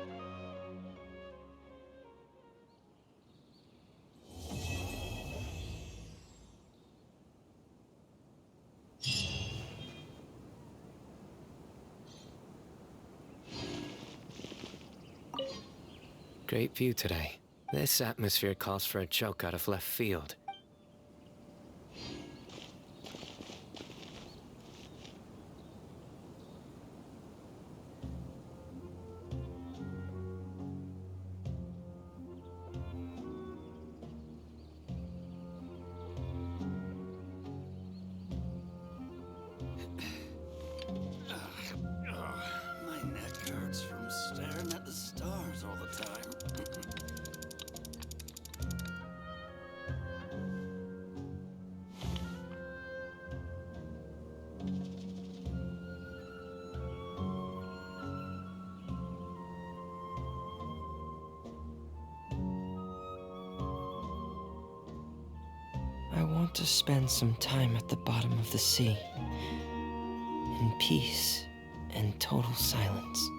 Great view today. This atmosphere calls for a joke out of left field. I want to spend some time at the bottom of the sea, in peace and total silence.